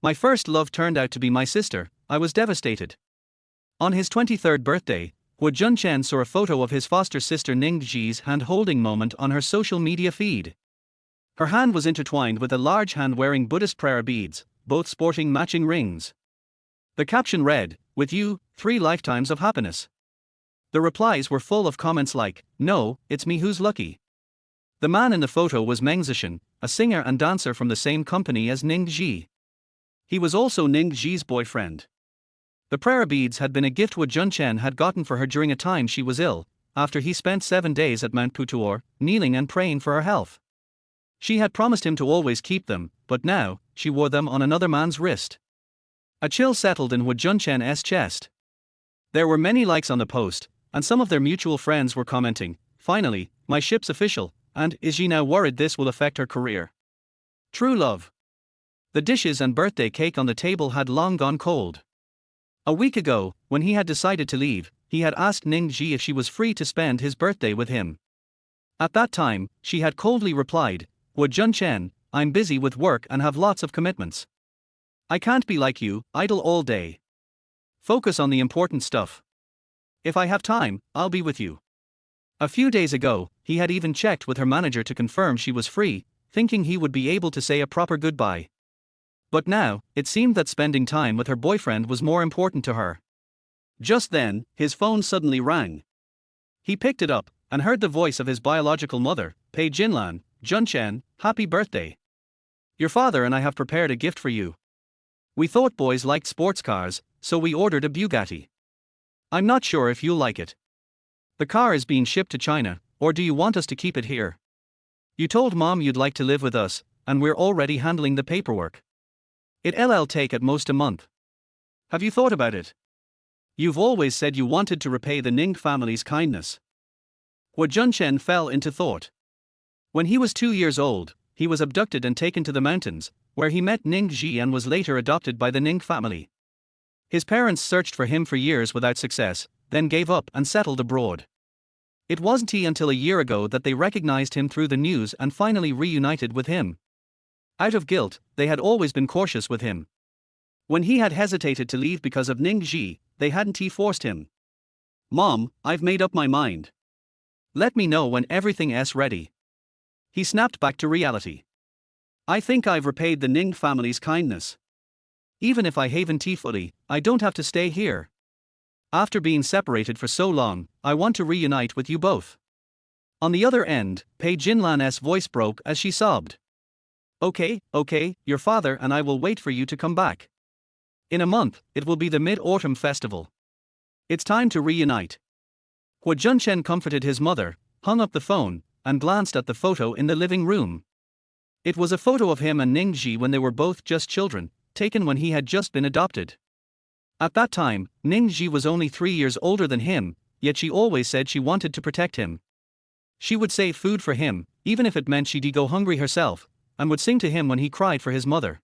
My first love turned out to be my sister. I was devastated. On his 23rd birthday, Huo Junchen saw a photo of his foster sister Ning Zhi's hand-holding moment on her social media feed. Her hand was intertwined with a large hand wearing Buddhist prayer beads, both sporting matching rings. The caption read, "With you, 3 lifetimes of happiness." The replies were full of comments like, "No, it's me who's lucky." The man in the photo was Meng Zesheng, a singer and dancer from the same company as Ning Zhi. He was also Ning Zhi's boyfriend. The prayer beads had been a gift Huo Junchen had gotten for her during a time she was ill, after he spent 7 days at Mount Putuo, kneeling and praying for her health. She had promised him to always keep them, but now, she wore them on another man's wrist. A chill settled in Huo Junchen's chest. There were many likes on the post, and some of their mutual friends were commenting, "Finally, my ship's official," and "Is she now worried this will affect her career?" True love. The dishes and birthday cake on the table had long gone cold. A week ago, when he had decided to leave, he had asked Ning Zhi if she was free to spend his birthday with him. At that time, she had coldly replied, "Huo Junchen, I'm busy with work and have lots of commitments. I can't be like you, idle all day. Focus on the important stuff. If I have time, I'll be with you." A few days ago, he had even checked with her manager to confirm she was free, thinking he would be able to say a proper goodbye. But now, it seemed that spending time with her boyfriend was more important to her. Just then, his phone suddenly rang. He picked it up, and heard the voice of his biological mother, Pei Jinlan. "Junchen, happy birthday. Your father and I have prepared a gift for you. We thought boys liked sports cars, so we ordered a Bugatti. I'm not sure if you'll like it. The car is being shipped to China, or do you want us to keep it here? You told Mom you'd like to live with us, and we're already handling the paperwork. It'll take at most a month. Have you thought about it? You've always said you wanted to repay the Ning family's kindness." Huo Junchen fell into thought. When he was 2 years old, he was abducted and taken to the mountains, where he met Ning Zhi and was later adopted by the Ning family. His parents searched for him for years without success, then gave up and settled abroad. It wasn't until a year ago that they recognized him through the news and finally reunited with him. Out of guilt, they had always been cautious with him. When he had hesitated to leave because of Ning Zhi, they hadn't forced him. "Mom, I've made up my mind. Let me know when everything's ready." He snapped back to reality. "I think I've repaid the Ning family's kindness. Even if I haven't fully, I don't have to stay here. After being separated for so long, I want to reunite with you both." On the other end, Pei Jinlan's voice broke as she sobbed. Okay, your father and I will wait for you to come back. In a month, it will be the Mid-Autumn Festival. It's time to reunite." Huo Junchen comforted his mother, hung up the phone, and glanced at the photo in the living room. It was a photo of him and Ning Zhi when they were both just children, taken when he had just been adopted. At that time, Ning Zhi was only 3 years older than him, yet she always said she wanted to protect him. She would save food for him, even if it meant she'd go hungry herself, and would sing to him when he cried for his mother.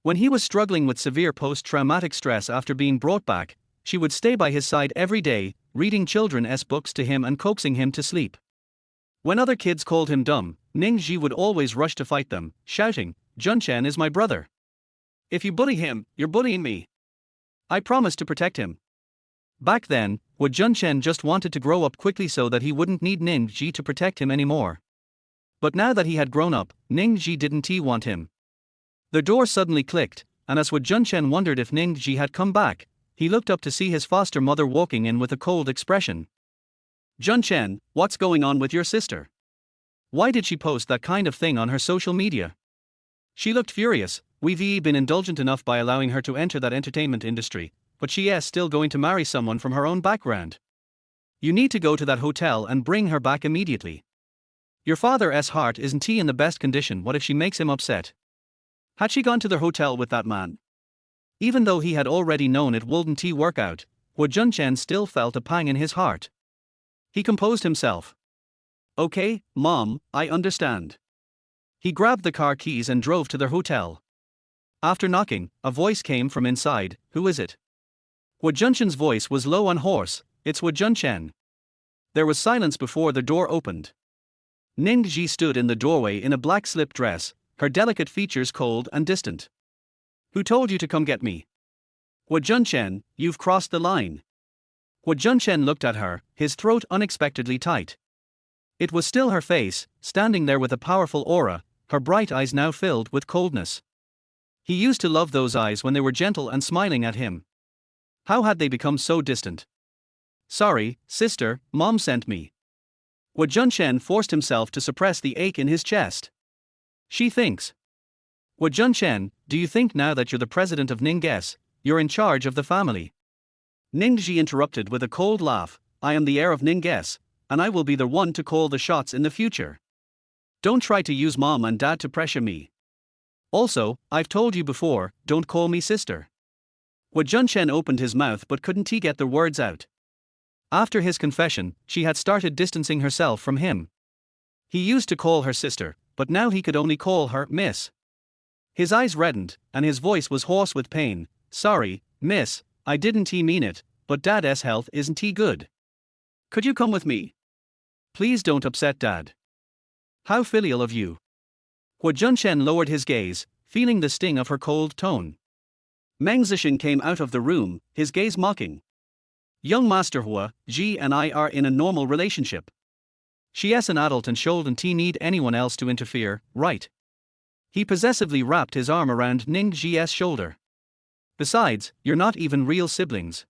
When he was struggling with severe post-traumatic stress after being brought back, she would stay by his side every day, reading children's books to him and coaxing him to sleep. When other kids called him dumb, Ning Zhi would always rush to fight them, shouting, "Junchen is my brother. If you bully him, you're bullying me. I promise to protect him." Back then, Huo Junchen just wanted to grow up quickly so that he wouldn't need Ning Zhi to protect him anymore. But now that he had grown up, Ning Zhi didn't want him. The door suddenly clicked, and as Huo Junchen wondered if Ning Zhi had come back, he looked up to see his foster mother walking in with a cold expression. "Junchen, what's going on with your sister? Why did she post that kind of thing on her social media?" She looked furious. "We've been indulgent enough by allowing her to enter that entertainment industry, but she is still going to marry someone from her own background. You need to go to that hotel and bring her back immediately. Your father's heart isn't in the best condition. What if she makes him upset?" Had she gone to the hotel with that man? Even though he had already known it wouldn't work out, Huo Junchen still felt a pang in his heart. He composed himself. "Okay, Mom, I understand." He grabbed the car keys and drove to their hotel. After knocking, a voice came from inside. "Who is it?" Huo Junchen's voice was low and hoarse. "It's Huo Junchen." There was silence before the door opened. Ning Zhi stood in the doorway in a black slip dress, her delicate features cold and distant. Who told you to come get me? Huo Junchen, you've crossed the line. Huo Junchen looked at her, his throat unexpectedly tight. It was still her face, standing there with a powerful aura, her bright eyes now filled with coldness. He used to love those eyes when they were gentle and smiling at him. How had they become so distant? Sorry, sister, Mom sent me. Huo Junchen forced himself to suppress the ache in his chest. She thinks. Huo Junchen, do you think now that you're the president of Ning Zhi, you're in charge of the family? Ning Zhi interrupted with a cold laugh. I am the heir of Ning Zhi, and I will be the one to call the shots in the future. Don't try to use Mom and Dad to pressure me. Also, I've told you before, don't call me sister. Huo Junchen opened his mouth but couldn't get the words out. After his confession, she had started distancing herself from him. He used to call her sister, but now he could only call her Miss. His eyes reddened, and his voice was hoarse with pain. Sorry, Miss, I didn't mean it, but Dad's health isn't good. Could you come with me? Please don't upset Dad. How filial of you. Huo Junchen lowered his gaze, feeling the sting of her cold tone. Meng Zesheng came out of the room, his gaze mocking. Young Master Huo Ji and I are in a normal relationship. She's an adult and shouldn't need anyone else to interfere, right? He possessively wrapped his arm around Ning Zhi's shoulder. Besides, you're not even real siblings.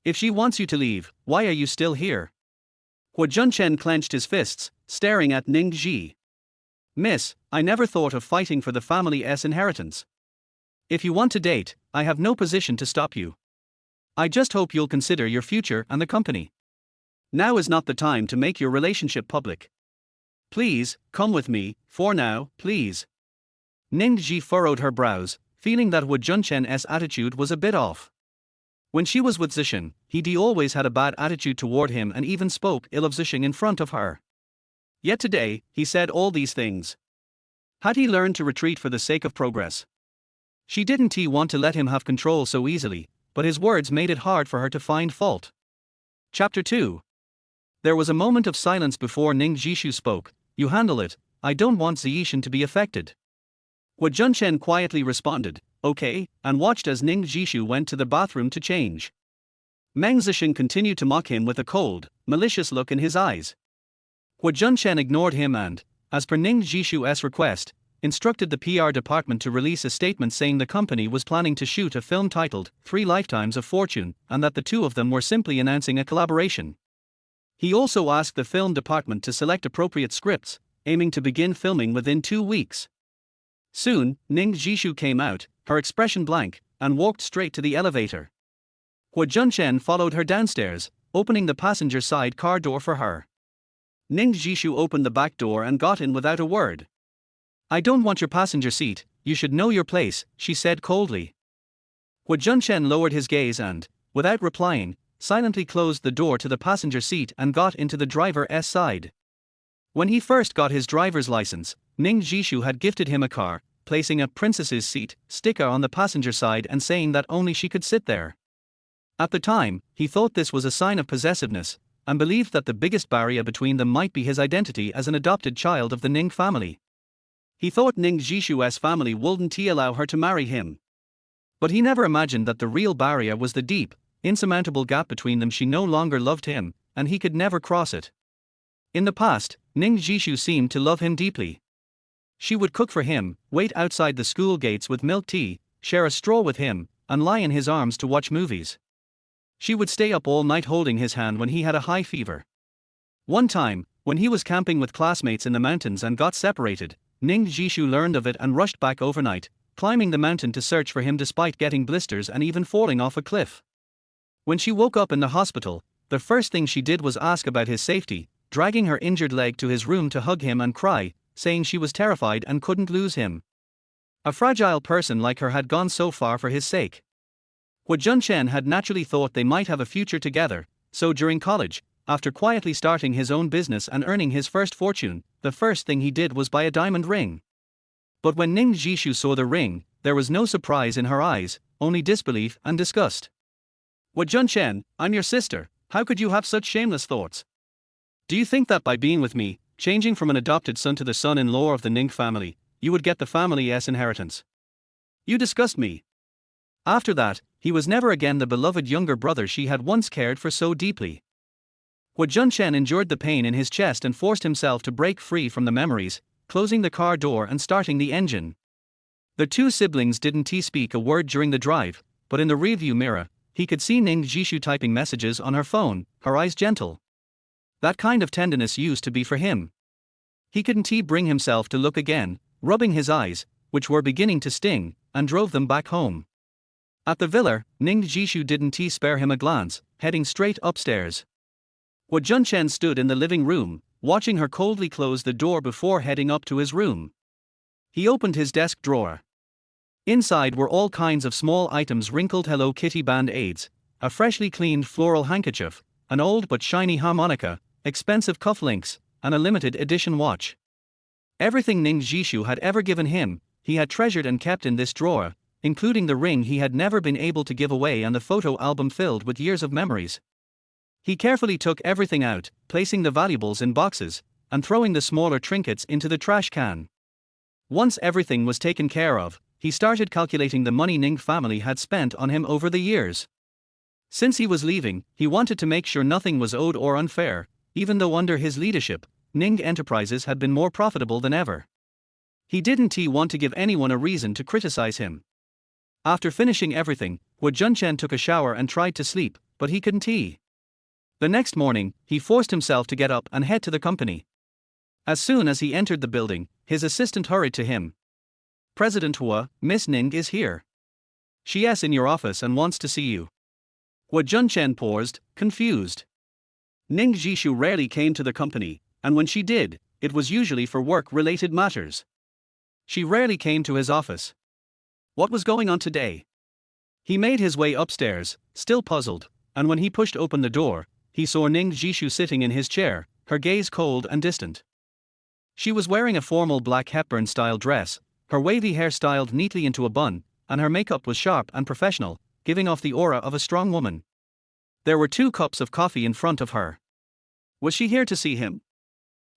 If she wants you to leave, why are you still here? Huo Junchen clenched his fists, staring at Ning Zhi. Miss, I never thought of fighting for the family's inheritance. If you want to date, I have no position to stop you. I just hope you'll consider your future and the company. Now is not the time to make your relationship public. Please, come with me, for now, please. Ning Zhi furrowed her brows, feeling that Huo Junchen's attitude was a bit off. When she was with Zesheng, he always had a bad attitude toward him and even spoke ill of Zesheng in front of her. Yet today, he said all these things. Had he learned to retreat for the sake of progress? She didn't want to let him have control so easily, but his words made it hard for her to find fault. Chapter 2. There was a moment of silence before Ning Zhishu spoke. You handle it, I don't want Ziyishan to be affected. Huo Junchen quietly responded, okay, and watched as Ning Zhishu went to the bathroom to change. Meng Zesheng continued to mock him with a cold, malicious look in his eyes. Huo Junchen ignored him and, as per Ning Zhishu's request, instructed the PR department to release a statement saying the company was planning to shoot a film titled 3 Lifetimes of Fortune and that the two of them were simply announcing a collaboration. He also asked the film department to select appropriate scripts, aiming to begin filming within 2 weeks. Soon, Ning Zhishu came out, her expression blank, and walked straight to the elevator. Huo Junchen followed her downstairs, opening the passenger side car door for her. Ning Zhishu opened the back door and got in without a word. I don't want your passenger seat, you should know your place, she said coldly. Huo Junchen lowered his gaze and, without replying, silently closed the door to the passenger seat and got into the driver's side. When he first got his driver's license, Ning Zhishu had gifted him a car, placing a princess's seat sticker on the passenger side and saying that only she could sit there. At the time, he thought this was a sign of possessiveness, and believed that the biggest barrier between them might be his identity as an adopted child of the Ning family. He thought Ning Zhishu's family wouldn't allow her to marry him. But he never imagined that the real barrier was the deep, insurmountable gap between them. She no longer loved him, and he could never cross it. In the past, Ning Zhishu seemed to love him deeply. She would cook for him, wait outside the school gates with milk tea, share a straw with him, and lie in his arms to watch movies. She would stay up all night holding his hand when he had a high fever. One time, when he was camping with classmates in the mountains and got separated, Ning Zhishu learned of it and rushed back overnight, climbing the mountain to search for him despite getting blisters and even falling off a cliff. When she woke up in the hospital, the first thing she did was ask about his safety, dragging her injured leg to his room to hug him and cry, saying she was terrified and couldn't lose him. A fragile person like her had gone so far for his sake. Huo Junchen had naturally thought they might have a future together, so during college, after quietly starting his own business and earning his first fortune, the first thing he did was buy a diamond ring. But when Ning Zhishu saw the ring, there was no surprise in her eyes, only disbelief and disgust. Huo Junchen, I'm your sister, how could you have such shameless thoughts? Do you think that by being with me, changing from an adopted son to the son-in-law of the Ning family, you would get the family's inheritance? You disgust me. After that, he was never again the beloved younger brother she had once cared for so deeply. Huo Junchen endured the pain in his chest and forced himself to break free from the memories, closing the car door and starting the engine. The two siblings didn't speak a word during the drive, but in the rearview mirror, he could see Ning Zhi typing messages on her phone, her eyes gentle. That kind of tenderness used to be for him. He couldn't bring himself to look again, rubbing his eyes, which were beginning to sting, and drove them back home. At the villa, Ning Zhi didn't spare him a glance, heading straight upstairs. Huo Junchen stood in the living room, watching her coldly close the door before heading up to his room. He opened his desk drawer. Inside were all kinds of small items: wrinkled Hello Kitty band-aids, a freshly cleaned floral handkerchief, an old but shiny harmonica, expensive cufflinks, and a limited edition watch. Everything Ning Zhi had ever given him, he had treasured and kept in this drawer, including the ring he had never been able to give away and the photo album filled with years of memories. He carefully took everything out, placing the valuables in boxes, and throwing the smaller trinkets into the trash can. Once everything was taken care of, he started calculating the money Ning family had spent on him over the years. Since he was leaving, he wanted to make sure nothing was owed or unfair, even though under his leadership, Ning Enterprises had been more profitable than ever. He didn't want to give anyone a reason to criticize him. After finishing everything, Huo Junchen took a shower and tried to sleep, but he couldn't. The next morning, he forced himself to get up and head to the company. As soon as he entered the building, his assistant hurried to him. "President Huo, Miss Ning is here. She's in your office and wants to see you." Huo Junchen paused, confused. Ning Zhi rarely came to the company, and when she did, it was usually for work-related matters. She rarely came to his office. What was going on today? He made his way upstairs, still puzzled, and when he pushed open the door, he saw Ning Zhi sitting in his chair, her gaze cold and distant. She was wearing a formal black Hepburn-style dress, her wavy hair styled neatly into a bun, and her makeup was sharp and professional, giving off the aura of a strong woman. There were 2 cups of coffee in front of her. Was she here to see him?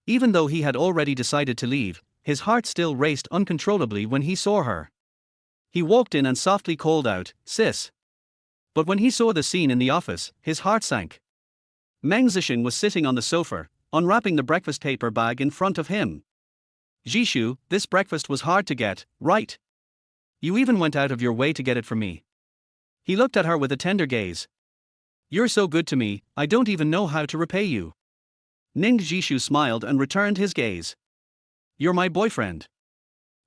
Even though he had already decided to leave, his heart still raced uncontrollably when he saw her. He walked in and softly called out, "Sis." But when he saw the scene in the office, his heart sank. Meng Zesheng was sitting on the sofa, unwrapping the breakfast paper bag in front of him. "Zhishu, this breakfast was hard to get, right? You even went out of your way to get it for me." He looked at her with a tender gaze. "You're so good to me, I don't even know how to repay you." Ning Zhi smiled and returned his gaze. "You're my boyfriend.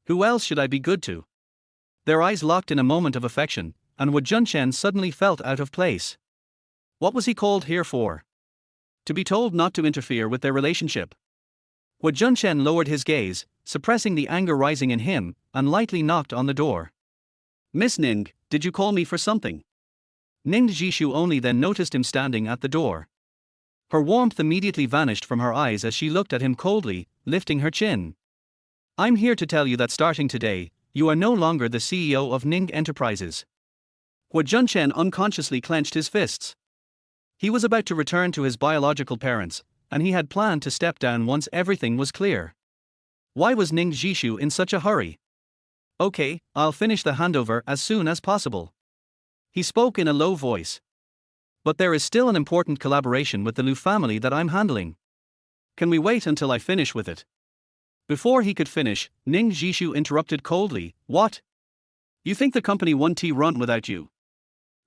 Who else should I be good to?" Their eyes locked in a moment of affection, and Huo Junchen suddenly felt out of place. What was he called here for? To be told not to interfere with their relationship? Huo Junchen lowered his gaze, suppressing the anger rising in him, and lightly knocked on the door. "Miss Ning, did you call me for something?" Ning Zhi only then noticed him standing at the door. Her warmth immediately vanished from her eyes as she looked at him coldly, lifting her chin. "I'm here to tell you that starting today, you are no longer the CEO of Ning Enterprises." Huo Junchen unconsciously clenched his fists. He was about to return to his biological parents, and he had planned to step down once everything was clear. Why was Ning Zhi in such a hurry? "Okay, I'll finish the handover as soon as possible." He spoke in a low voice. "But there is still an important collaboration with the Liu family that I'm handling. Can we wait until I finish with it?" Before he could finish, Ning Zhi interrupted coldly, "What? You think the company won't run without you?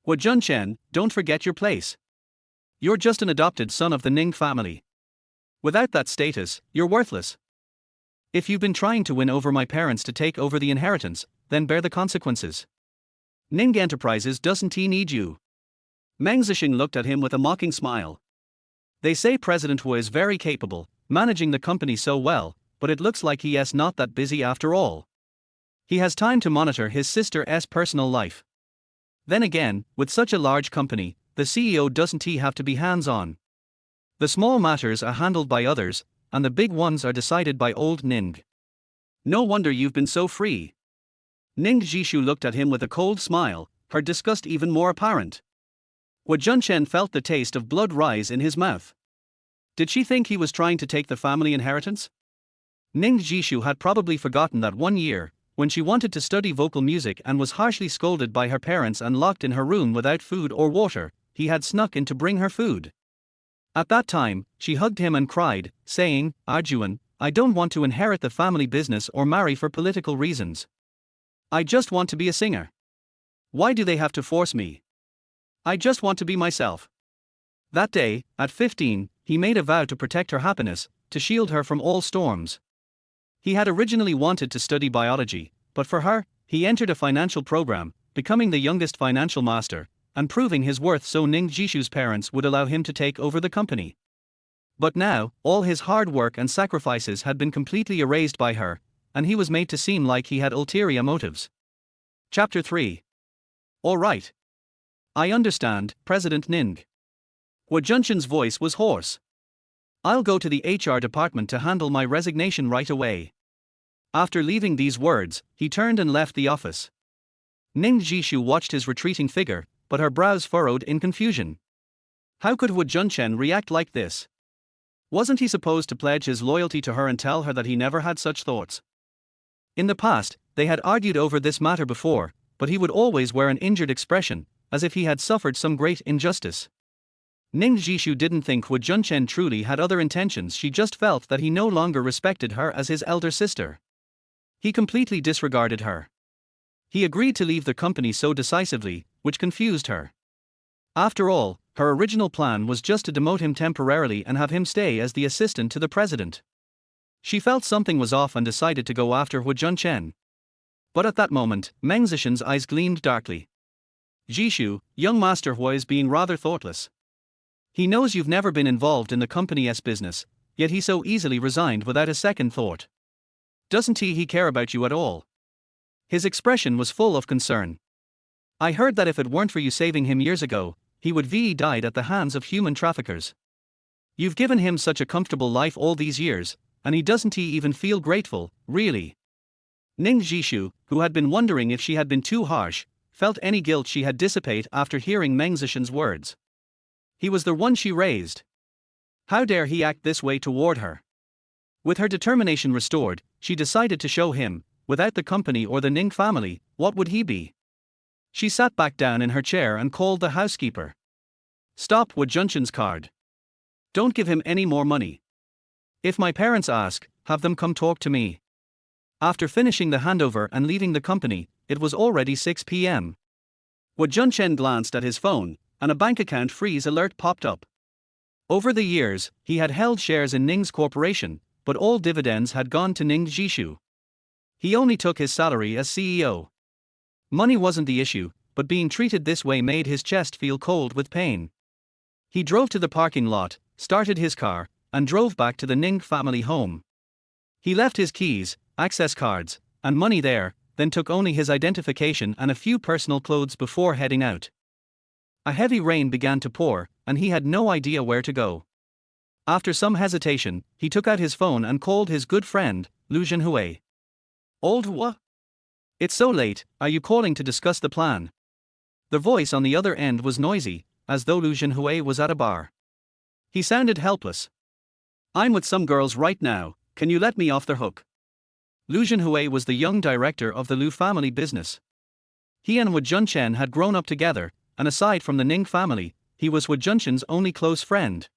Huo Junchen, don't forget your place. You're just an adopted son of the Ning family. Without that status, you're worthless. If you've been trying to win over my parents to take over the inheritance, then bear the consequences. Ning Enterprises doesn't need you." Meng Zesheng looked at him with a mocking smile. "They say President Huo is very capable, managing the company so well, but it looks like he's not that busy after all. He has time to monitor his sister's personal life. Then again, with such a large company, the CEO doesn't have to be hands-on. The small matters are handled by others, and the big ones are decided by old Ning. No wonder you've been so free." Ning Zhi looked at him with a cold smile, her disgust even more apparent. Huo Junchen felt the taste of blood rise in his mouth. Did she think he was trying to take the family inheritance? Ning Zhi had probably forgotten that one year, when she wanted to study vocal music and was harshly scolded by her parents and locked in her room without food or water, he had snuck in to bring her food. At that time, she hugged him and cried, saying, "Arjun, I don't want to inherit the family business or marry for political reasons. I just want to be a singer. Why do they have to force me? I just want to be myself." That day, at 15, he made a vow to protect her happiness, to shield her from all storms. He had originally wanted to study biology, but for her, he entered a financial program, becoming the youngest financial master, and proving his worth so Ning Zhishu's parents would allow him to take over the company. But now, all his hard work and sacrifices had been completely erased by her, and he was made to seem like he had ulterior motives. Chapter 3. All right. I understand, President Ning. Huo Junchen's voice was hoarse. I'll go to the HR department to handle my resignation right away. After leaving these words, he turned and left the office. Ning Zhishu watched his retreating figure, but her brows furrowed in confusion. How could Huo Junchen react like this? Wasn't he supposed to pledge his loyalty to her and tell her that he never had such thoughts? In the past, they had argued over this matter before, but he would always wear an injured expression, as if he had suffered some great injustice. Ning Zhishu didn't think Huo Junchen truly had other intentions, she just felt that he no longer respected her as his elder sister. He completely disregarded her. He agreed to leave the company so decisively, which confused her. After all, her original plan was just to demote him temporarily and have him stay as the assistant to the president. She felt something was off and decided to go after Huo Junchen. But at that moment, Meng Zesheng's eyes gleamed darkly. "Zhishu, young Master Huo is being rather thoughtless. He knows you've never been involved in the company's business, yet he so easily resigned without a second thought. Doesn't he care about you at all?" His expression was full of concern. "I heard that if it weren't for you saving him years ago, he would have died at the hands of human traffickers. You've given him such a comfortable life all these years, and he doesn't even feel grateful, really?" Ning Zhishu, who had been wondering if she had been too harsh, felt any guilt she had dissipate after hearing Meng Zesheng's words. He was the one she raised. How dare he act this way toward her? With her determination restored, she decided to show him, without the company or the Ning family, what would he be. She sat back down in her chair and called the housekeeper. "Stop Huo Junchen's card. Don't give him any more money. If my parents ask, have them come talk to me." After finishing the handover and leaving the company, it was already 6 p.m. Huo Junchen glanced at his phone, and a bank account freeze alert popped up. Over the years, he had held shares in Ning's corporation, but all dividends had gone to Ning Zhishu. He only took his salary as CEO. Money wasn't the issue, but being treated this way made his chest feel cold with pain. He drove to the parking lot, started his car, and drove back to the Ning family home. He left his keys, access cards, and money there, then took only his identification and a few personal clothes before heading out. A heavy rain began to pour, and he had no idea where to go. After some hesitation, he took out his phone and called his good friend, Lu Zhenhui. "Old Huo? It's so late, are you calling to discuss the plan?" The voice on the other end was noisy, as though Lu Zhenhui was at a bar. He sounded helpless. "I'm with some girls right now, can you let me off the hook?" Lu Zhenhui was the young director of the Lu family business. He and Huo Junchen had grown up together, and aside from the Ning family, he was Huo Junchen's only close friend.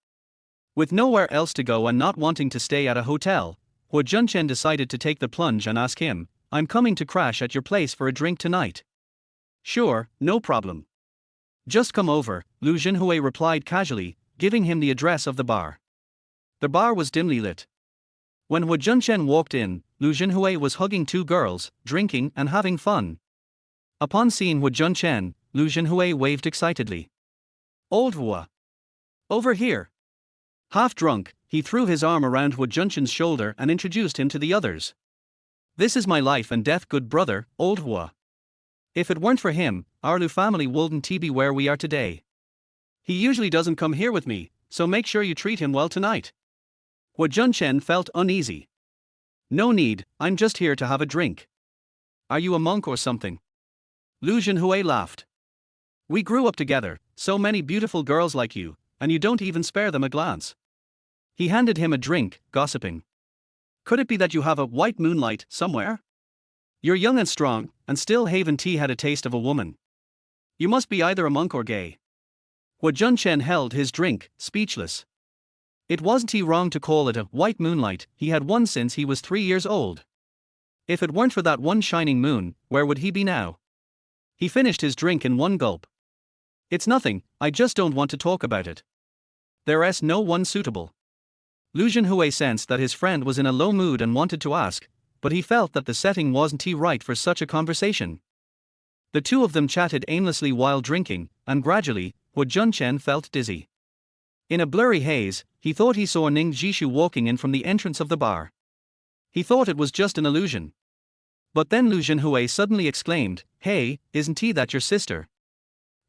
With nowhere else to go and not wanting to stay at a hotel, Huo Junchen decided to take the plunge and ask him, "I'm coming to crash at your place for a drink tonight." "Sure, no problem. Just come over," Lu Zhenhui replied casually, giving him the address of the bar. The bar was dimly lit. When Huo Junchen walked in, Lu Zhenhui was hugging two girls, drinking and having fun. Upon seeing Huo Junchen, Lu Zhenhui waved excitedly. "Old Huo. Over here." Half drunk, he threw his arm around Huo Junchen's shoulder and introduced him to the others. "This is my life and death good brother, Old Huo. If it weren't for him, our Lu family wouldn't be where we are today. He usually doesn't come here with me, so make sure you treat him well tonight." Huo Junchen felt uneasy. "No need, I'm just here to have a drink. Are you a monk or something?" Lu Zhenhui laughed. "We grew up together, so many beautiful girls like you, and you don't even spare them a glance." He handed him a drink, gossiping. "Could it be that you have a white moonlight somewhere?" You're young and strong, and still haven't had a taste of a woman. You must be either a monk or gay. Huo Junchen held his drink, speechless. It wasn't he wrong to call it a white moonlight, he had won since he was 3 years old. If it weren't for that one shining moon, where would he be now? He finished his drink in one gulp. It's nothing, I just don't want to talk about it. There's no one suitable. Lu Zhenhui sensed that his friend was in a low mood and wanted to ask, but he felt that the setting wasn't right for such a conversation. The two of them chatted aimlessly while drinking, and gradually, Huo Junchen felt dizzy. In a blurry haze, he thought he saw Ning Zhi walking in from the entrance of the bar. He thought it was just an illusion. But then Lu Zhenhui suddenly exclaimed, "Hey, isn't that your sister?"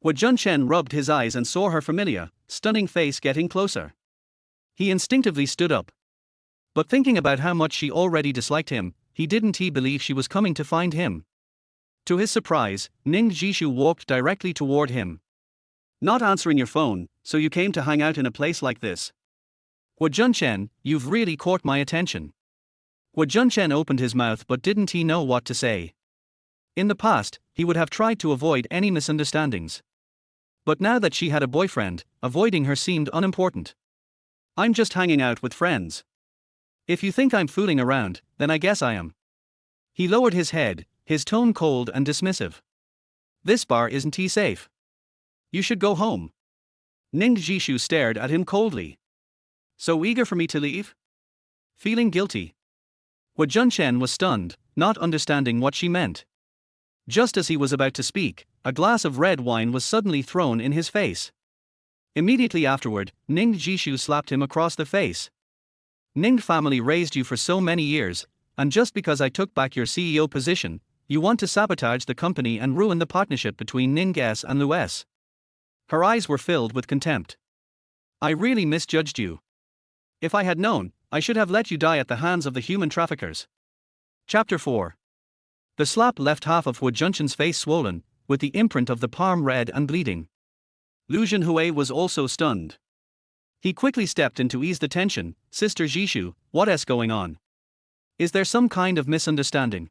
Huo Junchen rubbed his eyes and saw her familiar, stunning face getting closer. He instinctively stood up. But thinking about how much she already disliked him, he didn't believe she was coming to find him. To his surprise, Ning Zhi walked directly toward him. "Not answering your phone, so you came to hang out in a place like this?" "Huo Junchen, you've really caught my attention." Huo Junchen opened his mouth but didn't know what to say. In the past, he would have tried to avoid any misunderstandings. But now that she had a boyfriend, avoiding her seemed unimportant. "I'm just hanging out with friends. If you think I'm fooling around, then I guess I am." He lowered his head, his tone cold and dismissive. "This bar isn't safe. You should go home." Ning Zhi stared at him coldly. "So eager for me to leave?" Feeling guilty. Huo Junchen was stunned, not understanding what she meant. Just as he was about to speak, a glass of red wine was suddenly thrown in his face. Immediately afterward, Ning Zhi slapped him across the face. "Ning family raised you for so many years, and just because I took back your CEO position, you want to sabotage the company and ruin the partnership between Ning S and Lu S." Her eyes were filled with contempt. "I really misjudged you. If I had known, I should have let you die at the hands of the human traffickers." Chapter 4. The slap left half of Huo Junchen's face swollen, with the imprint of the palm red and bleeding. Lu Zhenhui was also stunned. He quickly stepped in to ease the tension. "Sister Zhishu, what's going on? Is there some kind of misunderstanding?"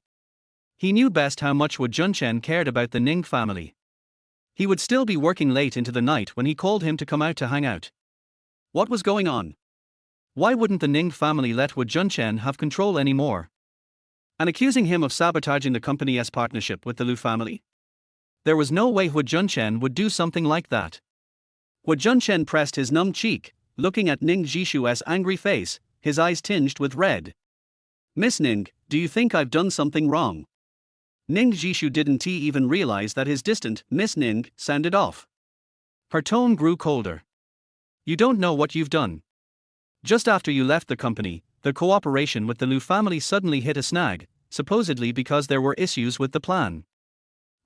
He knew best how much Huo Junchen cared about the Ning family. He would still be working late into the night when he called him to come out to hang out. What was going on? Why wouldn't the Ning family let Huo Junchen have control anymore? And accusing him of sabotaging the company's partnership with the Lu family? There was no way Huo Junchen would do something like that. Huo Junchen pressed his numb cheek, looking at Ning Zhishu's angry face, his eyes tinged with red. "Miss Ning, do you think I've done something wrong?" Ning Zhishu didn't even realize that his distant "Miss Ning" sounded off. Her tone grew colder. "You don't know what you've done. Just after you left the company, the cooperation with the Lu family suddenly hit a snag, supposedly because there were issues with the plan.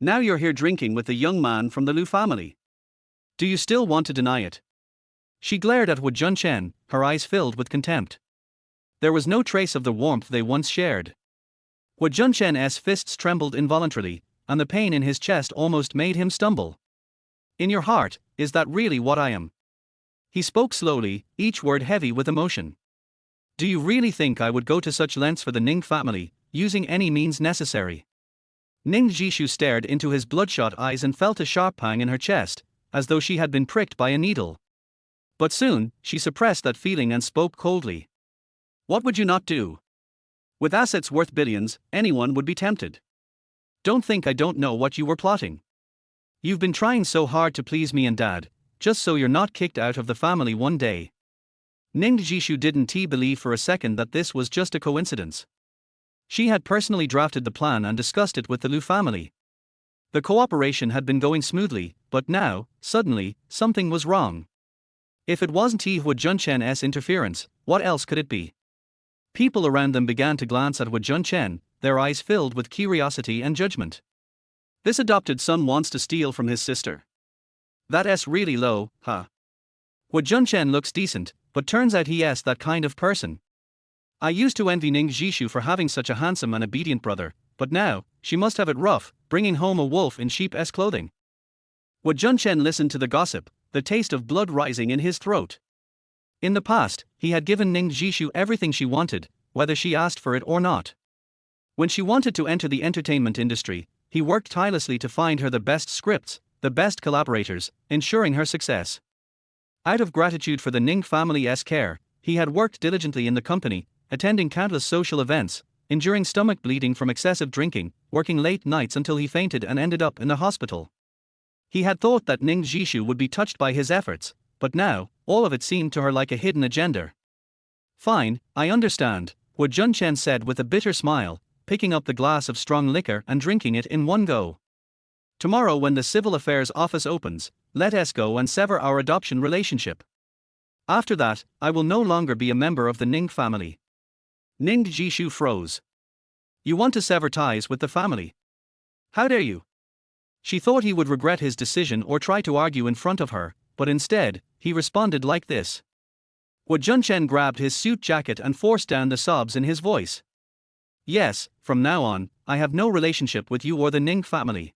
Now you're here drinking with a young man from the Lu family. Do you still want to deny it?" She glared at Huo Junchen, her eyes filled with contempt. There was no trace of the warmth they once shared. Huo Junchen's fists trembled involuntarily, and the pain in his chest almost made him stumble. "In your heart, is that really what I am?" He spoke slowly, each word heavy with emotion. "Do you really think I would go to such lengths for the Ning family, using any means necessary?" Ning Zhi stared into his bloodshot eyes and felt a sharp pang in her chest, as though she had been pricked by a needle. But soon, she suppressed that feeling and spoke coldly. "What would you not do? With assets worth billions, anyone would be tempted. Don't think I don't know what you were plotting. You've been trying so hard to please me and Dad, just so you're not kicked out of the family one day." Ning Zhi didn't believe for a second that this was just a coincidence. She had personally drafted the plan and discussed it with the Lu family. The cooperation had been going smoothly, but now, suddenly, something was wrong. If it wasn't Huo Junchen's interference, what else could it be? People around them began to glance at Huo Junchen, their eyes filled with curiosity and judgment. "This adopted son wants to steal from his sister. That's really low, huh? Huo Junchen looks decent, but turns out he's that kind of person. I used to envy Ning Zhi for having such a handsome and obedient brother, but now, she must have it rough, bringing home a wolf in sheep's clothing." Huo Junchen listened to the gossip, the taste of blood rising in his throat. In the past, he had given Ning Zhi everything she wanted, whether she asked for it or not. When she wanted to enter the entertainment industry, he worked tirelessly to find her the best scripts, the best collaborators, ensuring her success. Out of gratitude for the Ning family's care, he had worked diligently in the company, attending countless social events, enduring stomach bleeding from excessive drinking, working late nights until he fainted and ended up in the hospital. He had thought that Ning Zhi would be touched by his efforts, but now, all of it seemed to her like a hidden agenda. "Fine, I understand," Huo Junchen said with a bitter smile, picking up the glass of strong liquor and drinking it in one go. "Tomorrow when the Civil Affairs Office opens, let us go and sever our adoption relationship. After that, I will no longer be a member of the Ning family." Ning Zhi froze. "You want to sever ties with the family? How dare you?" She thought he would regret his decision or try to argue in front of her, but instead, he responded like this. Huo Junchen grabbed his suit jacket and forced down the sobs in his voice. "Yes, from now on, I have no relationship with you or the Ning family."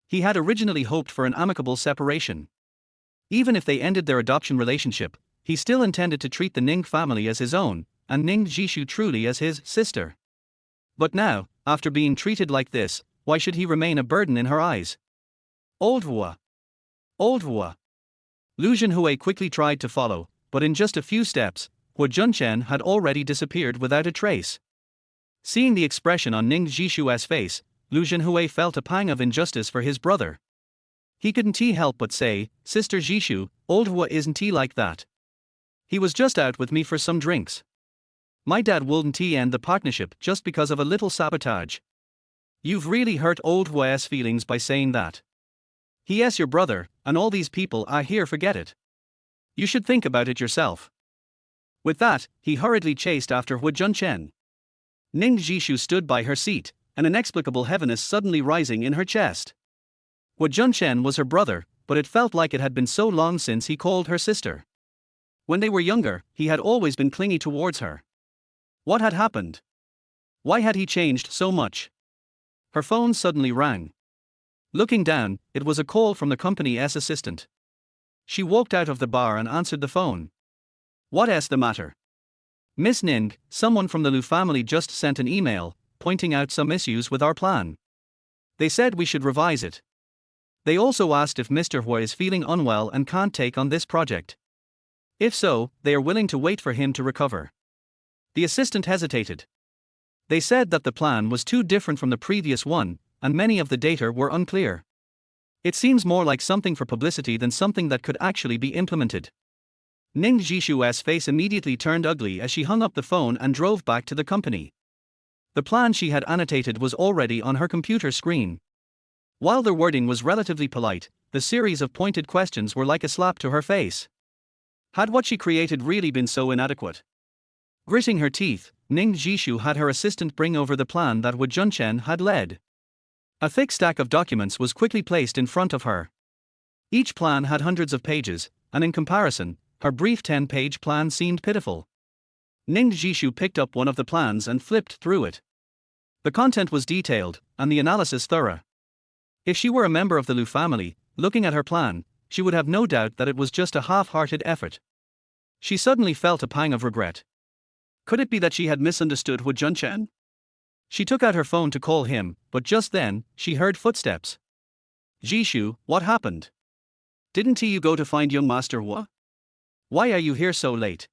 He had originally hoped for an amicable separation. Even if they ended their adoption relationship, he still intended to treat the Ning family as his own, and Ning Zhi truly as his sister. But now, after being treated like this, why should he remain a burden in her eyes? Old Hua! Old Hua! Lu Zhenhui quickly tried to follow, but in just a few steps, Huo Junchen had already disappeared without a trace. Seeing the expression on Ning Zhishu's face, Lu Zhenhui felt a pang of injustice for his brother. He couldn't help but say, "Sister Zhishu, old Hua isn't he like that? He was just out with me for some drinks. My dad wouldn't end the partnership just because of a little sabotage." "You've really hurt old Hua's feelings by saying that. He is your brother, and all these people are here forget it. You should think about it yourself." With that, he hurriedly chased after Huo Junchen. Ning Zhi stood by her seat, an inexplicable heaviness suddenly rising in her chest. Huo Junchen was her brother, but it felt like it had been so long since he called her sister. When they were younger, he had always been clingy towards her. What had happened? Why had he changed so much? Her phone suddenly rang. Looking down, it was a call from the company's assistant. She walked out of the bar and answered the phone. "What is the matter?" "Miss Ning, someone from the Lu family just sent an email, pointing out some issues with our plan. They said we should revise it. They also asked if Mr. Hua is feeling unwell and can't take on this project. If so, they are willing to wait for him to recover." The assistant hesitated. They said that the plan was too different from the previous one, and many of the data were unclear. It seems more like something for publicity than something that could actually be implemented. Ning Zhishu's face immediately turned ugly as she hung up the phone and drove back to the company. The plan she had annotated was already on her computer screen. While the wording was relatively polite, the series of pointed questions were like a slap to her face. Had what she created really been so inadequate? Gritting her teeth, Ning Zhi had her assistant bring over the plan that Huo Junchen had led. A thick stack of documents was quickly placed in front of her. Each plan had hundreds of pages, and in comparison, her brief 10-page plan seemed pitiful. Ning Zhi picked up one of the plans and flipped through it. The content was detailed, and the analysis thorough. If she were a member of the Lu family, looking at her plan, she would have no doubt that it was just a half-hearted effort. She suddenly felt a pang of regret. Could it be that she had misunderstood Huo Junchen? She took out her phone to call him, but just then, she heard footsteps. "Zhishu, what happened? Didn't you go to find young Master Hua? Why are you here so late?"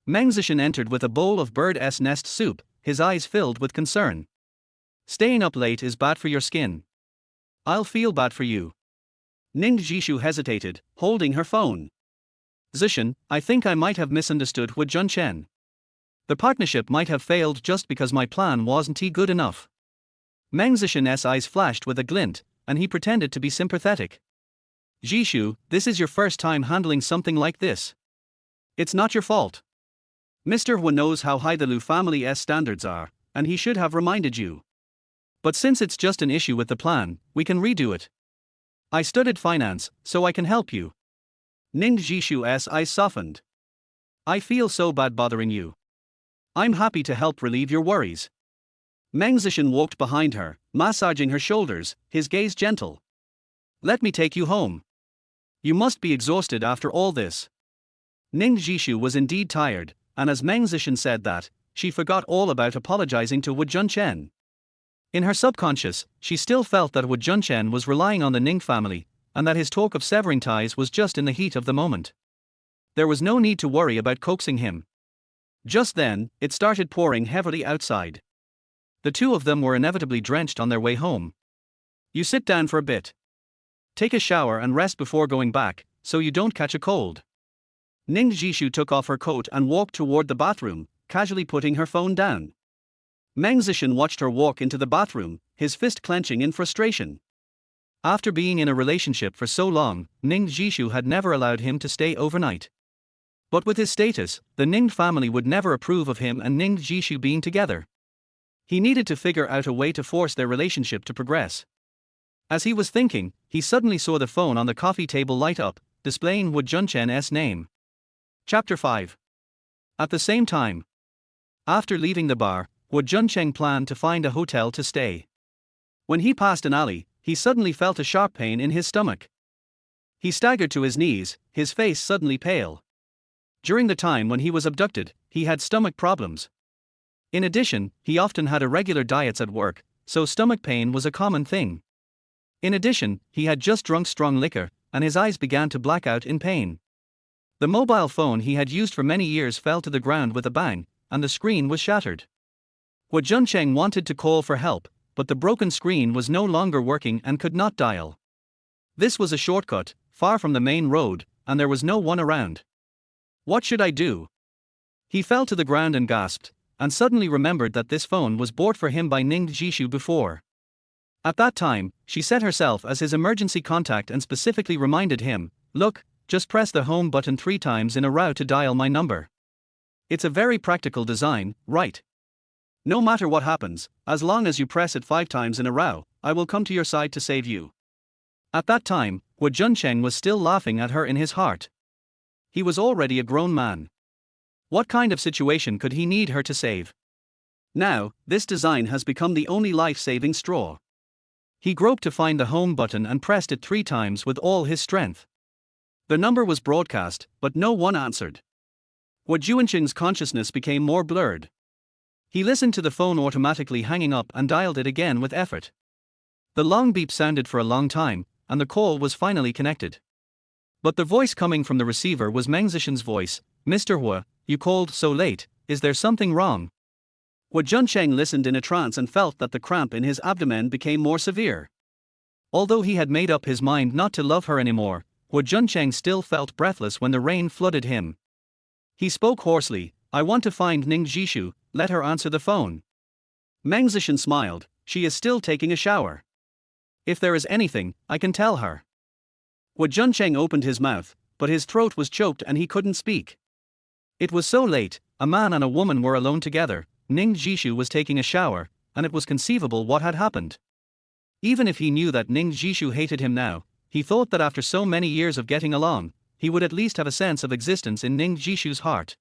Meng Zesheng entered with a bowl of bird's nest soup, his eyes filled with concern. "Staying up late is bad for your skin. I'll feel bad for you." Ning Zhi hesitated, holding her phone. "Zesheng, I think I might have misunderstood Huo Junchen. The partnership might have failed just because my plan wasn't good enough." Meng Zesheng's eyes flashed with a glint, and he pretended to be sympathetic. "Zhishu, this is your first time handling something like this. It's not your fault. Mr. Hua knows how high the Lu family's standards are, and he should have reminded you. But since it's just an issue with the plan, we can redo it. I studied finance, so I can help you." Ning Zhishu's eyes softened. "I feel so bad bothering you. I'm happy to help relieve your worries." Meng Zesheng walked behind her, massaging her shoulders, his gaze gentle. "Let me take you home. You must be exhausted after all this." Ning Zhi was indeed tired, and as Meng Zesheng said that, she forgot all about apologizing to Huo Junchen. In her subconscious, she still felt that Huo Junchen was relying on the Ning family, and that his talk of severing ties was just in the heat of the moment. There was no need to worry about coaxing him. Just then, it started pouring heavily outside. The two of them were inevitably drenched on their way home. You sit down for a bit. Take a shower and rest before going back, so you don't catch a cold. Ning Zhi took off her coat and walked toward the bathroom, casually putting her phone down. Meng Zesheng watched her walk into the bathroom, his fist clenching in frustration. After being in a relationship for so long, Ning Zhi had never allowed him to stay overnight. But with his status, the Ning family would never approve of him and Ning Zhi being together. He needed to figure out a way to force their relationship to progress. As he was thinking, he suddenly saw the phone on the coffee table light up, displaying Huo Junchen's name. Chapter 5. At the same time, after leaving the bar, Huo Junchen planned to find a hotel to stay. When he passed an alley, he suddenly felt a sharp pain in his stomach. He staggered to his knees, his face suddenly pale. During the time when he was abducted, he had stomach problems. In addition, he often had irregular diets at work, so stomach pain was a common thing. In addition, he had just drunk strong liquor, and his eyes began to black out in pain. The mobile phone he had used for many years fell to the ground with a bang, and the screen was shattered. Huo Junchen wanted to call for help, but the broken screen was no longer working and could not dial. This was a shortcut, far from the main road, and there was no one around. What should I do? He fell to the ground and gasped, and suddenly remembered that this phone was bought for him by Ning Zhi before. At that time, she set herself as his emergency contact and specifically reminded him, "Look, just press the home button 3 times in a row to dial my number. It's a very practical design, right? No matter what happens, as long as you press it 5 times in a row, I will come to your side to save you." At that time, Huo Junchen was still laughing at her in his heart. He was already a grown man. What kind of situation could he need her to save? Now, this design has become the only life-saving straw. He groped to find the home button and pressed it 3 times with all his strength. The number was broadcast, but no one answered. Huo Junchen's consciousness became more blurred. He listened to the phone automatically hanging up and dialed it again with effort. The long beep sounded for a long time, and the call was finally connected. But the voice coming from the receiver was Meng Zesheng's voice. "Mr. Huo, you called so late, is there something wrong?" Huo Junchen listened in a trance and felt that the cramp in his abdomen became more severe. Although he had made up his mind not to love her anymore, Huo Junchen still felt breathless when the rain flooded him. He spoke hoarsely, "I want to find Ning Zhi, let her answer the phone." Meng Zesheng smiled, "She is still taking a shower. If there is anything, I can tell her." Huo Junchen opened his mouth, but his throat was choked and he couldn't speak. It was so late, a man and a woman were alone together, Ning Zhi was taking a shower, and it was conceivable what had happened. Even if he knew that Ning Zhi hated him now, he thought that after so many years of getting along, he would at least have a sense of existence in Ning Zhi's heart.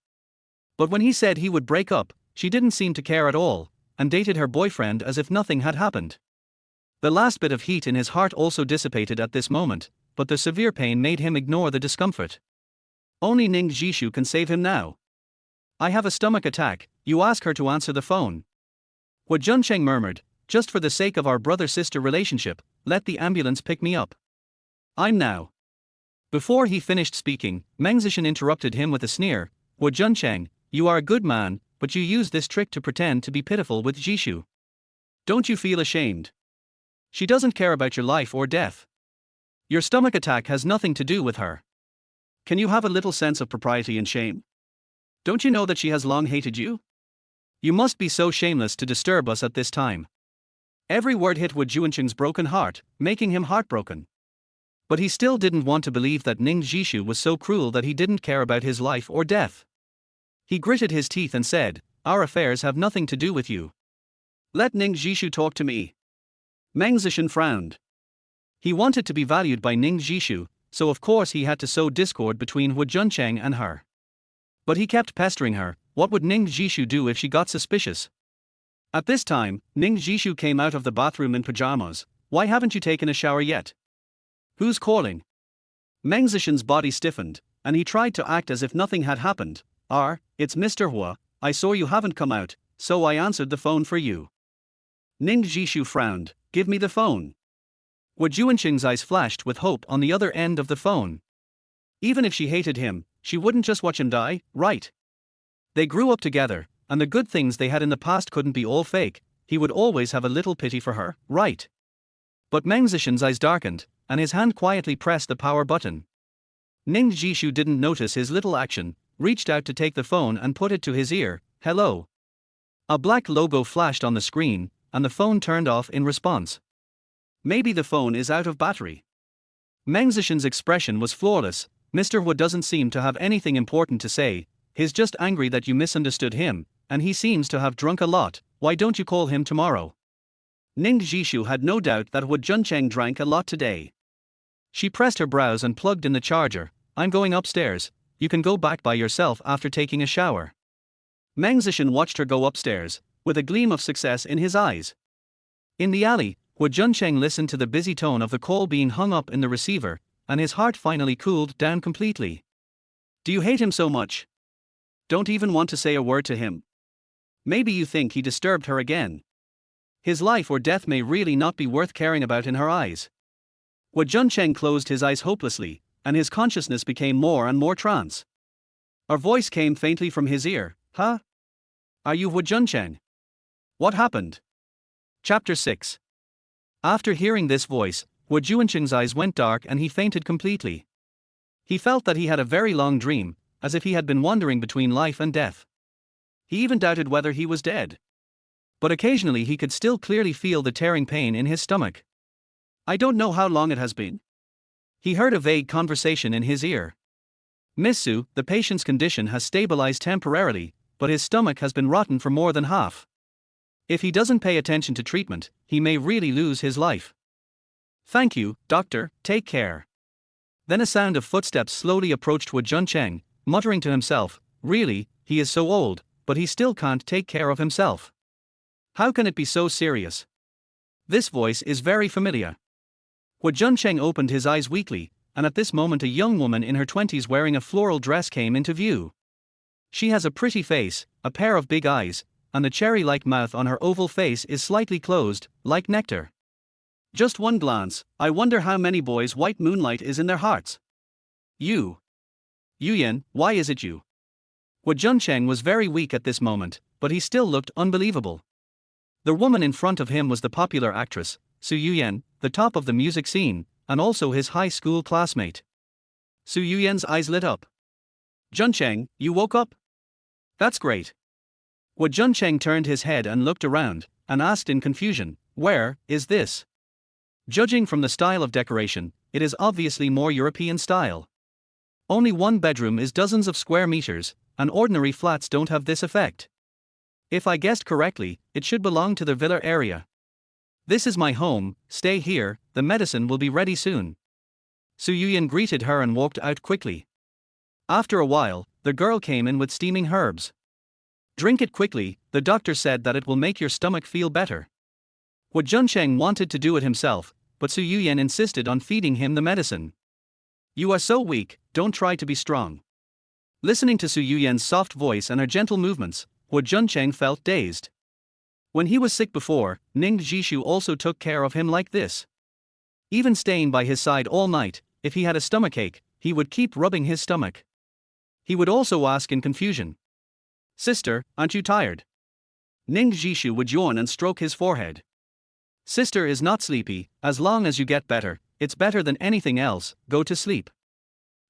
But when he said he would break up, she didn't seem to care at all, and dated her boyfriend as if nothing had happened. The last bit of heat in his heart also dissipated at this moment, but the severe pain made him ignore the discomfort. Only Ning Zhi can save him now. "I have a stomach attack, you ask her to answer the phone." Huo Junchen murmured, "Just for the sake of our brother-sister relationship, let the ambulance pick me up. I'm now." Before he finished speaking, Meng Zesheng interrupted him with a sneer, "Huo Junchen, you are a good man, but you use this trick to pretend to be pitiful with Zhi. Don't you feel ashamed? She doesn't care about your life or death. Your stomach attack has nothing to do with her. Can you have a little sense of propriety and shame? Don't you know that she has long hated you? You must be so shameless to disturb us at this time." Every word hit Huo Junchen's broken heart, making him heartbroken. But he still didn't want to believe that Ning Zhi was so cruel that he didn't care about his life or death. He gritted his teeth and said, "Our affairs have nothing to do with you. Let Ning Zhi talk to me." Meng Zesheng frowned. He wanted to be valued by Ning Zhi, so of course he had to sow discord between Huo Junchen and her. But he kept pestering her. What would Ning Zhi do if she got suspicious? At this time, Ning Zhi came out of the bathroom in pajamas. "Why haven't you taken a shower yet? Who's calling?" Meng Zesheng's body stiffened, and he tried to act as if nothing had happened. It's Mr. Huo, I saw you haven't come out, so I answered the phone for you. Ning Zhi frowned. Give me the phone. Huo Junchen's eyes flashed with hope on the other end of the phone. Even if she hated him, she wouldn't just watch him die, right? They grew up together, and the good things they had in the past couldn't be all fake. He would always have a little pity for her, right? But Meng Zesheng's eyes darkened, and his hand quietly pressed the power button. Ning Zhi didn't notice his little action, reached out to take the phone and put it to his ear. Hello. A black logo flashed on the screen, and the phone turned off in response. Maybe the phone is out of battery. Meng Zesheng's expression was flawless. Mr. Huo doesn't seem to have anything important to say. He's just angry that you misunderstood him, and he seems to have drunk a lot. Why don't you call him tomorrow? Ning Zhi had no doubt that Huo Junchen drank a lot today. She pressed her brows and plugged in the charger. I'm going upstairs. You can go back by yourself after taking a shower. Meng Zesheng watched her go upstairs, with a gleam of success in his eyes. In the alley, Huo Junchen listened to the busy tone of the call being hung up in the receiver, and his heart finally cooled down completely. Do you hate him so much? Don't even want to say a word to him? Maybe you think he disturbed her again. His life or death may really not be worth caring about in her eyes. Huo Junchen closed his eyes hopelessly, and his consciousness became more and more trance. A voice came faintly from his ear. Huh? Are you Huo Junchen? What happened? Chapter 6. After hearing this voice, Huo Junchen's eyes went dark and he fainted completely. He felt that he had a very long dream, as if he had been wandering between life and death. He even doubted whether he was dead. But occasionally he could still clearly feel the tearing pain in his stomach. I don't know how long it has been. He heard a vague conversation in his ear. Miss Su, the patient's condition has stabilized temporarily, but his stomach has been rotten for more than half. If he doesn't pay attention to treatment, he may really lose his life. Thank you, doctor, take care. Then a sound of footsteps slowly approached Huo Junchen, muttering to himself, really, he is so old, but he still can't take care of himself. How can it be so serious? This voice is very familiar. Huo Junchen opened his eyes weakly, and at this moment a young woman in her 20s wearing a floral dress came into view. She has a pretty face, a pair of big eyes, and the cherry-like mouth on her oval face is slightly closed, like nectar. Just one glance, I wonder how many boys white moonlight is in their hearts. You. Yuyan, why is it you? Huo Junchen was very weak at this moment, but he still looked unbelievable. The woman in front of him was the popular actress, Su Yuyan, the top of the music scene, and also his high school classmate. Su Yuyan's eyes lit up. Junchen, you woke up? That's great. Huo Junchen turned his head and looked around, and asked in confusion, where is this? Judging from the style of decoration, it is obviously more European style. Only one bedroom is dozens of square meters, and ordinary flats don't have this effect. If I guessed correctly, it should belong to the villa area. This is my home, stay here, the medicine will be ready soon. Su Yuyan greeted her and walked out quickly. After a while, the girl came in with steaming herbs. Drink it quickly, the doctor said that it will make your stomach feel better. Huo Junchen wanted to do it himself, but Su Yuyan insisted on feeding him the medicine. You are so weak, don't try to be strong. Listening to Su Yuyan's soft voice and her gentle movements, Huo Junchen felt dazed. When he was sick before, Ning Zhi also took care of him like this. Even staying by his side all night, if he had a stomachache, he would keep rubbing his stomach. He would also ask in confusion, Sister, aren't you tired? Ning Zhi would yawn and stroke his forehead. Sister is not sleepy, as long as you get better, it's better than anything else, go to sleep.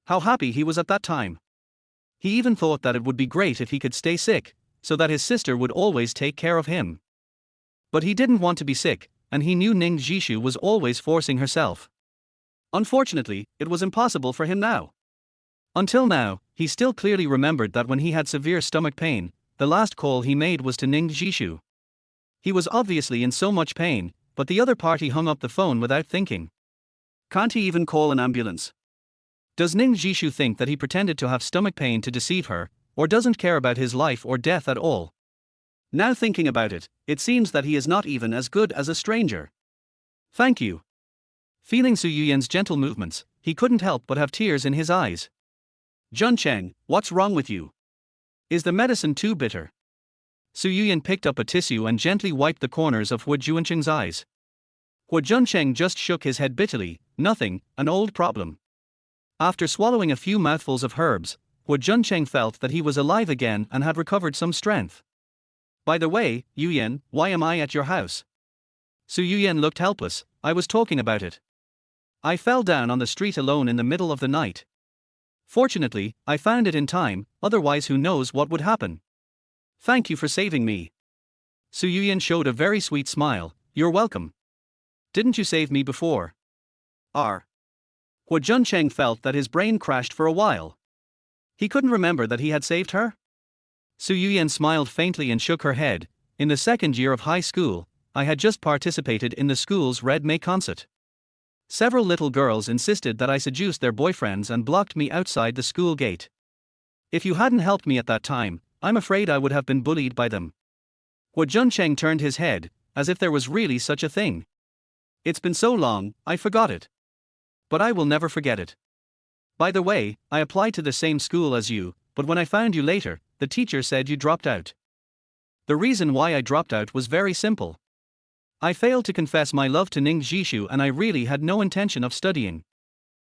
How happy he was at that time. He even thought that it would be great if he could stay sick, so that his sister would always take care of him. But he didn't want to be sick, and he knew Ning Zhi was always forcing herself. Unfortunately, it was impossible for him now. Until now, he still clearly remembered that when he had severe stomach pain, the last call he made was to Ning Zhi. He was obviously in so much pain, but the other party hung up the phone without thinking. Can't he even call an ambulance? Does Ning Zhi think that he pretended to have stomach pain to deceive her, or doesn't care about his life or death at all? Now thinking about it, it seems that he is not even as good as a stranger. Thank you. Feeling Su Yuyan's gentle movements, he couldn't help but have tears in his eyes. Junchen, what's wrong with you? Is the medicine too bitter? Su Yuyan picked up a tissue and gently wiped the corners of Huo Junchen's eyes. Huo Junchen just shook his head bitterly. Nothing, an old problem. After swallowing a few mouthfuls of herbs, Huo Junchen felt that he was alive again and had recovered some strength. By the way, Yuyan, why am I at your house? Su Yuyan looked helpless. I was talking about it. I fell down on the street alone in the middle of the night. Fortunately, I found it in time, otherwise who knows what would happen. Thank you for saving me. Su Yuyan showed a very sweet smile. You're welcome. Didn't you save me before? Huo Junchen felt that his brain crashed for a while. He couldn't remember that he had saved her? Su Yuyan smiled faintly and shook her head. In the second year of high school, I had just participated in the school's Red May concert. Several little girls insisted that I seduce their boyfriends and blocked me outside the school gate. If you hadn't helped me at that time, I'm afraid I would have been bullied by them. Huo Junchen turned his head, as if there was really such a thing. It's been so long, I forgot it. But I will never forget it. By the way, I applied to the same school as you, but when I found you later, the teacher said you dropped out. The reason why I dropped out was very simple. I failed to confess my love to Ning Zhi and I really had no intention of studying.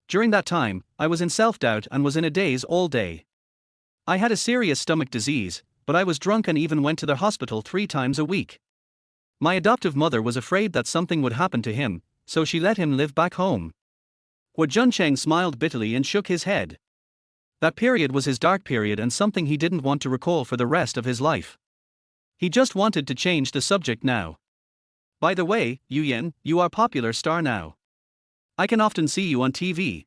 During that time, I was in self-doubt and was in a daze all day. I had a serious stomach disease, but I was drunk and even went to the hospital 3 times a week. My adoptive mother was afraid that something would happen to him, so she let him live back home. Huo Junchen smiled bitterly and shook his head. That period was his dark period and something he didn't want to recall for the rest of his life. He just wanted to change the subject now. By the way, Yuyan, you are a popular star now. I can often see you on TV.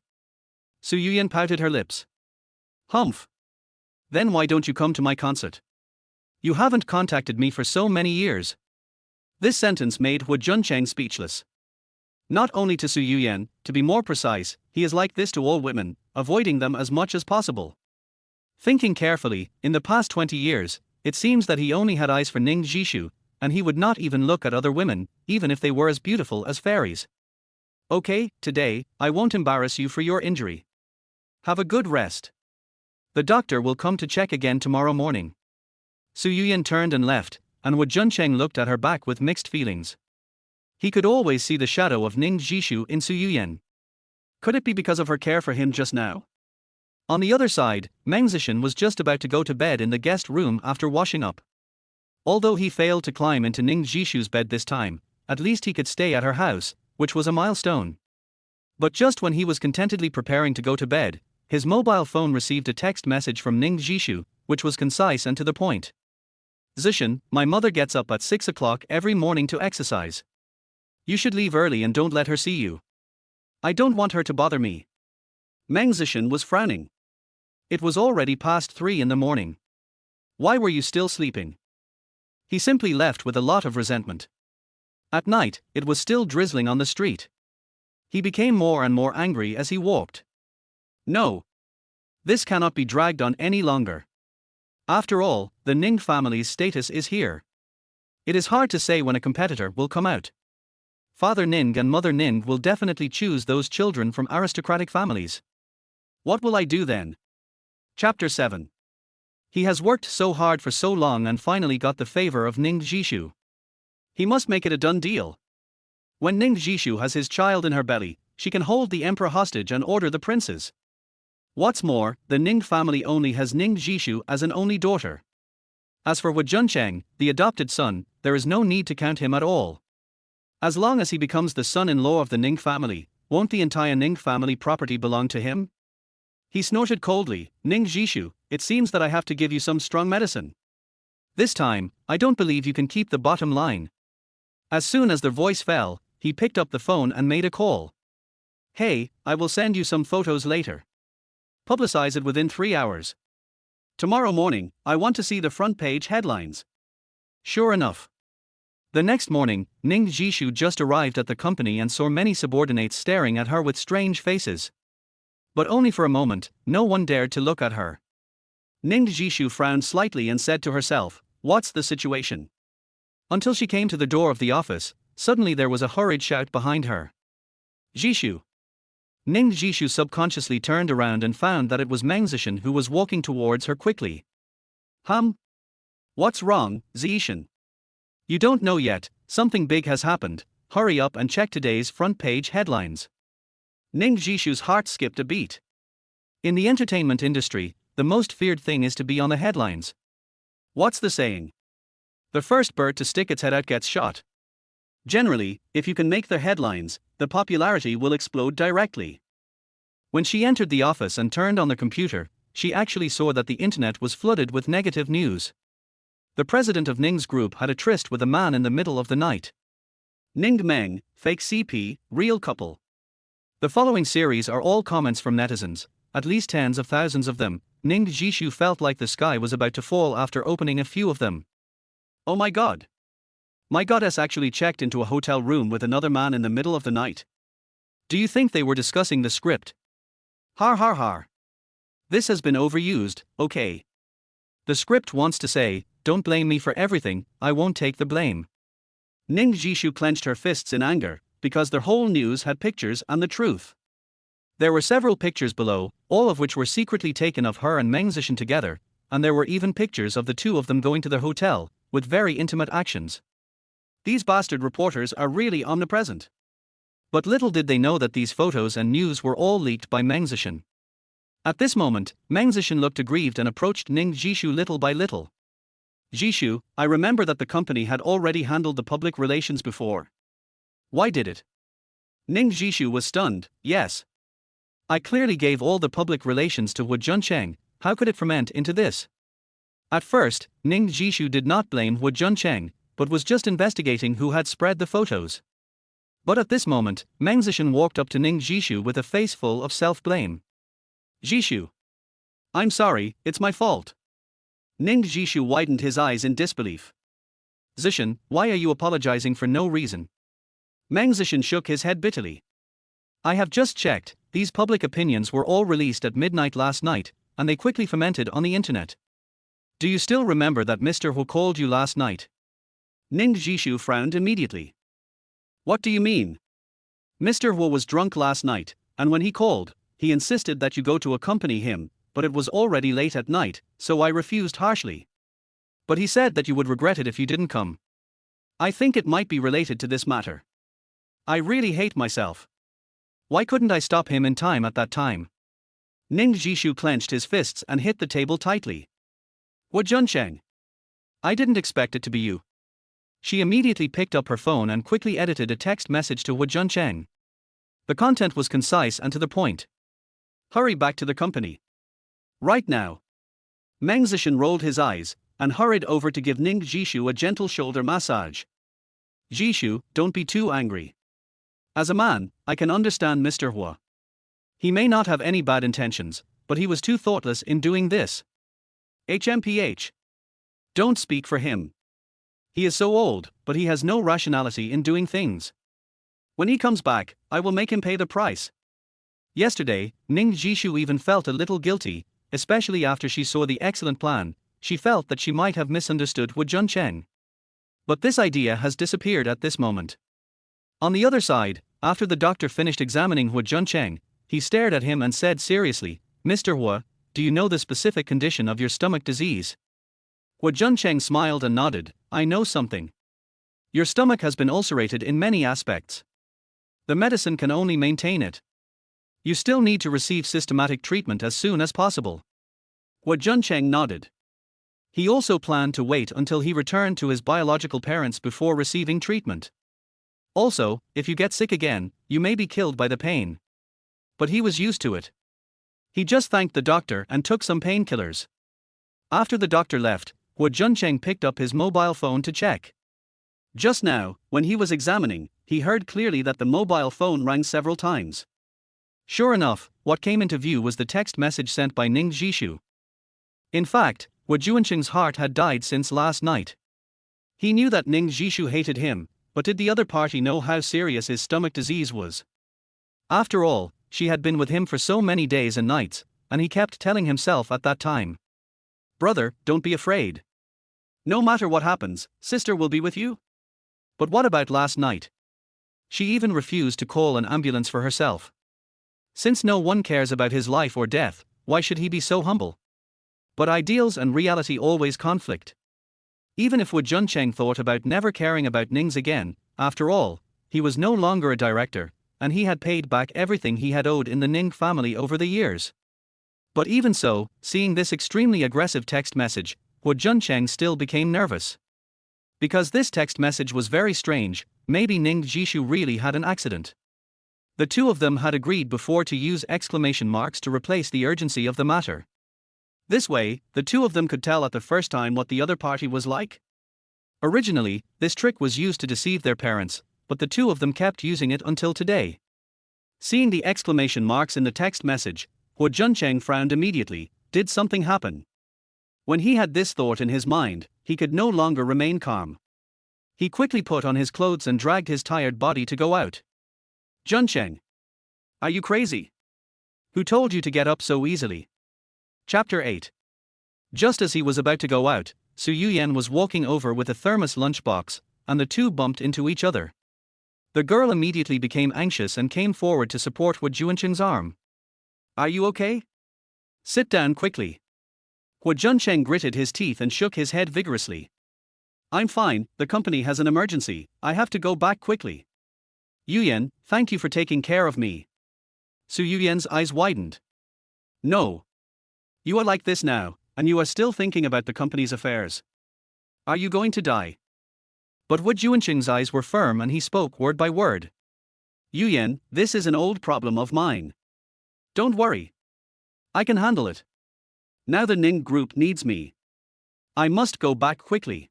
Su Yuyan pouted her lips. Humph. Then why don't you come to my concert? You haven't contacted me for so many years. This sentence made Huo Junchen speechless. Not only to Su Yuyan, to be more precise, he is like this to all women, avoiding them as much as possible. Thinking carefully, in the past 20 years, it seems that he only had eyes for Ning Zhi, and he would not even look at other women, even if they were as beautiful as fairies. Okay, today, I won't embarrass you for your injury. Have a good rest. The doctor will come to check again tomorrow morning. Su Yuyan turned and left, and Huo Junchen looked at her back with mixed feelings. He could always see the shadow of Ning Zhi in Su Yuyan. Could it be because of her care for him just now? On the other side, Meng Zesheng was just about to go to bed in the guest room after washing up. Although he failed to climb into Ning Zhi's bed this time, at least he could stay at her house, which was a milestone. But just when he was contentedly preparing to go to bed, his mobile phone received a text message from Ning Zhi, which was concise and to the point. Zesheng, my mother gets up at 6 o'clock every morning to exercise. You should leave early and don't let her see you. I don't want her to bother me. Meng Zesheng was frowning. It was already past 3 in the morning. Why were you still sleeping? He simply left with a lot of resentment. At night, it was still drizzling on the street. He became more and more angry as he walked. No. This cannot be dragged on any longer. After all, the Ning family's status is here. It is hard to say when a competitor will come out. Father Ning and Mother Ning will definitely choose those children from aristocratic families. What will I do then? Chapter 7. He has worked so hard for so long and finally got the favor of Ning Zhi. He must make it a done deal. When Ning Zhi has his child in her belly, she can hold the emperor hostage and order the princes. What's more, the Ning family only has Ning Zhi as an only daughter. As for Huo Junchen, the adopted son, there is no need to count him at all. As long as he becomes the son-in-law of the Ning family, won't the entire Ning family property belong to him? He snorted coldly. Ning Zhi, it seems that I have to give you some strong medicine. This time, I don't believe you can keep the bottom line. As soon as the voice fell, he picked up the phone and made a call. Hey, I will send you some photos later. Publicize it within 3 hours. Tomorrow morning, I want to see the front page headlines. Sure enough. The next morning, Ning Zhi just arrived at the company and saw many subordinates staring at her with strange faces. But only for a moment, no one dared to look at her. Ning Zhi frowned slightly and said to herself, "What's the situation?" Until she came to the door of the office, suddenly there was a hurried shout behind her. Zhi. Ning Zhi subconsciously turned around and found that it was Meng Zesheng who was walking towards her quickly. What's wrong, Zesheng? You don't know yet, something big has happened, hurry up and check today's front page headlines. Ning Zhishu's heart skipped a beat. In the entertainment industry, the most feared thing is to be on the headlines. What's the saying? The first bird to stick its head out gets shot. Generally, if you can make the headlines, the popularity will explode directly. When she entered the office and turned on the computer, she actually saw that the internet was flooded with negative news. The president of Ning's group had a tryst with a man in the middle of the night. Ning Meng, fake CP, real couple. The following series are all comments from netizens, at least tens of thousands of them. Ning Zhishu felt like the sky was about to fall after opening a few of them. Oh my god. My goddess actually checked into a hotel room with another man in the middle of the night. Do you think they were discussing the script? Har har har. This has been overused, okay. The script wants to say, don't blame me for everything, I won't take the blame. Ning Zhishu clenched her fists in anger, because their whole news had pictures and the truth. There were several pictures below, all of which were secretly taken of her and Meng Zesheng together, and there were even pictures of the two of them going to their hotel, with very intimate actions. These bastard reporters are really omnipresent. But little did they know that these photos and news were all leaked by Meng Zesheng. At this moment, Meng Zesheng looked aggrieved and approached Ning Zhishu little by little. Zhishu, I remember that the company had already handled the public relations before. Why did it? Ning Zhishu was stunned. Yes. I clearly gave all the public relations to Huo Junchen, how could it ferment into this? At first, Ning Zhishu did not blame Huo Junchen, but was just investigating who had spread the photos. But at this moment, Meng Zesheng walked up to Ning Zhishu with a face full of self-blame. Zhishu. I'm sorry, it's my fault. Ning Zhishu widened his eyes in disbelief. Zesheng, why are you apologizing for no reason? Meng Zesheng shook his head bitterly. I have just checked, these public opinions were all released at midnight last night, and they quickly fermented on the internet. Do you still remember that Mr. Huo called you last night? Ning Zhishu frowned immediately. What do you mean? Mr. Huo was drunk last night, and when he called, he insisted that you go to accompany him, but it was already late at night, so I refused harshly. But he said that you would regret it if you didn't come. I think it might be related to this matter. I really hate myself. Why couldn't I stop him in time at that time? Ning Zhishu clenched his fists and hit the table tightly. Huo Junchen. I didn't expect it to be you. She immediately picked up her phone and quickly edited a text message to Huo Junchen. The content was concise and to the point. Hurry back to the company. Right now. Meng Zesheng rolled his eyes and hurried over to give Ning Zhishu a gentle shoulder massage. Zhishu, don't be too angry. As a man, I can understand Mr. Huo. He may not have any bad intentions, but he was too thoughtless in doing this. HMPH. Don't speak for him. He is so old, but he has no rationality in doing things. When he comes back, I will make him pay the price. Yesterday, Ning Zhishu even felt a little guilty, especially after she saw the excellent plan. She felt that she might have misunderstood Huo Junchen. But this idea has disappeared at this moment. On the other side, after the doctor finished examining Huo Junchen, he stared at him and said seriously, Mr. Huo, do you know the specific condition of your stomach disease? Huo Junchen smiled and nodded, I know something. Your stomach has been ulcerated in many aspects. The medicine can only maintain it. You still need to receive systematic treatment as soon as possible. Huo Junchen nodded. He also planned to wait until he returned to his biological parents before receiving treatment. Also, if you get sick again, you may be killed by the pain. But he was used to it. He just thanked the doctor and took some painkillers. After the doctor left, Huo Junchen picked up his mobile phone to check. Just now, when he was examining, he heard clearly that the mobile phone rang several times. Sure enough, what came into view was the text message sent by Ning Zhishu. In fact, Huo Junchen's heart had died since last night. He knew that Ning Zhishu hated him, but did the other party know how serious his stomach disease was? After all, she had been with him for so many days and nights, and he kept telling himself at that time. Brother, don't be afraid. No matter what happens, sister will be with you. But what about last night? She even refused to call an ambulance for herself. Since no one cares about his life or death, why should he be so humble? But ideals and reality always conflict. Even if Huo Junchen thought about never caring about Ning's again, after all, he was no longer a director, and he had paid back everything he had owed in the Ning family over the years. But even so, seeing this extremely aggressive text message, Huo Junchen still became nervous. Because this text message was very strange, maybe Ning Zhi really had an accident. The two of them had agreed before to use exclamation marks to replace the urgency of the matter. This way, the two of them could tell at the first time what the other party was like. Originally, this trick was used to deceive their parents, but the two of them kept using it until today. Seeing the exclamation marks in the text message, Huo Junchen frowned immediately. Did something happen? When he had this thought in his mind, he could no longer remain calm. He quickly put on his clothes and dragged his tired body to go out. Junchen, are you crazy? Who told you to get up so easily? Chapter 8. Just as he was about to go out, Su Yuyan was walking over with a thermos lunchbox, and the two bumped into each other. The girl immediately became anxious and came forward to support Huo Junchen's arm. Are you okay? Sit down quickly. Huo Junchen gritted his teeth and shook his head vigorously. I'm fine, the company has an emergency, I have to go back quickly. Yuyan, thank you for taking care of me. Su Yuyan's eyes widened. No. You are like this now, and you are still thinking about the company's affairs. Are you going to die? But Huo Junchen's eyes were firm and he spoke word by word. Yuyan, this is an old problem of mine. Don't worry. I can handle it. Now the Ning group needs me. I must go back quickly.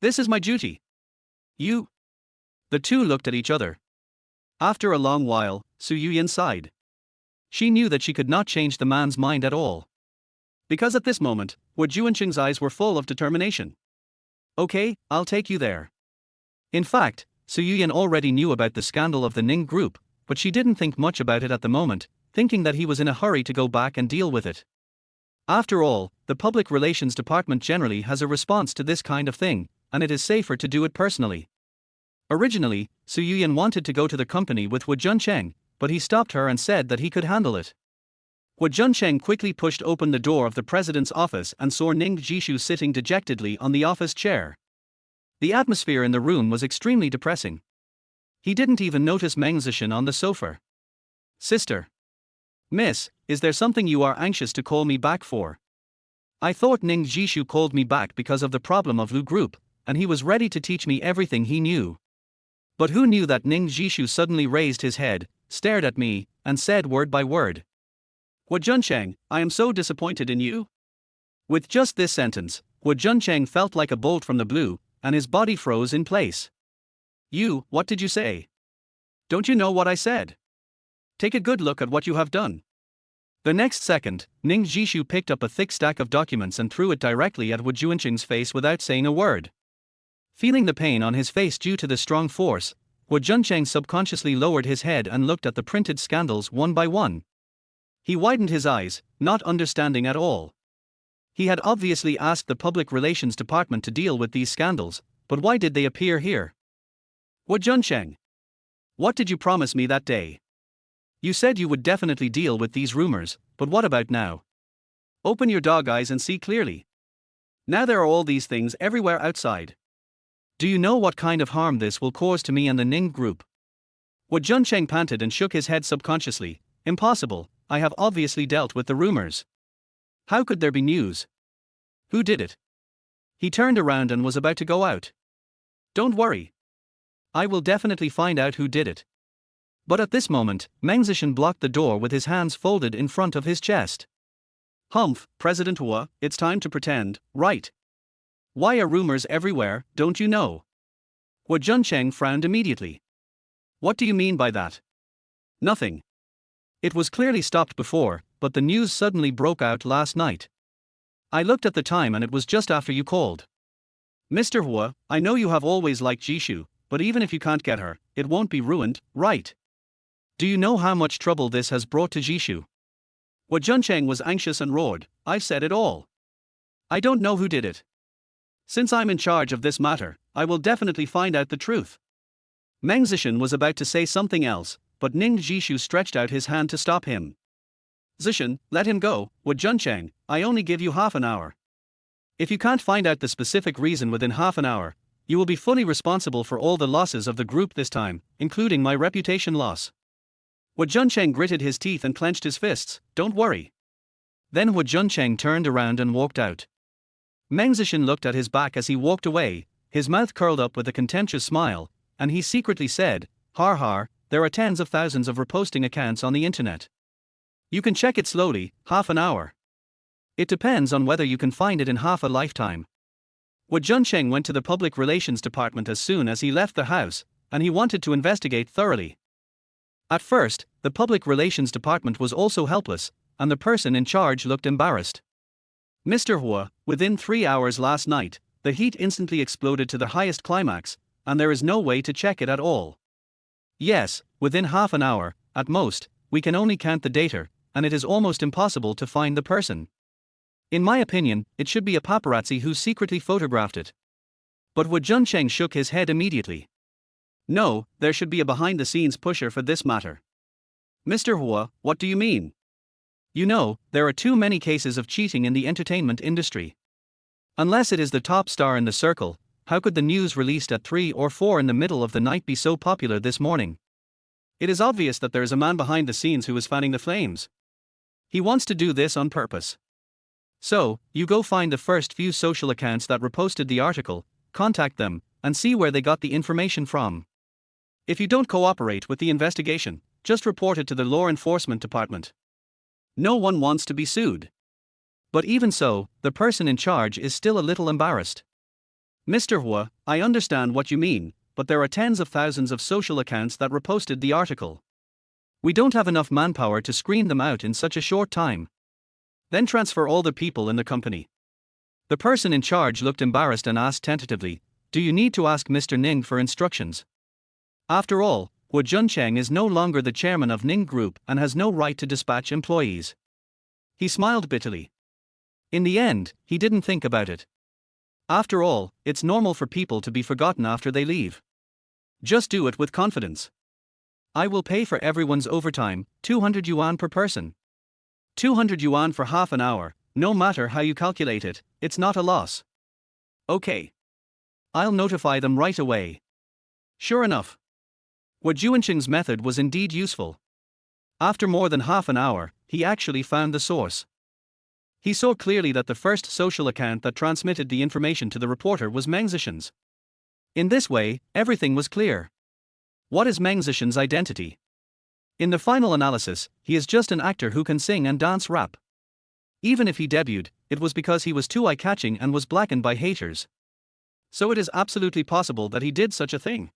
This is my duty. You. The two looked at each other. After a long while, Su Yuyan sighed. She knew that she could not change the man's mind at all. Because at this moment, Huo Junchen's eyes were full of determination. Okay, I'll take you there. In fact, Su Yuyan already knew about the scandal of the Ning group, but she didn't think much about it at the moment, thinking that he was in a hurry to go back and deal with it. After all, the public relations department generally has a response to this kind of thing, and it is safer to do it personally. Originally, Su Yuyan wanted to go to the company with Huo Junchen, but he stopped her and said that he could handle it. Huo Junchen quickly pushed open the door of the president's office and saw Ning Zhi sitting dejectedly on the office chair. The atmosphere in the room was extremely depressing. He didn't even notice Meng Zesheng on the sofa. Sister. Miss, is there something you are anxious to call me back for? I thought Ning Zhi called me back because of the problem of Lu Group, and he was ready to teach me everything he knew. But who knew that Ning Zhi suddenly raised his head, stared at me, and said word by word. Huo Junchen, I am so disappointed in you. With just this sentence, Huo Junchen felt like a bolt from the blue, and his body froze in place. You, what did you say? Don't you know what I said? Take a good look at what you have done. The next second, Ning Zhi picked up a thick stack of documents and threw it directly at Huo Junchen's face without saying a word. Feeling the pain on his face due to the strong force, Huo Junchen subconsciously lowered his head and looked at the printed scandals one by one. He widened his eyes, not understanding at all. He had obviously asked the public relations department to deal with these scandals, but why did they appear here? Huo Junchen, what did you promise me that day? You said you would definitely deal with these rumors, but what about now? Open your dog eyes and see clearly. Now there are all these things everywhere outside. Do you know what kind of harm this will cause to me and the Ning group? Huo Junchen panted and shook his head subconsciously. Impossible, I have obviously dealt with the rumors. How could there be news? Who did it? He turned around and was about to go out. Don't worry. I will definitely find out who did it. But at this moment, Meng Zesheng blocked the door with his hands folded in front of his chest. Humph, President Huo, it's time to pretend, right? Why are rumors everywhere, don't you know? Huo Junchen frowned immediately. What do you mean by that? Nothing. It was clearly stopped before, but the news suddenly broke out last night. I looked at the time and it was just after you called. Mr. Huo, I know you have always liked Zhi, but even if you can't get her, it won't be ruined, right? Do you know how much trouble this has brought to Zhi? Huo Junchen was anxious and roared, I've said it all. I don't know who did it. Since I'm in charge of this matter, I will definitely find out the truth. Meng Zesheng was about to say something else, but Ning Zhi stretched out his hand to stop him. Zesheng, let him go, Huo Junchen, I only give you half an hour. If you can't find out the specific reason within half an hour, you will be fully responsible for all the losses of the group this time, including my reputation loss. Huo Junchen gritted his teeth and clenched his fists. Don't worry. Then Huo Junchen turned around and walked out. Meng Zesheng looked at his back as he walked away, his mouth curled up with a contemptuous smile, and he secretly said, "Har har, there are tens of thousands of reposting accounts on the internet. You can check it slowly, half an hour. It depends on whether you can find it in half a lifetime." Huo Junchen went to the public relations department as soon as he left the house, and he wanted to investigate thoroughly. At first, the public relations department was also helpless, and the person in charge looked embarrassed. "Mr. Huo, within 3 hours last night, the heat instantly exploded to the highest climax, and there is no way to check it at all. Yes, within half an hour, at most, we can only count the data, and it is almost impossible to find the person. In my opinion, it should be a paparazzi who secretly photographed it." But Huo Junchen shook his head immediately. "No, there should be a behind-the-scenes pusher for this matter." "Mr. Huo, what do you mean?" "You know, there are too many cases of cheating in the entertainment industry. Unless it is the top star in the circle, how could the news released at 3 or 4 in the middle of the night be so popular this morning? It is obvious that there is a man behind the scenes who is fanning the flames. He wants to do this on purpose. So, you go find the first few social accounts that reposted the article, contact them, and see where they got the information from. If you don't cooperate with the investigation, just report it to the law enforcement department. No one wants to be sued. But even so, the person in charge is still a little embarrassed. Mr. Huo, I understand what you mean, but there are tens of thousands of social accounts that reposted the article. We don't have enough manpower to screen them out in such a short time. Then transfer all the people in the company." The person in charge looked embarrassed and asked tentatively, "Do you need to ask Mr. Ning for instructions? After all, Huo Junchen is no longer the chairman of Ning Group and has no right to dispatch employees." He smiled bitterly. In the end, he didn't think about it. After all, it's normal for people to be forgotten after they leave. Just do it with confidence. "I will pay for everyone's overtime, 200 yuan per person. 200 yuan for half an hour, no matter how you calculate it, it's not a loss." "Okay. I'll notify them right away." Sure enough, Huo Junchen's method was indeed useful. After more than half an hour, he actually found the source. He saw clearly that the first social account that transmitted the information to the reporter was Meng Zesheng's. In this way, everything was clear. What is Meng Zesheng's identity? In the final analysis, he is just an actor who can sing and dance rap. Even if he debuted, it was because he was too eye-catching and was blackened by haters. So it is absolutely possible that he did such a thing.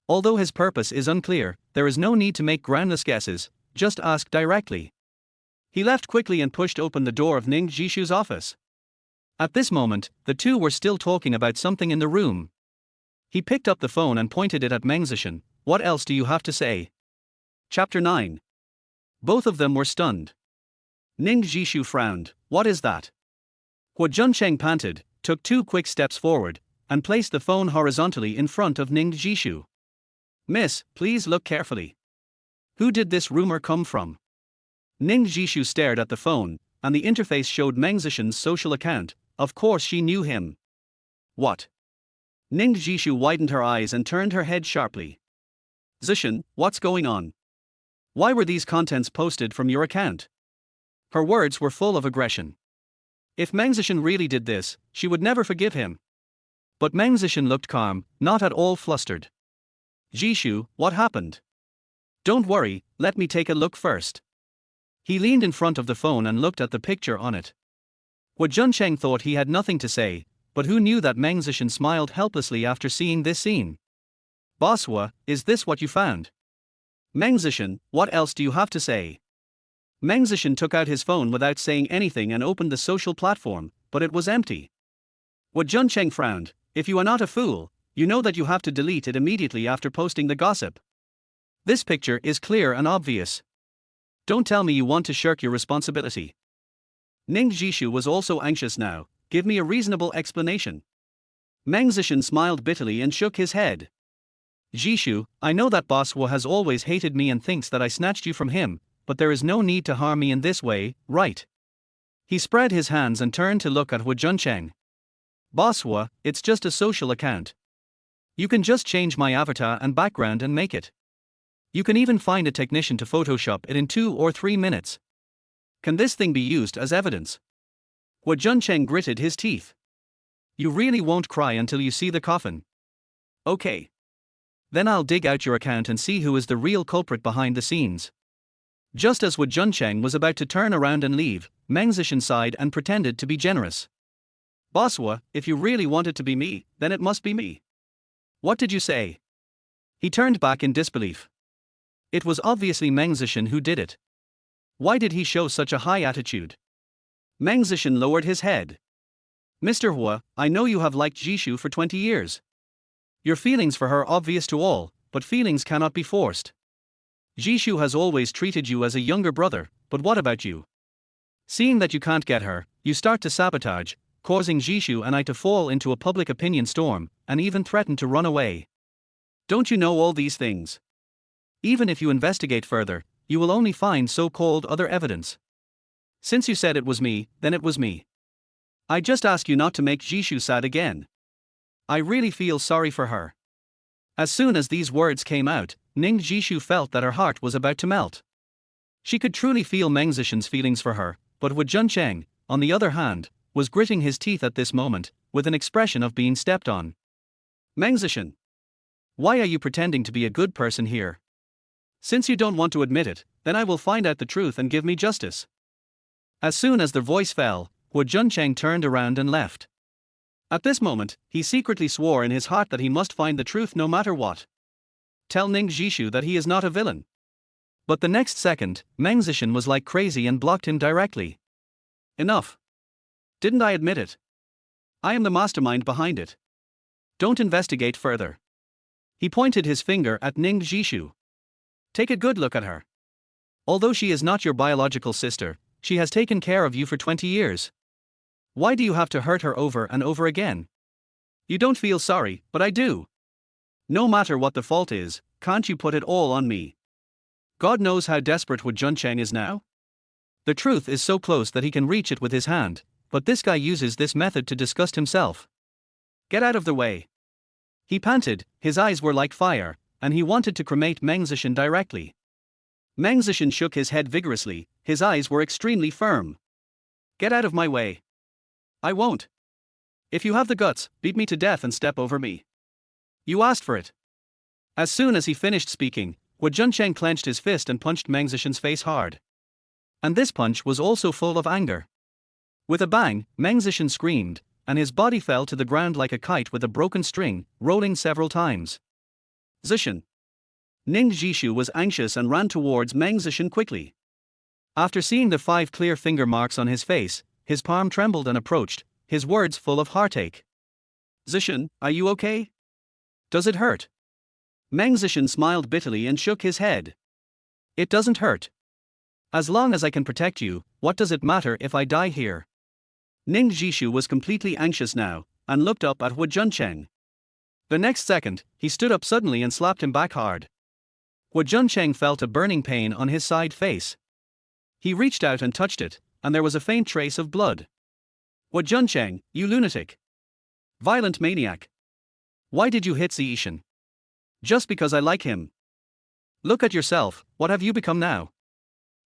Although his purpose is unclear, there is no need to make groundless guesses, just ask directly. He left quickly and pushed open the door of Ning Zhi's office. At this moment, the two were still talking about something in the room. He picked up the phone and pointed it at Meng Zesheng. "What else do you have to say?" Chapter 9. Both of them were stunned. Ning Zhi frowned. "What is that?" Huo Junchen panted, took 2 quick steps forward, and placed the phone horizontally in front of Ning Zhi. "Miss, please look carefully. Who did this rumor come from?" Ning Zhi stared at the phone, and the interface showed Meng Zesheng's social account. Of course she knew him. "What?" Ning Zhi widened her eyes and turned her head sharply. "Zesheng, what's going on? Why were these contents posted from your account?" Her words were full of aggression. If Meng Zesheng really did this, she would never forgive him. But Meng Zesheng looked calm, not at all flustered. "Zhishu, what happened?" "Don't worry, let me take a look first." He leaned in front of the phone and looked at the picture on it. Huo Junchen thought he had nothing to say, but who knew that Meng Zesheng smiled helplessly after seeing this scene. "Boss Huo, is this what you found?" "Meng Zesheng, what else do you have to say?" Meng Zesheng took out his phone without saying anything and opened the social platform, but it was empty. Huo Junchen frowned. "If you are not a fool, you know that you have to delete it immediately after posting the gossip. This picture is clear and obvious. Don't tell me you want to shirk your responsibility." Ning Zhi was also anxious now. "Give me a reasonable explanation." Meng Zesheng smiled bitterly and shook his head. "Zhishu, I know that Boss Huo has always hated me and thinks that I snatched you from him, but there is no need to harm me in this way, right?" He spread his hands and turned to look at Huo Junchen. Boss Hua, it's just a social account. You can just change my avatar and background and make it. You can even find a technician to Photoshop it in 2 or 3 minutes. Can this thing be used as evidence? Huo Junchen gritted his teeth. You really won't cry until you see the coffin. Okay. Then I'll dig out your account and see who is the real culprit behind the scenes. Just as Huo Junchen was about to turn around and leave, Meng Zesheng sighed and pretended to be generous. Boss Hua, if you really want it to be me, then it must be me. What did you say? He turned back in disbelief. It was obviously Meng Zesheng who did it. Why did he show such a high attitude? Meng Zesheng lowered his head. Mr. Hua, I know you have liked Jishu for 20 years. Your feelings for her obvious to all, but feelings cannot be forced. Jishu has always treated you as a younger brother, but what about you? Seeing that you can't get her, you start to sabotage, causing Jishu and I to fall into a public opinion storm, and even threaten to run away. Don't you know all these things? Even if you investigate further, you will only find so-called other evidence. Since you said it was me, then it was me. I just ask you not to make Jishu sad again. I really feel sorry for her. As soon as these words came out, Ning Zhi felt that her heart was about to melt. She could truly feel Meng Zesheng's feelings for her, but Huo Junchen, on the other hand, was gritting his teeth at this moment, with an expression of being stepped on. Meng Zesheng, why are you pretending to be a good person here? Since you don't want to admit it, then I will find out the truth and give me justice. As soon as their voice fell, Huo Junchen turned around and left. At this moment, he secretly swore in his heart that he must find the truth no matter what. Tell Ning Zhi that he is not a villain. But the next second, Meng Zesheng was like crazy and blocked him directly. Enough. Didn't I admit it? I am the mastermind behind it. Don't investigate further. He pointed his finger at Ning Zhi. Take a good look at her. Although she is not your biological sister, she has taken care of you for 20 years. Why do you have to hurt her over and over again? You don't feel sorry, but I do. No matter what the fault is, can't you put it all on me? God knows how desperate Huo Junchen is now. The truth is so close that he can reach it with his hand, but this guy uses this method to disgust himself. Get out of the way. He panted, his eyes were like fire, and he wanted to cremate Meng Zesheng directly. Meng Zesheng shook his head vigorously, his eyes were extremely firm. Get out of my way. I won't. If you have the guts, beat me to death and step over me. You asked for it. As soon as he finished speaking, Huo Junchen clenched his fist and punched Meng Zesheng's face hard. And this punch was also full of anger. With a bang, Meng Zesheng screamed, and his body fell to the ground like a kite with a broken string, rolling several times. Zesheng. Ning Zhi was anxious and ran towards Meng Zesheng quickly. After seeing the 5 clear finger marks on his face, his palm trembled and approached, his words full of heartache. Zesheng, are you okay? Does it hurt? Meng Zesheng smiled bitterly and shook his head. It doesn't hurt. As long as I can protect you, what does it matter if I die here? Ning Zhi was completely anxious now, and looked up at Huo Junchen. The next second, he stood up suddenly and slapped him back hard. Huo Junchen felt a burning pain on his side face. He reached out and touched it, and there was a faint trace of blood. Huo Junchen, you lunatic. Violent maniac. Why did you hit Zesheng? Just because I like him. Look at yourself, what have you become now?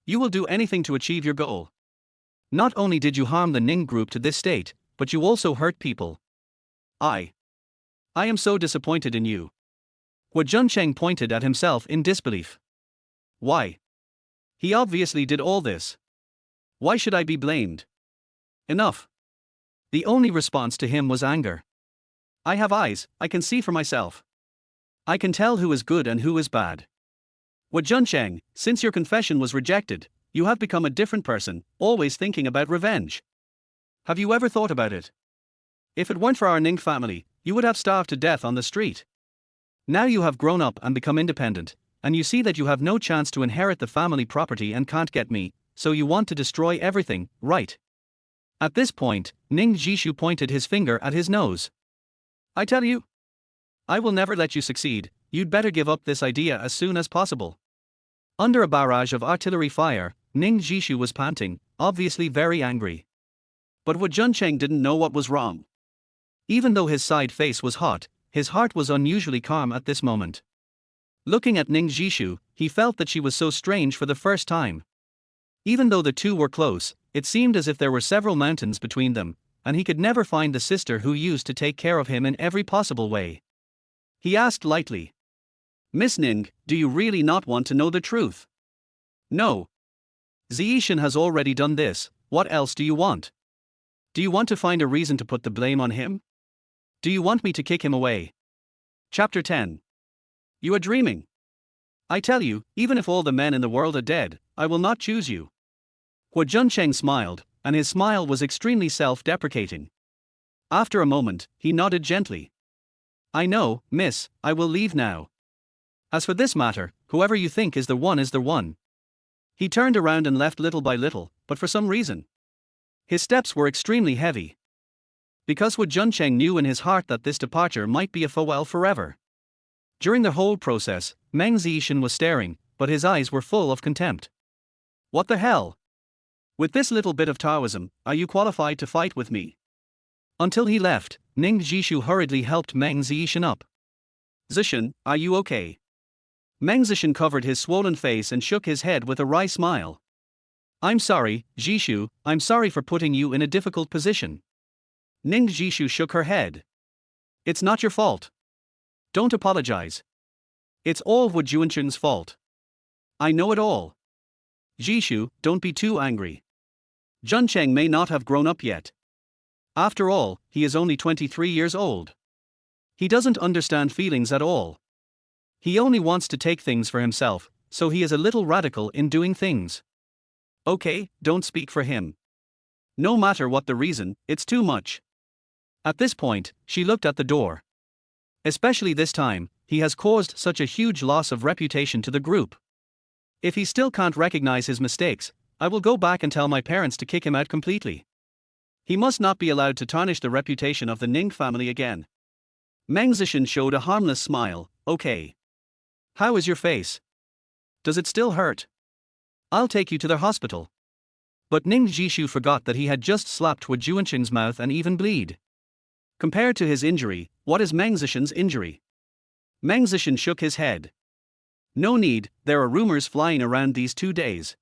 You will do anything to achieve your goal. Not only did you harm the Ning group to this state, but you also hurt people. I am so disappointed in you. Huo Junchen pointed at himself in disbelief. Why? He obviously did all this. Why should I be blamed? Enough. The only response to him was anger. I have eyes, I can see for myself. I can tell who is good and who is bad. Huo Junchen, since your confession was rejected, you have become a different person, always thinking about revenge. Have you ever thought about it? If it weren't for our Ning family, you would have starved to death on the street. Now you have grown up and become independent, and you see that you have no chance to inherit the family property and can't get me, so you want to destroy everything, right? At this point, Ning Zhi pointed his finger at his nose. I tell you, I will never let you succeed, you'd better give up this idea as soon as possible. Under a barrage of artillery fire, Ning Zhi was panting, obviously very angry. But Huo Junchen didn't know what was wrong. Even though his side face was hot, his heart was unusually calm at this moment. Looking at Ning Zhi, he felt that she was so strange for the first time. Even though the two were close, it seemed as if there were several mountains between them, and he could never find the sister who used to take care of him in every possible way. He asked lightly, "Miss Ning, do you really not want to know the truth?" "No. Zesheng has already done this, what else do you want? Do you want to find a reason to put the blame on him? Do you want me to kick him away?" Chapter 10. You are dreaming. I tell you, even if all the men in the world are dead, I will not choose you. Huo Junchen smiled, and his smile was extremely self-deprecating. After a moment, he nodded gently. "I know, miss, I will leave now. As for this matter, whoever you think is the one is the one." He turned around and left little by little, but for some reason, his steps were extremely heavy. Because Huo Junchen knew in his heart that this departure might be a farewell forever. During the whole process, Meng Zesheng was staring, but his eyes were full of contempt. What the hell? With this little bit of Taoism, are you qualified to fight with me? Until he left, Ning Zhi hurriedly helped Meng Zesheng up. "Zesheng, are you okay?" Meng Zesheng covered his swollen face and shook his head with a wry smile. "I'm sorry, Zhi, I'm sorry for putting you in a difficult position." Ning Zhi shook her head. "It's not your fault. Don't apologize. It's all Huo Junchen's fault. I know it all. Zhi, don't be too angry. Junchen may not have grown up yet. After all, he is only 23 years old. He doesn't understand feelings at all. He only wants to take things for himself, so he is a little radical in doing things. Okay, don't speak for him. No matter what the reason, it's too much." At this point, she looked at the door. Especially this time, he has caused such a huge loss of reputation to the group. If he still can't recognize his mistakes, I will go back and tell my parents to kick him out completely. He must not be allowed to tarnish the reputation of the Ning family again. Meng Zesheng showed a harmless smile. "Okay. How is your face? Does it still hurt? I'll take you to the hospital." But Ning Zhi forgot that he had just slapped Huo Junchen's mouth and even bleed. Compared to his injury, what is Meng Zesheng's injury? Meng Zesheng shook his head. "No need, there are rumors flying around these 2 days.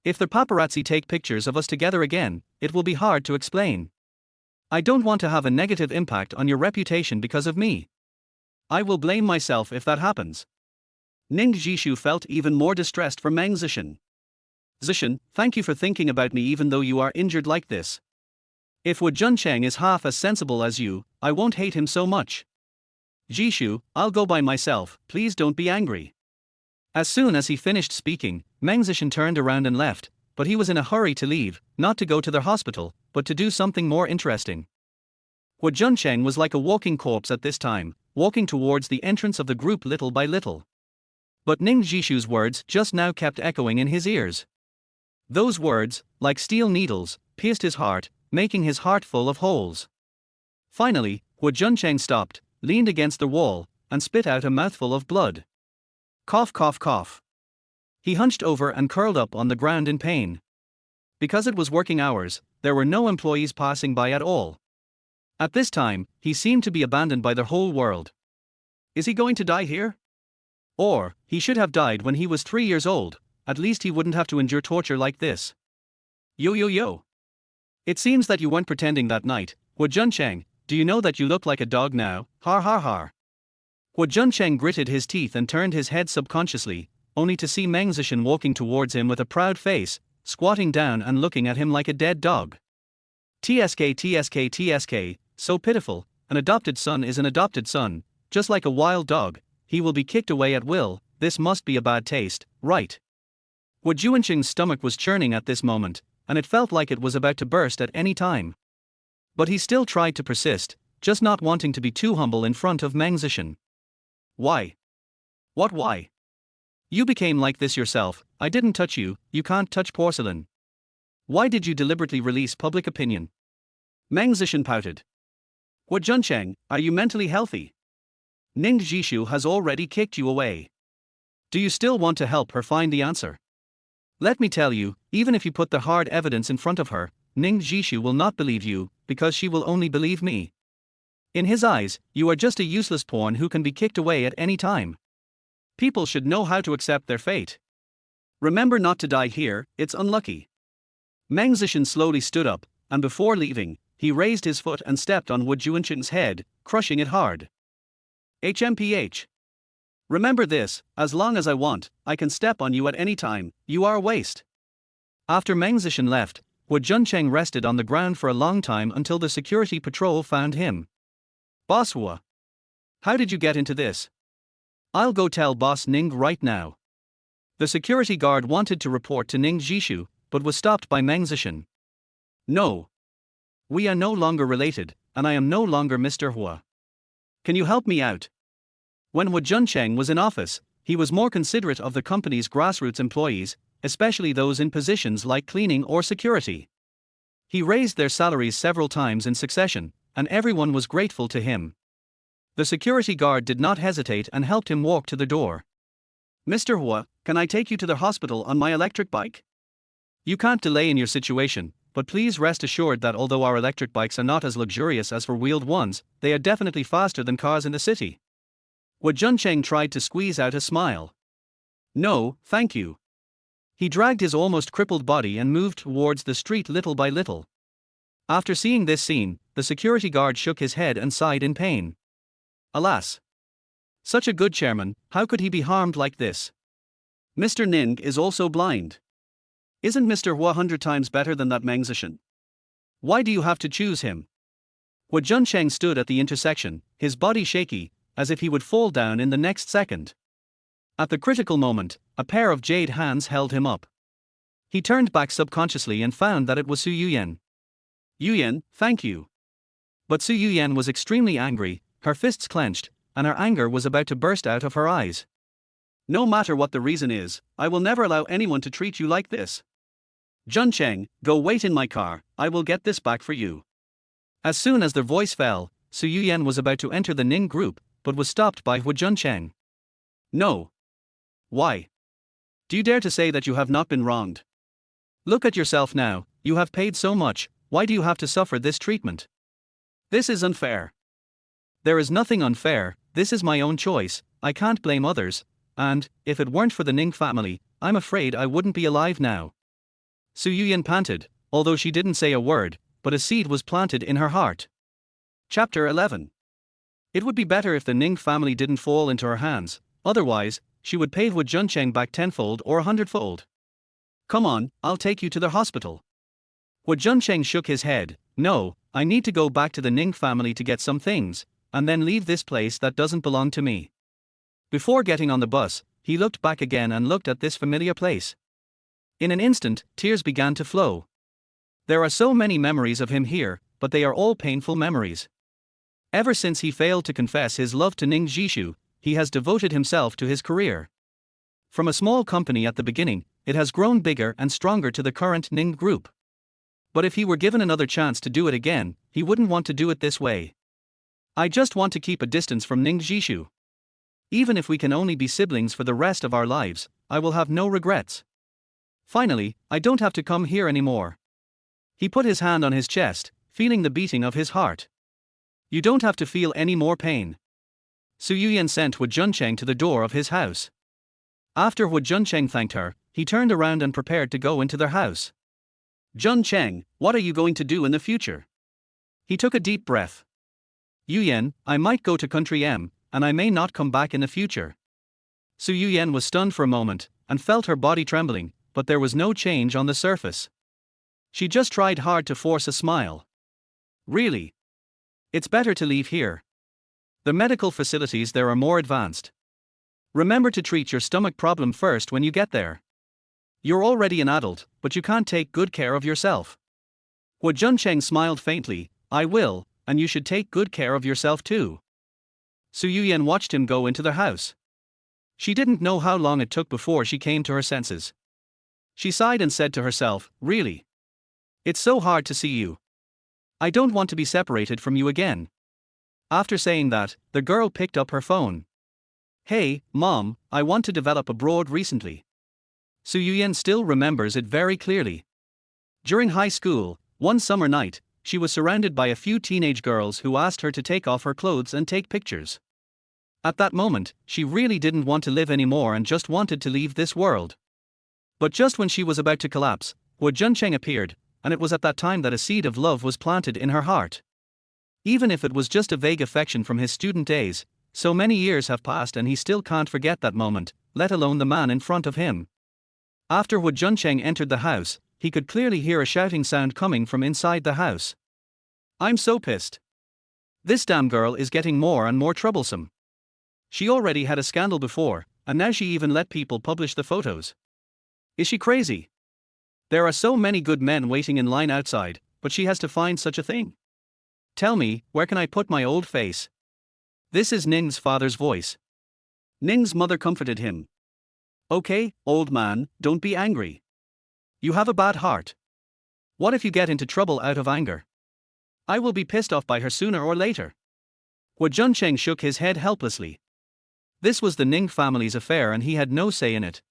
If the paparazzi take pictures of us together again, it will be hard to explain. I don't want to have a negative impact on your reputation because of me. I will blame myself if that happens." Ning Zhi felt even more distressed for Meng Zesheng. "Zesheng, thank you for thinking about me even though you are injured like this. If Huo Junchen is half as sensible as you, I won't hate him so much. Zhi, I'll go by myself, please don't be angry." As soon as he finished speaking, Meng Zesheng turned around and left, but he was in a hurry to leave, not to go to their hospital, but to do something more interesting. Huo Junchen was like a walking corpse at this time, walking towards the entrance of the group little by little. But Ning Zhishu's words just now kept echoing in his ears. Those words, like steel needles, pierced his heart, making his heart full of holes. Finally, Huo Junchen stopped, leaned against the wall, and spit out a mouthful of blood. Cough, cough, cough. He hunched over and curled up on the ground in pain. Because it was working hours, there were no employees passing by at all. At this time, he seemed to be abandoned by the whole world. Is he going to die here? Or, he should have died when he was 3 years old, at least he wouldn't have to endure torture like this. Yo yo yo. It seems that you weren't pretending that night, Huo Junchen, do you know that you look like a dog now, har har har. Huo Junchen gritted his teeth and turned his head subconsciously, only to see Meng Zesheng walking towards him with a proud face, squatting down and looking at him like a dead dog. TSK TSK TSK, so pitiful, an adopted son is an adopted son, just like a wild dog, he will be kicked away at will, this must be a bad taste, right? Huo Junchen's stomach was churning at this moment, and it felt like it was about to burst at any time. But he still tried to persist, just not wanting to be too humble in front of Meng Zesheng. Why? What why? You became like this yourself, I didn't touch you, you can't touch porcelain. Why did you deliberately release public opinion? Meng Zesheng pouted. Huo Junchen, are you mentally healthy? Ning Zhi has already kicked you away. Do you still want to help her find the answer? Let me tell you, even if you put the hard evidence in front of her, Ning Zhi will not believe you, because she will only believe me. In his eyes, you are just a useless pawn who can be kicked away at any time. People should know how to accept their fate. Remember not to die here, it's unlucky. Meng Zesheng slowly stood up, and before leaving, he raised his foot and stepped on Huo Junchen's head, crushing it hard. HMPH. Remember this, as long as I want, I can step on you at any time, you are a waste. After Meng Zesheng left, Huo Junchen rested on the ground for a long time until the security patrol found him. Boss Huo. How did you get into this? I'll go tell Boss Ning right now. The security guard wanted to report to Ning Zhi, but was stopped by Meng Zesheng. No. We are no longer related, and I am no longer Mr. Huo. Can you help me out? When Huo Junchen was in office, he was more considerate of the company's grassroots employees, especially those in positions like cleaning or security. He raised their salaries several times in succession, and everyone was grateful to him. The security guard did not hesitate and helped him walk to the door. Mr. Huo, can I take you to the hospital on my electric bike? You can't delay in your situation, but please rest assured that although our electric bikes are not as luxurious as four-wheeled ones, they are definitely faster than cars in the city. Huo Junchen tried to squeeze out a smile. No, thank you. He dragged his almost crippled body and moved towards the street little by little. After seeing this scene, the security guard shook his head and sighed in pain. Alas! Such a good chairman, how could he be harmed like this? Mr. Ning is also blind. Isn't Mr. Huo 100 times better than that Meng Zesheng? Why do you have to choose him? Huo Junchen stood at the intersection, his body shaky, as if he would fall down in the next second. At the critical moment, a pair of jade hands held him up. He turned back subconsciously and found that it was Su Yuyan. Yuyan, thank you. But Su Yuyan was extremely angry, her fists clenched, and her anger was about to burst out of her eyes. No matter what the reason is, I will never allow anyone to treat you like this. Junchen, go wait in my car, I will get this back for you. As soon as their voice fell, Su Yuyan was about to enter the Ning group, but was stopped by Huo Junchen. No. Why? Do you dare to say that you have not been wronged? Look at yourself now, you have paid so much, why do you have to suffer this treatment? This is unfair. There is nothing unfair, this is my own choice, I can't blame others, and, if it weren't for the Ning family, I'm afraid I wouldn't be alive now. Su Yuyan panted, although she didn't say a word, but a seed was planted in her heart. Chapter 11. It would be better if the Ning family didn't fall into her hands, otherwise, she would pay Huo Junchen back tenfold or 100-fold. Come on, I'll take you to the hospital. Huo Junchen shook his head. No, I need to go back to the Ning family to get some things, and then leave this place that doesn't belong to me. Before getting on the bus, he looked back again and looked at this familiar place. In an instant, tears began to flow. There are so many memories of him here, but they are all painful memories. Ever since he failed to confess his love to Ning Zhi, he has devoted himself to his career. From a small company at the beginning, it has grown bigger and stronger to the current Ning group. But if he were given another chance to do it again, he wouldn't want to do it this way. I just want to keep a distance from Ning Zhi. Even if we can only be siblings for the rest of our lives, I will have no regrets. Finally, I don't have to come here anymore. He put his hand on his chest, feeling the beating of his heart. You don't have to feel any more pain. Su Yuyan sent Huo Junchen to the door of his house. After Huo Junchen thanked her, he turned around and prepared to go into their house. Junchen, what are you going to do in the future? He took a deep breath. Yuyan, I might go to country M, and I may not come back in the future. Su Yuyan was stunned for a moment, and felt her body trembling, but there was no change on the surface. She just tried hard to force a smile. Really? It's better to leave here. The medical facilities there are more advanced. Remember to treat your stomach problem first when you get there. You're already an adult, but you can't take good care of yourself. Huo Junchen smiled faintly. I will, and you should take good care of yourself too. Su Yuyan watched him go into the house. She didn't know how long it took before she came to her senses. She sighed and said to herself, really? It's so hard to see you. I don't want to be separated from you again. After saying that, the girl picked up her phone. Hey, Mom, I want to develop abroad recently. Su Yuyan still remembers it very clearly. During high school, one summer night, she was surrounded by a few teenage girls who asked her to take off her clothes and take pictures. At that moment, she really didn't want to live anymore and just wanted to leave this world. But just when she was about to collapse, Huo Junchen appeared, and it was at that time that a seed of love was planted in her heart. Even if it was just a vague affection from his student days, so many years have passed and he still can't forget that moment, let alone the man in front of him. After Huo Junchen entered the house, he could clearly hear a shouting sound coming from inside the house. "I'm so pissed. This damn girl is getting more and more troublesome. She already had a scandal before, and now she even let people publish the photos. Is she crazy? There are so many good men waiting in line outside, but she has to find such a thing. Tell me, where can I put my old face?" This is Ning's father's voice. Ning's mother comforted him. "Okay, old man, don't be angry. You have a bad heart. What if you get into trouble out of anger? I will be pissed off by her sooner or later." Huo Junchen shook his head helplessly. This was the Ning family's affair and he had no say in it.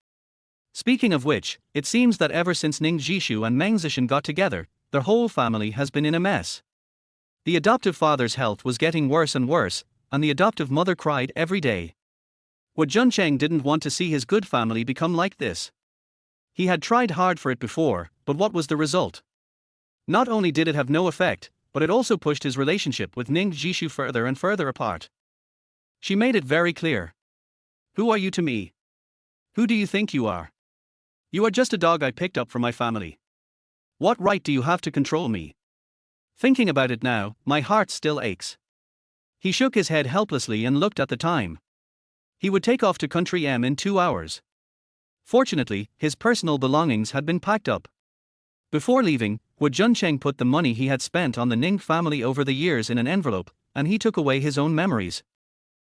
Speaking of which, it seems that ever since Ning Zhi and Meng Zesheng got together, their whole family has been in a mess. The adoptive father's health was getting worse and worse, and the adoptive mother cried every day. Huo Junchen didn't want to see his good family become like this. He had tried hard for it before, but what was the result? Not only did it have no effect, but it also pushed his relationship with Ning Zhi further and further apart. She made it very clear. "Who are you to me? Who do you think you are? You are just a dog I picked up from my family. What right do you have to control me?" Thinking about it now, my heart still aches. He shook his head helplessly and looked at the time. He would take off to country M in 2 hours. Fortunately, his personal belongings had been packed up. Before leaving, Huo Junchen put the money he had spent on the Ning family over the years in an envelope, and he took away his own memories.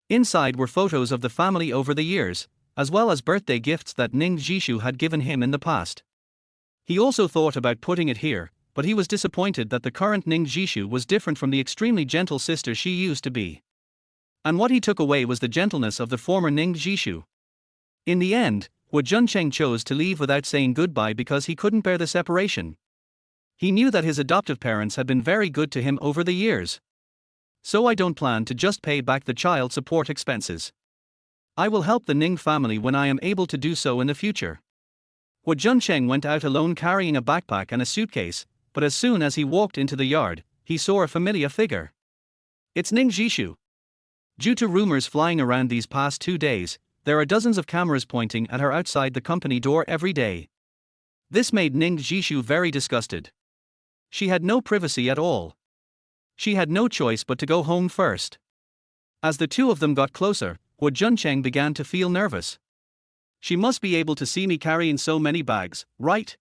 Inside were photos of the family over the years, as well as birthday gifts that Ning Zhi had given him in the past. He also thought about putting it here, but he was disappointed that the current Ning Zhi was different from the extremely gentle sister she used to be. And what he took away was the gentleness of the former Ning Zhi. In the end, Huo Junchen chose to leave without saying goodbye because he couldn't bear the separation. He knew that his adoptive parents had been very good to him over the years. "So I don't plan to just pay back the child support expenses. I will help the Ning family when I am able to do so in the future." Huo Junchen went out alone carrying a backpack and a suitcase, but as soon as he walked into the yard, he saw a familiar figure. It's Ning Zhi. Due to rumors flying around these past 2 days, there are dozens of cameras pointing at her outside the company door every day. This made Ning Zhi very disgusted. She had no privacy at all. She had no choice but to go home first. As the two of them got closer, Huo Junchen began to feel nervous. She must be able to see me carrying so many bags, right?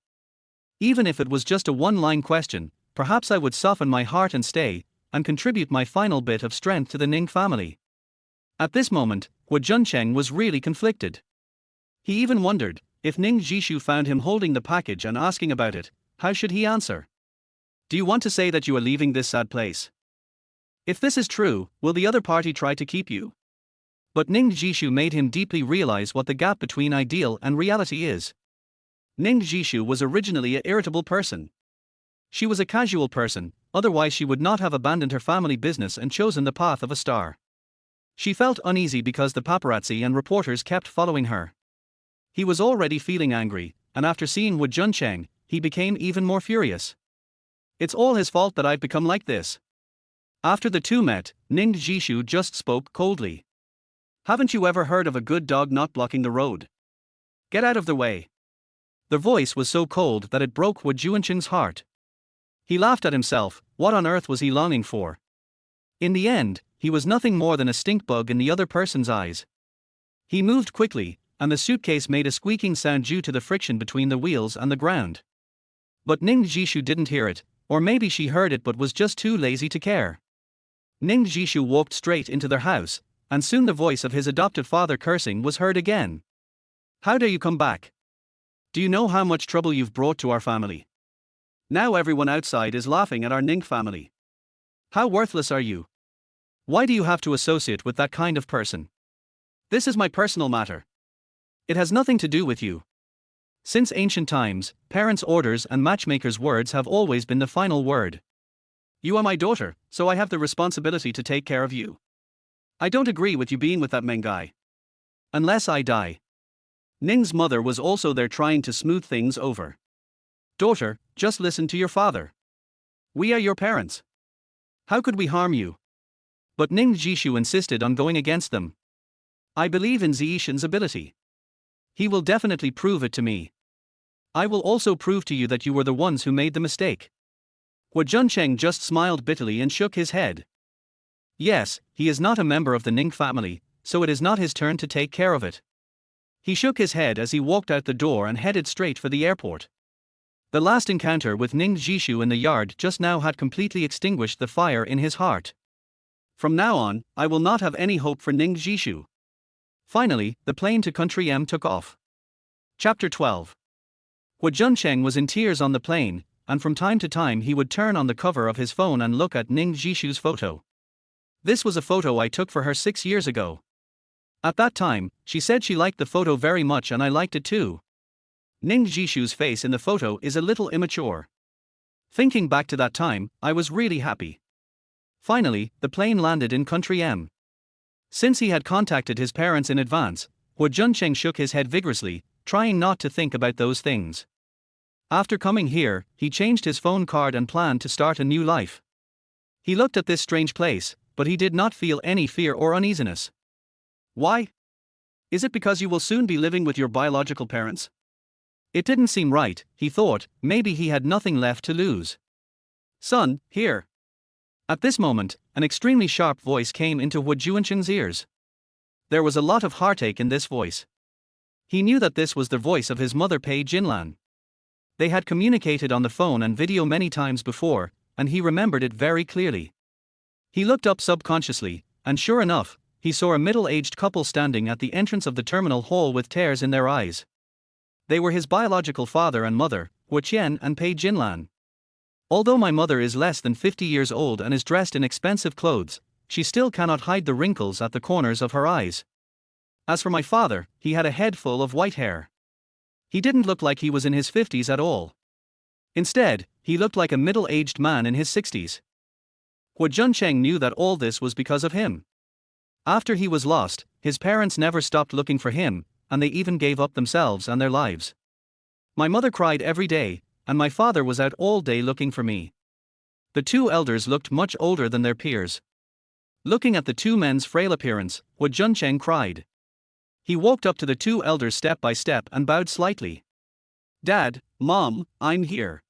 Even if it was just a one-line question, perhaps I would soften my heart and stay, and contribute my final bit of strength to the Ning family. At this moment, Huo Junchen was really conflicted. He even wondered, if Ning Zhi found him holding the package and asking about it, how should he answer? "Do you want to say that you are leaving this sad place? If this is true, will the other party try to keep you?" But Ning Zhi made him deeply realize what the gap between ideal and reality is. Ning Zhi was originally an irritable person. She was a casual person, otherwise she would not have abandoned her family business and chosen the path of a star. She felt uneasy because the paparazzi and reporters kept following her. He was already feeling angry, and after seeing Huo Junchen, he became even more furious. "It's all his fault that I've become like this." After the two met, Ning Zhi just spoke coldly. "Haven't you ever heard of a good dog not blocking the road? Get out of the way." The voice was so cold that it broke Huo Junchen's heart. He laughed at himself. What on earth was he longing for? In the end, he was nothing more than a stink bug in the other person's eyes. He moved quickly, and the suitcase made a squeaking sound due to the friction between the wheels and the ground. But Ning Zhi didn't hear it, or maybe she heard it but was just too lazy to care. Ning Zhi walked straight into their house, and soon the voice of his adoptive father cursing was heard again. "How dare you come back? Do you know how much trouble you've brought to our family? Now everyone outside is laughing at our Ning family. How worthless are you? Why do you have to associate with that kind of person? This is my personal matter. It has nothing to do with you." Since ancient times, parents' orders and matchmakers' words have always been the final word. You are my daughter, so I have the responsibility to take care of you. I don't agree with you being with that Meng guy. Unless I die. Ning's mother was also there trying to smooth things over. Daughter, just listen to your father. We are your parents. How could we harm you? But Ning Zhi insisted on going against them. I believe in Zeshen's ability. He will definitely prove it to me. I will also prove to you that you were the ones who made the mistake. Huo Junchen just smiled bitterly and shook his head. Yes, he is not a member of the Ning family, so it is not his turn to take care of it. He shook his head as he walked out the door and headed straight for the airport. The last encounter with Ning Zhi in the yard just now had completely extinguished the fire in his heart. From now on, I will not have any hope for Ning Zhi. Finally, the plane to Country M took off. Chapter 12. Huo Junchen was in tears on the plane, and from time to time he would turn on the cover of his phone and look at Ning Zhi's photo. This was a photo I took for her 6 years ago. At that time, she said she liked the photo very much and I liked it too. Ning Zhi's face in the photo is a little immature. Thinking back to that time, I was really happy. Finally, the plane landed in Country M. Since he had contacted his parents in advance, Huo Junchen shook his head vigorously, trying not to think about those things. After coming here, he changed his phone card and planned to start a new life. He looked at this strange place, but he did not feel any fear or uneasiness. Why? Is it because you will soon be living with your biological parents? It didn't seem right, he thought. Maybe he had nothing left to lose. Son, here. At this moment, an extremely sharp voice came into Huo Junchen's ears. There was a lot of heartache in this voice. He knew that this was the voice of his mother Pei Jinlan. They had communicated on the phone and video many times before, and he remembered it very clearly. He looked up subconsciously, and sure enough, he saw a middle-aged couple standing at the entrance of the terminal hall with tears in their eyes. They were his biological father and mother, Huo Qian and Pei Jinlan. Although my mother is less than 50 years old and is dressed in expensive clothes, she still cannot hide the wrinkles at the corners of her eyes. As for my father, he had a head full of white hair. He didn't look like he was in his 50s at all. Instead, he looked like a middle-aged man in his 60s. Huo Junchen knew that all this was because of him. After he was lost, his parents never stopped looking for him, and they even gave up themselves and their lives. My mother cried every day, and my father was out all day looking for me. The two elders looked much older than their peers. Looking at the two men's frail appearance, Huo Junchen cried. He walked up to the two elders step by step and bowed slightly. Dad, Mom, I'm here.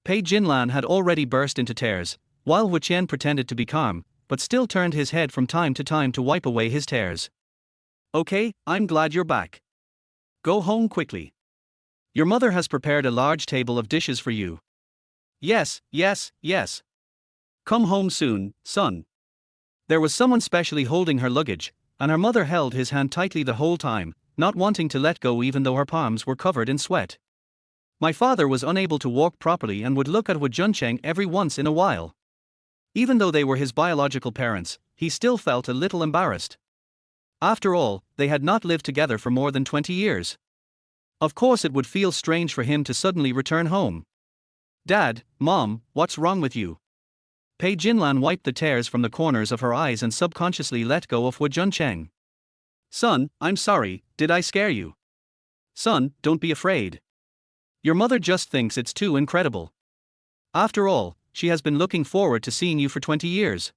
Pei Jinlan had already burst into tears, while Huo Qian pretended to be calm, but still turned his head from time to wipe away his tears. Okay, I'm glad you're back. Go home quickly. Your mother has prepared a large table of dishes for you. Yes. Come home soon, son. There was someone specially holding her luggage, and her mother held his hand tightly the whole time, not wanting to let go even though her palms were covered in sweat. My father was unable to walk properly and would look at Huo Junchen every once in a while. Even though they were his biological parents, he still felt a little embarrassed. After all, they had not lived together for more than 20 years. Of course it would feel strange for him to suddenly return home. Dad, Mom, what's wrong with you? Pei Jinlan wiped the tears from the corners of her eyes and subconsciously let go of Huo Junchen. Son, I'm sorry, did I scare you? Son, don't be afraid. Your mother just thinks it's too incredible. After all, she has been looking forward to seeing you for 20 years.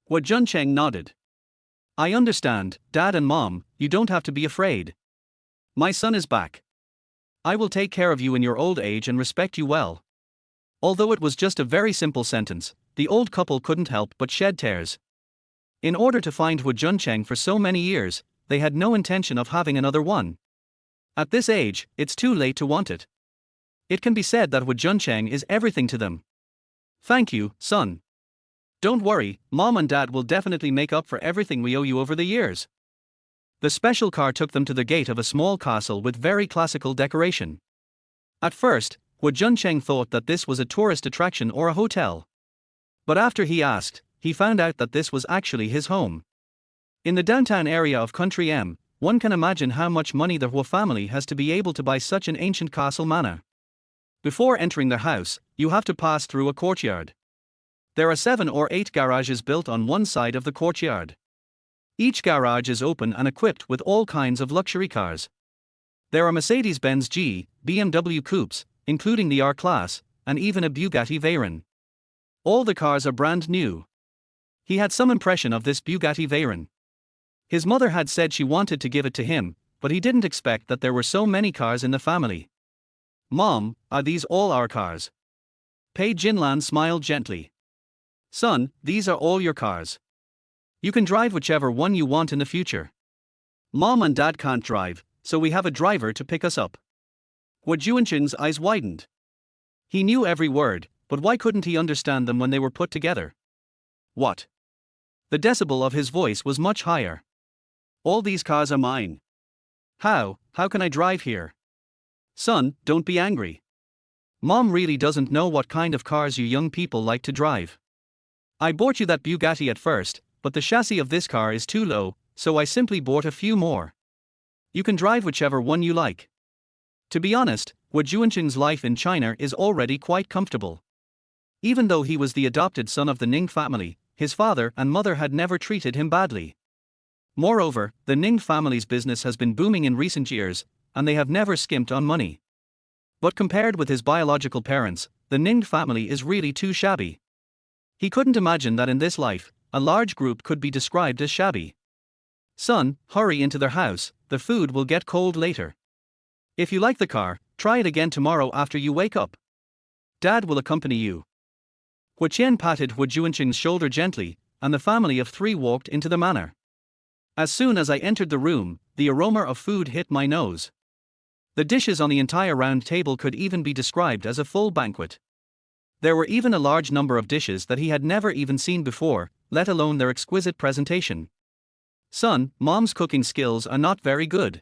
Huo Junchen nodded. I understand, Dad and Mom, you don't have to be afraid. My son is back. I will take care of you in your old age and respect you well. Although it was just a very simple sentence, the old couple couldn't help but shed tears. In order to find Huo Junchen for so many years, they had no intention of having another one. At this age, it's too late to want it. It can be said that Huo Junchen is everything to them. Thank you, son. Don't worry, Mom and Dad will definitely make up for everything we owe you over the years. The special car took them to the gate of a small castle with very classical decoration. At first, Huo Junchen thought that this was a tourist attraction or a hotel. But after he asked, he found out that this was actually his home. In the downtown area of Country M, one can imagine how much money the Huo family has to be able to buy such an ancient castle manor. Before entering the house, you have to pass through a courtyard. There are 7 or 8 garages built on one side of the courtyard. Each garage is open and equipped with all kinds of luxury cars. There are Mercedes-Benz G, BMW coupes, including the R-Class, and even a Bugatti Veyron. All the cars are brand new. He had some impression of this Bugatti Veyron. His mother had said she wanted to give it to him, but he didn't expect that there were so many cars in the family. "Mom, are these all our cars?" Pei Jinlan smiled gently. "Son, these are all your cars. You can drive whichever one you want in the future. Mom and Dad can't drive, so we have a driver to pick us up." Huo Junchen's eyes widened. He knew every word, but why couldn't he understand them when they were put together? What? The decibel of his voice was much higher. "All these cars are mine. How can I drive here?" "Son, don't be angry. Mom really doesn't know what kind of cars you young people like to drive. I bought you that Bugatti at first, but the chassis of this car is too low, so I simply bought a few more. You can drive whichever one you like." To be honest, Huo Junchen's life in China is already quite comfortable. Even though he was the adopted son of the Ning family, his father and mother had never treated him badly. Moreover, the Ning family's business has been booming in recent years, and they have never skimped on money. But compared with his biological parents, the Ning family is really too shabby. He couldn't imagine that in this life, a large group could be described as shabby. "Son, hurry into their house, the food will get cold later. If you like the car, try it again tomorrow after you wake up. Dad will accompany you." Huo Qian patted Huo Junchen's shoulder gently, and the family of 3 walked into the manor. As soon as I entered the room, the aroma of food hit my nose. The dishes on the entire round table could even be described as a full banquet. There were even a large number of dishes that he had never even seen before, let alone their exquisite presentation. "Son, Mom's cooking skills are not very good.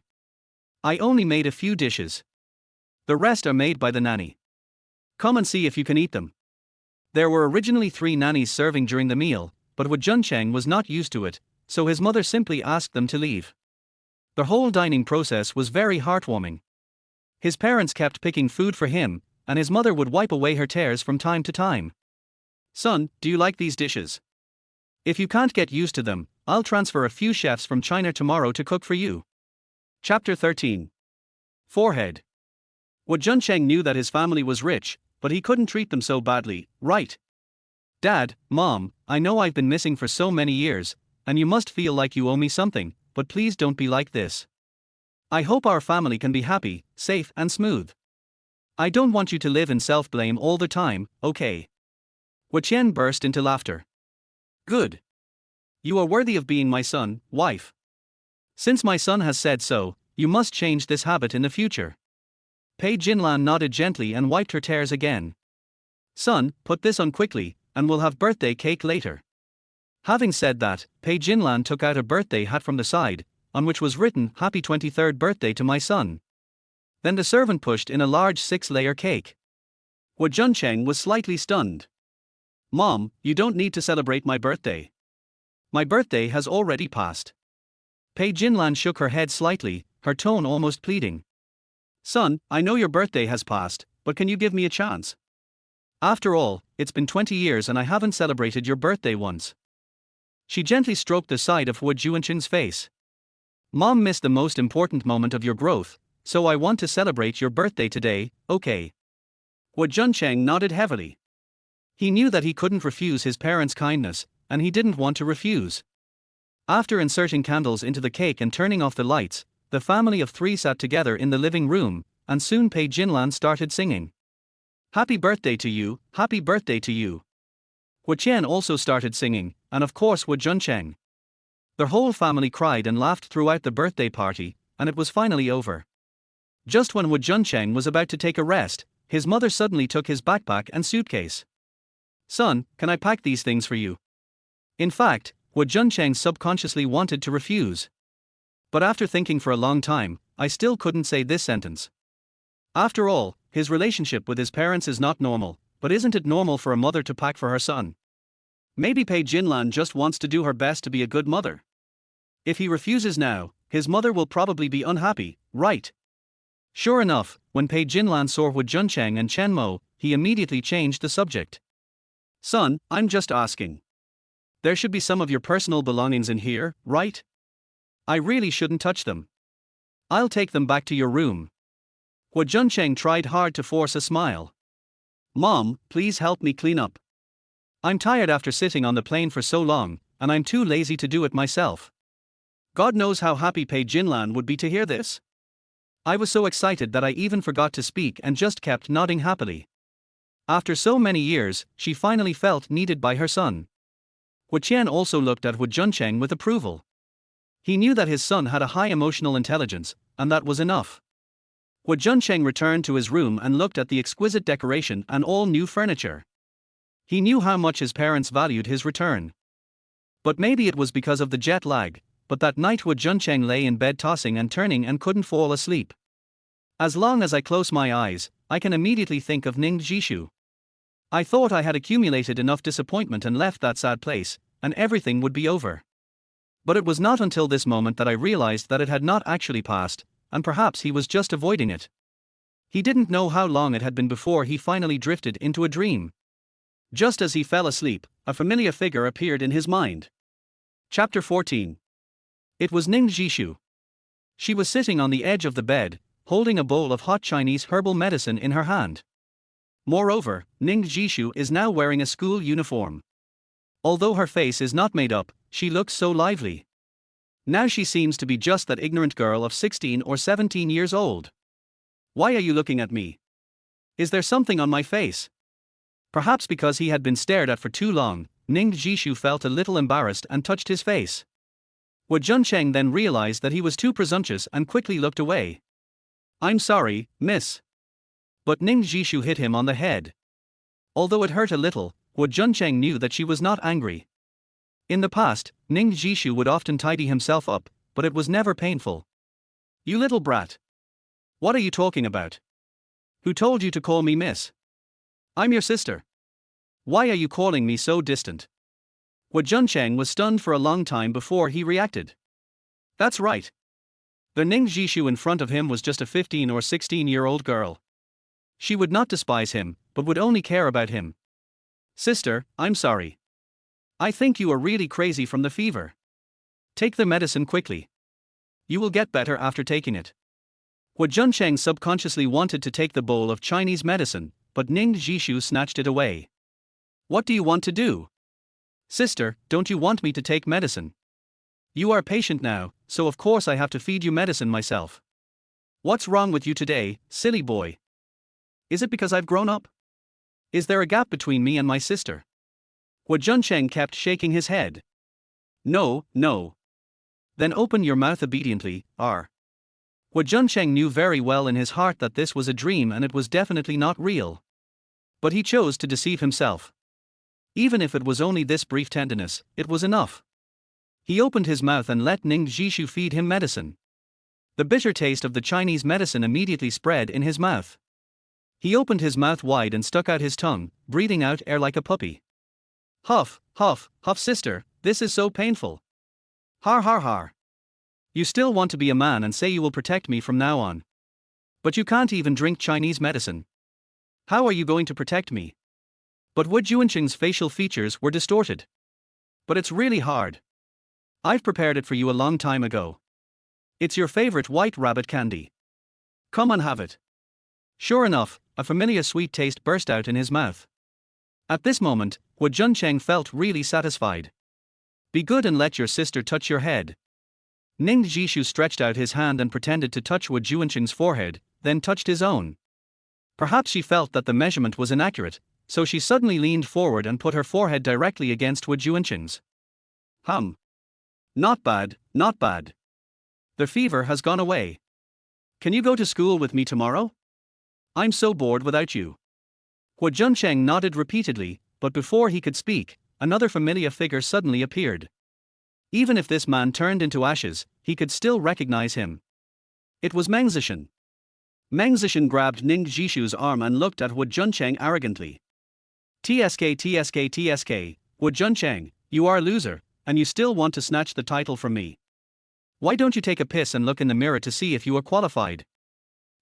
I only made a few dishes. The rest are made by the nanny. Come and see if you can eat them." There were originally 3 nannies serving during the meal, but Huo Junchen was not used to it, so his mother simply asked them to leave. The whole dining process was very heartwarming. His parents kept picking food for him, and his mother would wipe away her tears from time to time. "Son, do you like these dishes? If you can't get used to them, I'll transfer a few chefs from China tomorrow to cook for you." Chapter 13. Forehead. Huo Junchen knew that his family was rich, but he couldn't treat them so badly, right? "Dad, Mom, I know I've been missing for so many years, and you must feel like you owe me something, but please don't be like this. I hope our family can be happy, safe and smooth. I don't want you to live in self-blame all the time, okay?" Huo Qian burst into laughter. "Good. You are worthy of being my son, wife. Since my son has said so, you must change this habit in the future." Pei Jinlan nodded gently and wiped her tears again. "Son, put this on quickly, and we'll have birthday cake later." Having said that, Pei Jinlan took out a birthday hat from the side, on which was written, "Happy 23rd birthday to my son." Then the servant pushed in a large 6-layer cake. Huo Junchen was slightly stunned. "Mom, you don't need to celebrate my birthday. My birthday has already passed." Pei Jinlan shook her head slightly, her tone almost pleading. "Son, I know your birthday has passed, but can you give me a chance? After all, it's been 20 years and I haven't celebrated your birthday once." She gently stroked the side of Huo Junchen's face. "Mom missed the most important moment of your growth, so I want to celebrate your birthday today, okay?" Huo Junchen nodded heavily. He knew that he couldn't refuse his parents' kindness, and he didn't want to refuse. After inserting candles into the cake and turning off the lights, the family of 3 sat together in the living room, and soon Pei Jinlan started singing. "Happy birthday to you, happy birthday to you." Huo Qian also started singing, and of course Huo Junchen. Their whole family cried and laughed throughout the birthday party, and it was finally over. Just when Huo Junchen was about to take a rest, his mother suddenly took his backpack and suitcase. "Son, can I pack these things for you?" In fact, Huo Junchen subconsciously wanted to refuse. But after thinking for a long time, I still couldn't say this sentence. After all, his relationship with his parents is not normal, but isn't it normal for a mother to pack for her son? Maybe Pei Jinlan just wants to do her best to be a good mother. If he refuses now, his mother will probably be unhappy, right? Sure enough, when Pei Jinlan saw Huo Junchen and Chen Mo, he immediately changed the subject. Son, I'm just asking. There should be some of your personal belongings in here, right? I really shouldn't touch them. I'll take them back to your room. Huo Junchen tried hard to force a smile. Mom, please help me clean up. I'm tired after sitting on the plane for so long, and I'm too lazy to do it myself. God knows how happy Pei Jinlan would be to hear this. I was so excited that I even forgot to speak and just kept nodding happily. After so many years, she finally felt needed by her son. Huo Qian also looked at Huo Junchen with approval. He knew that his son had a high emotional intelligence, and that was enough. Huo Junchen returned to his room and looked at the exquisite decoration and all new furniture. He knew how much his parents valued his return. But maybe it was because of the jet lag, but that night Huo Junchen lay in bed tossing and turning and couldn't fall asleep. As long as I close my eyes, I can immediately think of Ning Zhi. I thought I had accumulated enough disappointment and left that sad place, and everything would be over. But it was not until this moment that I realized that it had not actually passed, and perhaps he was just avoiding it. He didn't know how long it had been before he finally drifted into a dream. Just as he fell asleep, a familiar figure appeared in his mind. Chapter 14. It was Ning Zhi. She was sitting on the edge of the bed, holding a bowl of hot Chinese herbal medicine in her hand. Moreover, Ning Zhi is now wearing a school uniform. Although her face is not made up, she looks so lively. Now she seems to be just that ignorant girl of 16 or 17 years old. Why are you looking at me? Is there something on my face? Perhaps because he had been stared at for too long, Ning Zhi felt a little embarrassed and touched his face. Huo Junchen then realized that he was too presumptuous and quickly looked away. I'm sorry, miss. But Ning Zhi hit him on the head. Although it hurt a little, Huo Junchen knew that she was not angry. In the past, Ning Zhi would often tidy himself up, but it was never painful. You little brat. What are you talking about? Who told you to call me miss? I'm your sister. Why are you calling me so distant? Huo Junchen was stunned for a long time before he reacted. That's right. The Ning Zhi in front of him was just a 15 or 16-year-old girl. She would not despise him, but would only care about him. Sister, I'm sorry. I think you are really crazy from the fever. Take the medicine quickly. You will get better after taking it. Huo Junchen subconsciously wanted to take the bowl of Chinese medicine, but Ning Zhi snatched it away. What do you want to do? Sister, don't you want me to take medicine? You are patient now, so of course I have to feed you medicine myself. What's wrong with you today, silly boy? Is it because I've grown up? Is there a gap between me and my sister? Huo Junchen kept shaking his head. No, no. Then open your mouth obediently, Huo Junchen knew very well in his heart that this was a dream and it was definitely not real. But he chose to deceive himself. Even if it was only this brief tenderness, it was enough. He opened his mouth and let Ning Zhi feed him medicine. The bitter taste of the Chinese medicine immediately spread in his mouth. He opened his mouth wide and stuck out his tongue, breathing out air like a puppy. Huff, huff, huff sister, this is so painful. Har har har. You still want to be a man and say you will protect me from now on. But you can't even drink Chinese medicine. How are you going to protect me? But Huo Junchen's facial features were distorted. But it's really hard. I've prepared it for you a long time ago. It's your favorite white rabbit candy. Come and have it. Sure enough, a familiar sweet taste burst out in his mouth. At this moment, Huo Junchen felt really satisfied. Be good and let your sister touch your head. Ning Zhi stretched out his hand and pretended to touch Huo Junchen's forehead, then touched his own. Perhaps she felt that the measurement was inaccurate, so she suddenly leaned forward and put her forehead directly against Huo Junchen's. Not bad, not bad. The fever has gone away. Can you go to school with me tomorrow? I'm so bored without you. Huo Junchen nodded repeatedly, but before he could speak, another familiar figure suddenly appeared. Even if this man turned into ashes, he could still recognize him. It was Meng Zesheng. Meng Zesheng grabbed Ning Zhi's arm and looked at Huo Junchen arrogantly. TSK, Huo Junchen, you are a loser, and you still want to snatch the title from me. Why don't you take a piss and look in the mirror to see if you are qualified?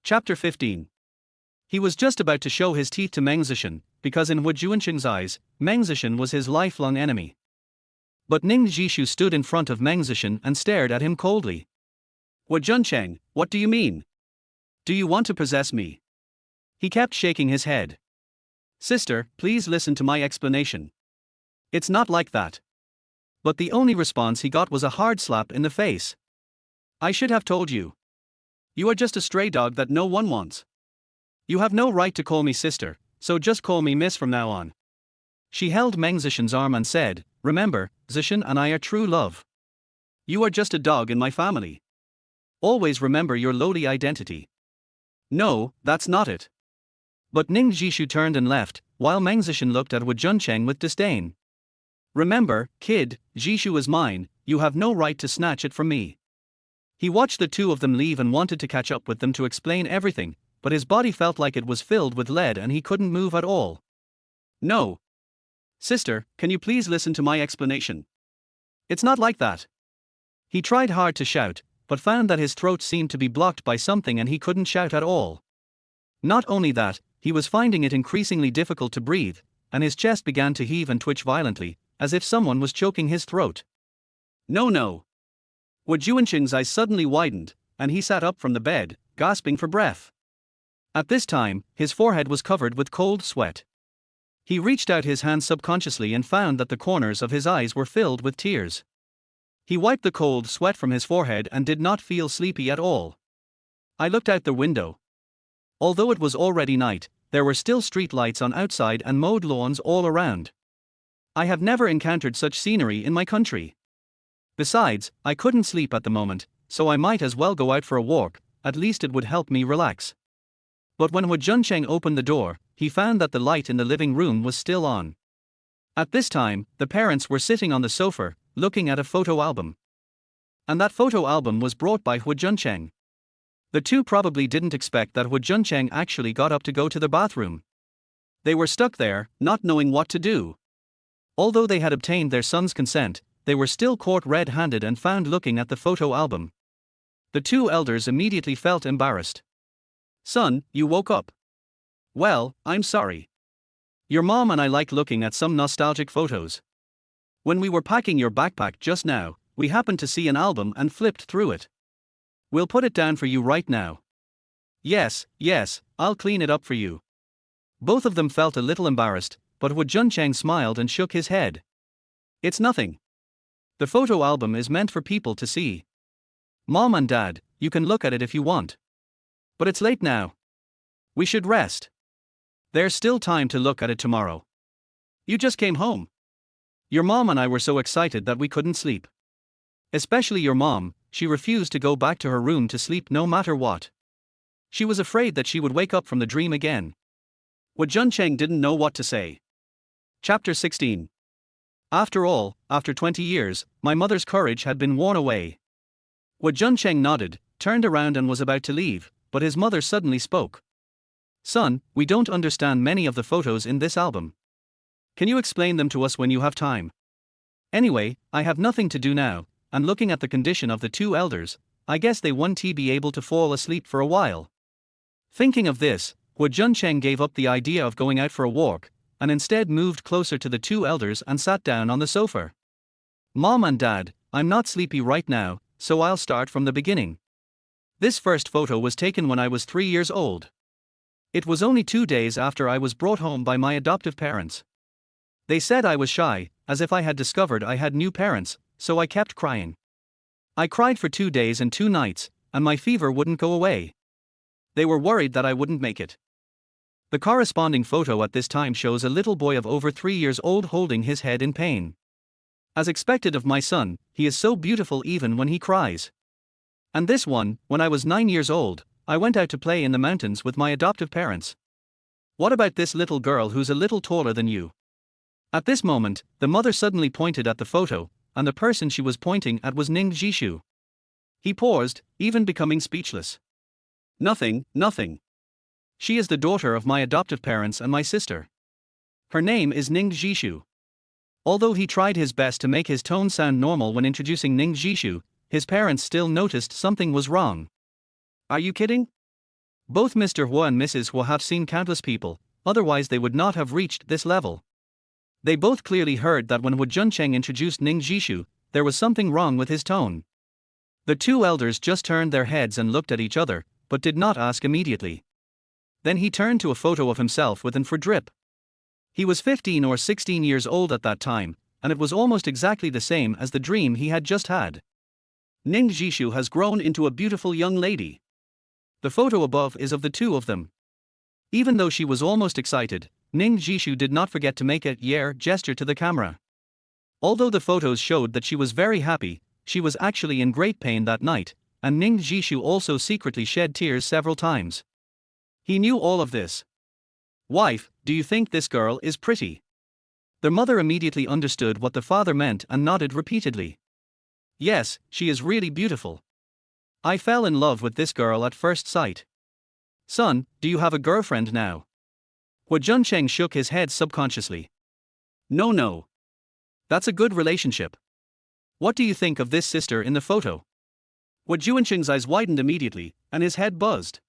Chapter 15. He was just about to show his teeth to Meng Zesheng, because in Huo Junchen's eyes, Meng Zesheng was his lifelong enemy. But Ning Zhi stood in front of Meng Zesheng and stared at him coldly. Huo Junchen, what do you mean? Do you want to possess me? He kept shaking his head. Sister, please listen to my explanation. It's not like that. But the only response he got was a hard slap in the face. I should have told you. You are just a stray dog that no one wants. You have no right to call me sister, so just call me miss from now on. She held Meng Zesheng's arm and said, remember, Zesheng and I are true love. You are just a dog in my family. Always remember your lowly identity. No, that's not it. But Ning Zhi turned and left, while Meng Zesheng looked at Huo Junchen with disdain. Remember, kid, Zhishu is mine, you have no right to snatch it from me. He watched the two of them leave and wanted to catch up with them to explain everything, but his body felt like it was filled with lead and he couldn't move at all. No. Sister, can you please listen to my explanation? It's not like that. He tried hard to shout, but found that his throat seemed to be blocked by something and he couldn't shout at all. Not only that, he was finding it increasingly difficult to breathe, and his chest began to heave and twitch violently, as if someone was choking his throat. No. Huo Junchen's eyes suddenly widened, and he sat up from the bed, gasping for breath. At this time, his forehead was covered with cold sweat. He reached out his hand subconsciously and found that the corners of his eyes were filled with tears. He wiped the cold sweat from his forehead and did not feel sleepy at all. I looked out the window. Although it was already night, there were still street lights on outside and mowed lawns all around. I have never encountered such scenery in my country. Besides, I couldn't sleep at the moment, so I might as well go out for a walk, at least it would help me relax. But when Huo Junchen opened the door, he found that the light in the living room was still on. At this time, the parents were sitting on the sofa, looking at a photo album. And that photo album was brought by Huo Junchen. The two probably didn't expect that Huo Junchen actually got up to go to the bathroom. They were stuck there, not knowing what to do. Although they had obtained their son's consent, they were still caught red-handed and found looking at the photo album. The two elders immediately felt embarrassed. Son, you woke up. Well, I'm sorry. Your mom and I like looking at some nostalgic photos. When we were packing your backpack just now, we happened to see an album and flipped through it. We'll put it down for you right now. Yes, I'll clean it up for you. Both of them felt a little embarrassed, but Huo Junchen smiled and shook his head. It's nothing. The photo album is meant for people to see. Mom and Dad, you can look at it if you want. But it's late now. We should rest. There's still time to look at it tomorrow. You just came home. Your mom and I were so excited that we couldn't sleep. Especially your mom, she refused to go back to her room to sleep no matter what. She was afraid that she would wake up from the dream again. Huo Junchen didn't know what to say. Chapter 16. After all, after 20 years, my mother's courage had been worn away. Huo Junchen nodded, turned around and was about to leave, but his mother suddenly spoke. Son, we don't understand many of the photos in this album. Can you explain them to us when you have time? Anyway, I have nothing to do now, and looking at the condition of the two elders, I guess they won't be able to fall asleep for a while. Thinking of this, Huo Junchen gave up the idea of going out for a walk, and instead moved closer to the two elders and sat down on the sofa. Mom and Dad, I'm not sleepy right now, so I'll start from the beginning. This first photo was taken when I was 3 years old. It was only 2 days after I was brought home by my adoptive parents. They said I was shy, as if I had discovered I had new parents, so I kept crying. I cried for 2 days and 2 nights, and my fever wouldn't go away. They were worried that I wouldn't make it. The corresponding photo at this time shows a little boy of over 3 years old holding his head in pain. As expected of my son, he is so beautiful even when he cries. And this one, when I was 9 years old, I went out to play in the mountains with my adoptive parents. What about this little girl who's a little taller than you? At this moment, the mother suddenly pointed at the photo, and the person she was pointing at was Ning Zhi. He paused, even becoming speechless. Nothing. She is the daughter of my adoptive parents and my sister. Her name is Ning Zhi. Although he tried his best to make his tone sound normal when introducing Ning Zhi, his parents still noticed something was wrong. Are you kidding? Both Mr. Huo and Mrs. Huo have seen countless people, otherwise they would not have reached this level. They both clearly heard that when Huo Junchen introduced Ning Zhi, there was something wrong with his tone. The two elders just turned their heads and looked at each other, but did not ask immediately. Then he turned to a photo of himself with an drip. He was 15 or 16 years old at that time, and it was almost exactly the same as the dream he had just had. Ning Zhi has grown into a beautiful young lady. The photo above is of the two of them. Even though she was almost excited, Ning Zhi did not forget to make a "yeah" gesture to the camera. Although the photos showed that she was very happy, she was actually in great pain that night, and Ning Zhi also secretly shed tears several times. He knew all of this. "Wife, do you think this girl is pretty?" The mother immediately understood what the father meant and nodded repeatedly. "Yes, she is really beautiful. I fell in love with this girl at first sight." "Son, do you have a girlfriend now?" Huo Junchen shook his head subconsciously. No. That's a good relationship. What do you think of this sister in the photo?" Huo Junchen's eyes widened immediately, and his head buzzed.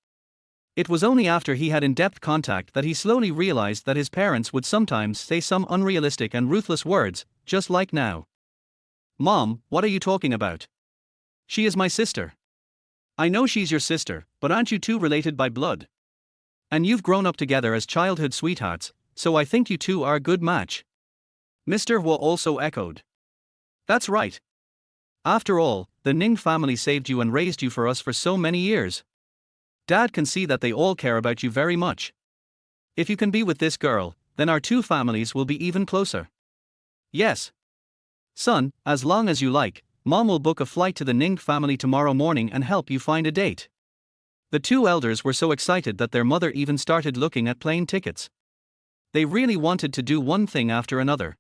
It was only after he had in-depth contact that he slowly realized that his parents would sometimes say some unrealistic and ruthless words, just like now. "Mom, what are you talking about? She is my sister." "I know she's your sister, but aren't you two related by blood? And you've grown up together as childhood sweethearts, so I think you two are a good match." Mr. Huo also echoed. "That's right. After all, the Ning family saved you and raised you for us for so many years. Dad can see that they all care about you very much. If you can be with this girl, then our two families will be even closer." "Yes. Son, as long as you like, Mom will book a flight to the Ning family tomorrow morning and help you find a date." The two elders were so excited that their mother even started looking at plane tickets. They really wanted to do one thing after another.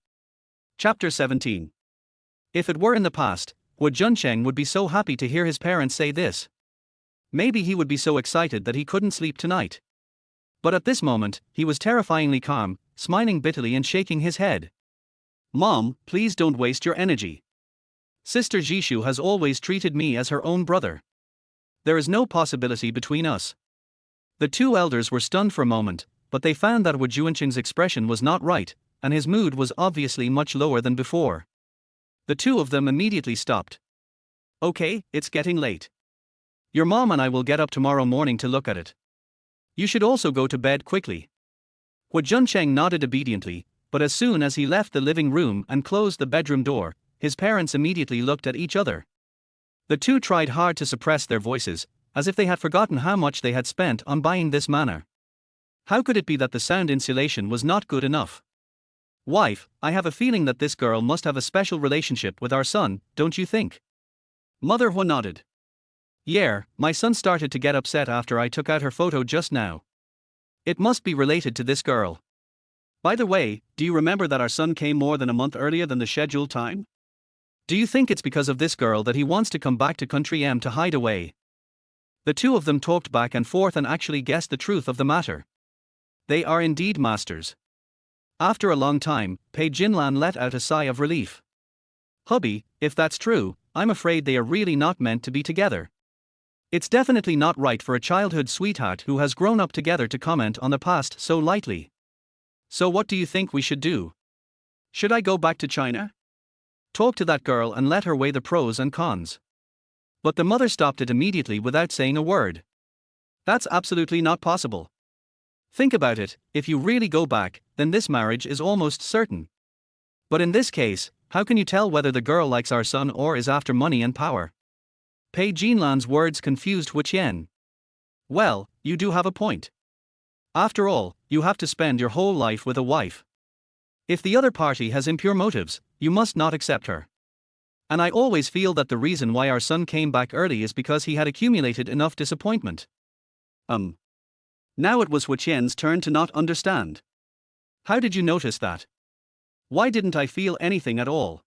Chapter 17. If it were in the past, Huo Junchen would be so happy to hear his parents say this. Maybe he would be so excited that he couldn't sleep tonight. But at this moment, he was terrifyingly calm, smiling bitterly and shaking his head. "Mom, please don't waste your energy. Sister Zhishu has always treated me as her own brother. There is no possibility between us." The two elders were stunned for a moment, but they found that Huo Junchen's expression was not right, and his mood was obviously much lower than before. The two of them immediately stopped. "Okay, it's getting late. Your mom and I will get up tomorrow morning to look at it. You should also go to bed quickly." Huo Junchen nodded obediently, but as soon as he left the living room and closed the bedroom door, his parents immediately looked at each other. The two tried hard to suppress their voices, as if they had forgotten how much they had spent on buying this manor. How could it be that the sound insulation was not good enough? "Wife, I have a feeling that this girl must have a special relationship with our son, don't you think?" Mother Huo nodded. "Yeah, my son started to get upset after I took out her photo just now. It must be related to this girl. By the way, do you remember that our son came more than a month earlier than the scheduled time? Do you think it's because of this girl that he wants to come back to Country M to hide away?" The two of them talked back and forth and actually guessed the truth of the matter. They are indeed masters. After a long time, Pei Jinlan let out a sigh of relief. "Hubby, if that's true, I'm afraid they are really not meant to be together. It's definitely not right for a childhood sweetheart who has grown up together to comment on the past so lightly. So what do you think we should do? Should I go back to China? Talk to that girl and let her weigh the pros and cons?" But the mother stopped it immediately without saying a word. "That's absolutely not possible. Think about it, if you really go back, then this marriage is almost certain. But in this case, how can you tell whether the girl likes our son or is after money and power?" Pei Jinlan's words confused Huo Qian. "Well, you do have a point. After all, you have to spend your whole life with a wife. If the other party has impure motives, you must not accept her. And I always feel that the reason why our son came back early is because he had accumulated enough disappointment." Now it was Huo Qian's turn to not understand. "How did you notice that? Why didn't I feel anything at all?"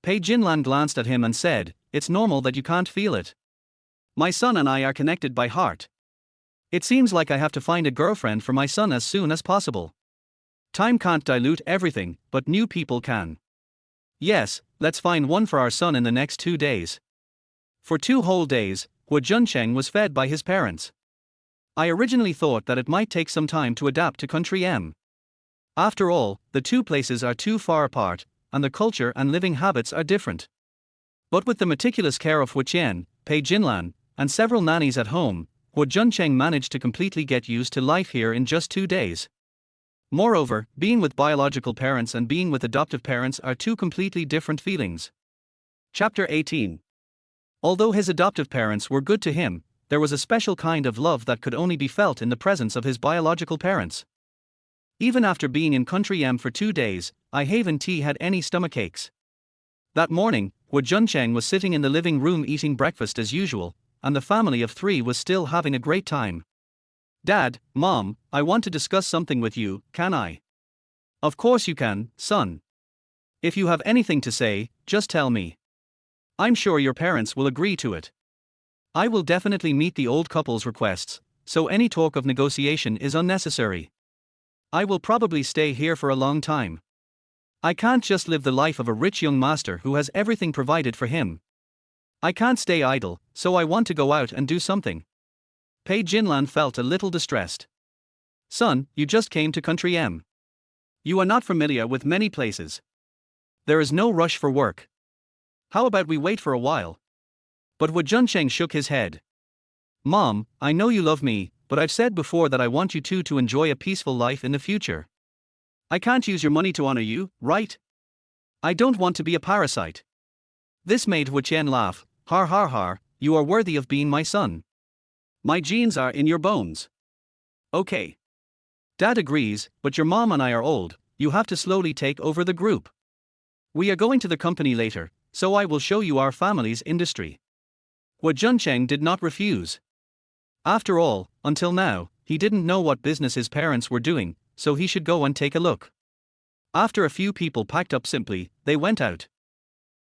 Pei Jinlan glanced at him and said, "It's normal that you can't feel it. My son and I are connected by heart. It seems like I have to find a girlfriend for my son as soon as possible. Time can't dilute everything, but new people can. Yes, let's find one for our son in the next 2 days." For 2 whole days, Huo Junchen was fed by his parents. I originally thought that it might take some time to adapt to country M. After all, the two places are too far apart, and the culture and living habits are different. But with the meticulous care of Huo Qian, Pei Jinlan, and several nannies at home, Huo Junchen managed to completely get used to life here in just 2 days. Moreover, being with biological parents and being with adoptive parents are two completely different feelings. Chapter 18. Although his adoptive parents were good to him, there was a special kind of love that could only be felt in the presence of his biological parents. Even after being in country M for 2 days, I haven't had any stomachaches. That morning, Huo Junchen was sitting in the living room eating breakfast as usual, and the family of 3 was still having a great time. Dad, Mom, I want to discuss something with you, can I? Of course you can, son. If you have anything to say, just tell me. I'm sure your parents will agree to it. I will definitely meet the old couple's requests, so any talk of negotiation is unnecessary. I will probably stay here for a long time. I can't just live the life of a rich young master who has everything provided for him. I can't stay idle, so I want to go out and do something. Pei Jinlan felt a little distressed. Son, you just came to country M. You are not familiar with many places. There is no rush for work. How about we wait for a while? But Huo Junchen shook his head. Mom, I know you love me, but I've said before that I want you two to enjoy a peaceful life in the future. I can't use your money to honor you, right? I don't want to be a parasite. This made Huo Qian laugh. Har har har, you are worthy of being my son. My genes are in your bones. Okay. Dad agrees, but your mom and I are old, you have to slowly take over the group. We are going to the company later, so I will show you our family's industry. Huo Junchen did not refuse. After all, until now, he didn't know what business his parents were doing, so he should go and take a look. After a few people packed up simply, they went out.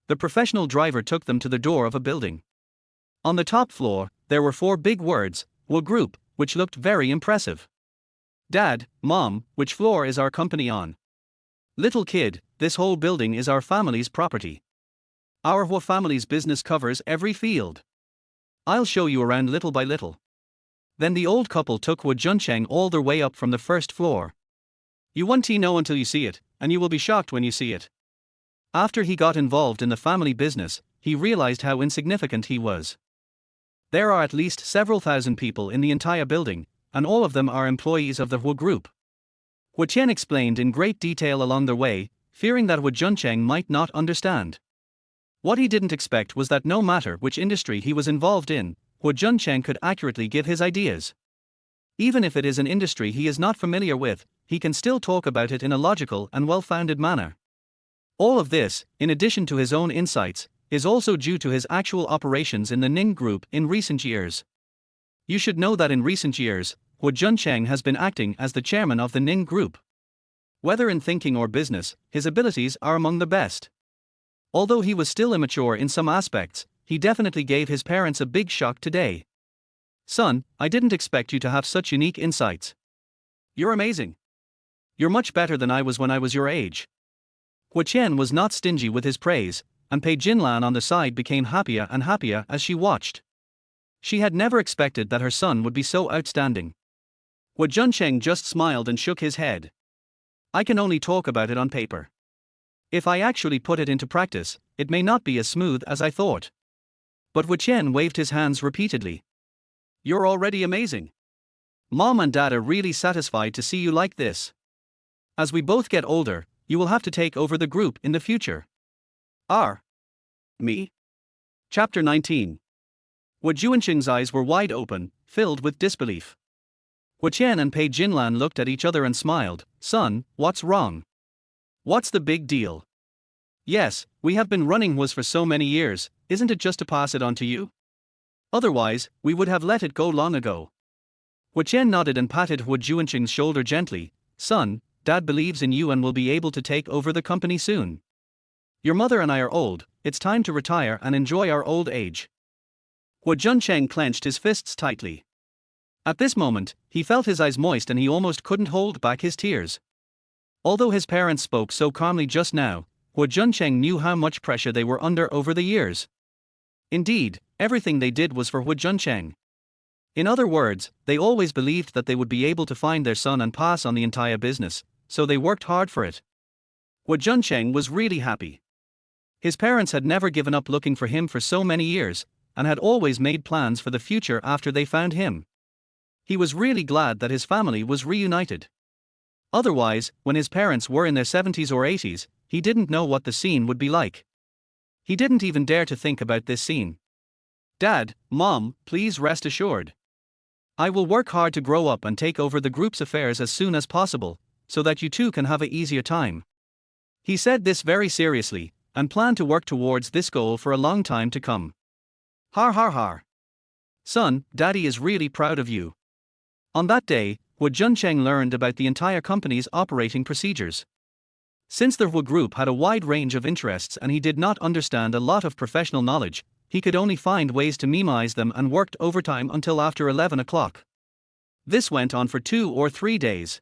The professional driver took them to the door of a building. On the top floor, there were 4 big words, Huo Group, which looked very impressive. Dad, Mom, which floor is our company on? Little kid, this whole building is our family's property. Our Huo family's business covers every field. I'll show you around little by little. Then the old couple took Huo Junchen all their way up from the first floor. You won't know until you see it, and you will be shocked when you see it. After he got involved in the family business, he realized how insignificant he was. There are at least several thousand people in the entire building, and all of them are employees of the Huo Group. Huo Qian explained in great detail along their way, fearing that Huo Junchen might not understand. What he didn't expect was that no matter which industry he was involved in, Huo Junchen could accurately give his ideas. Even if it is an industry he is not familiar with, he can still talk about it in a logical and well-founded manner. All of this, in addition to his own insights, is also due to his actual operations in the Ning Group in recent years. You should know that in recent years, Huo Junchen has been acting as the chairman of the Ning Group. Whether in thinking or business, his abilities are among the best. Although he was still immature in some aspects, he definitely gave his parents a big shock today. Son, I didn't expect you to have such unique insights. You're amazing. You're much better than I was when I was your age. Huo Qian was not stingy with his praise, and Pei Jinlan on the side became happier and happier as she watched. She had never expected that her son would be so outstanding. Huo Junchen just smiled and shook his head. I can only talk about it on paper. If I actually put it into practice, it may not be as smooth as I thought. But Huo Qian waved his hands repeatedly. You're already amazing. Mom and Dad are really satisfied to see you like this. As we both get older, you will have to take over the group in the future. Me? Chapter 19. Huo Junchen's eyes were wide open, filled with disbelief. Huo Qian and Pei Jinlan looked at each other and smiled. Son, what's wrong? What's the big deal? Yes, we have been running Huo's for so many years, isn't it just to pass it on to you? Otherwise, we would have let it go long ago. Huo Qian nodded and patted Huo Junchen's shoulder gently. Son, Dad believes in you and will be able to take over the company soon. Your mother and I are old, it's time to retire and enjoy our old age. Huo Junchen clenched his fists tightly. At this moment, he felt his eyes moist and he almost couldn't hold back his tears. Although his parents spoke so calmly just now, Huo Junchen knew how much pressure they were under over the years. Indeed, everything they did was for Huo Junchen. In other words, they always believed that they would be able to find their son and pass on the entire business, so they worked hard for it. Huo Junchen was really happy. His parents had never given up looking for him for so many years, and had always made plans for the future after they found him. He was really glad that his family was reunited. Otherwise, when his parents were in their 70s or 80s, he didn't know what the scene would be like. He didn't even dare to think about this scene. Dad, Mom, please rest assured. I will work hard to grow up and take over the group's affairs as soon as possible, so that you two can have an easier time. He said this very seriously, and planned to work towards this goal for a long time to come. Har har har. Son, Daddy is really proud of you. On that day, Huo Junchen learned about the entire company's operating procedures. Since the Huo group had a wide range of interests and he did not understand a lot of professional knowledge, he could only find ways to memorize them and worked overtime until after 11 o'clock. This went on for 2 or 3 days.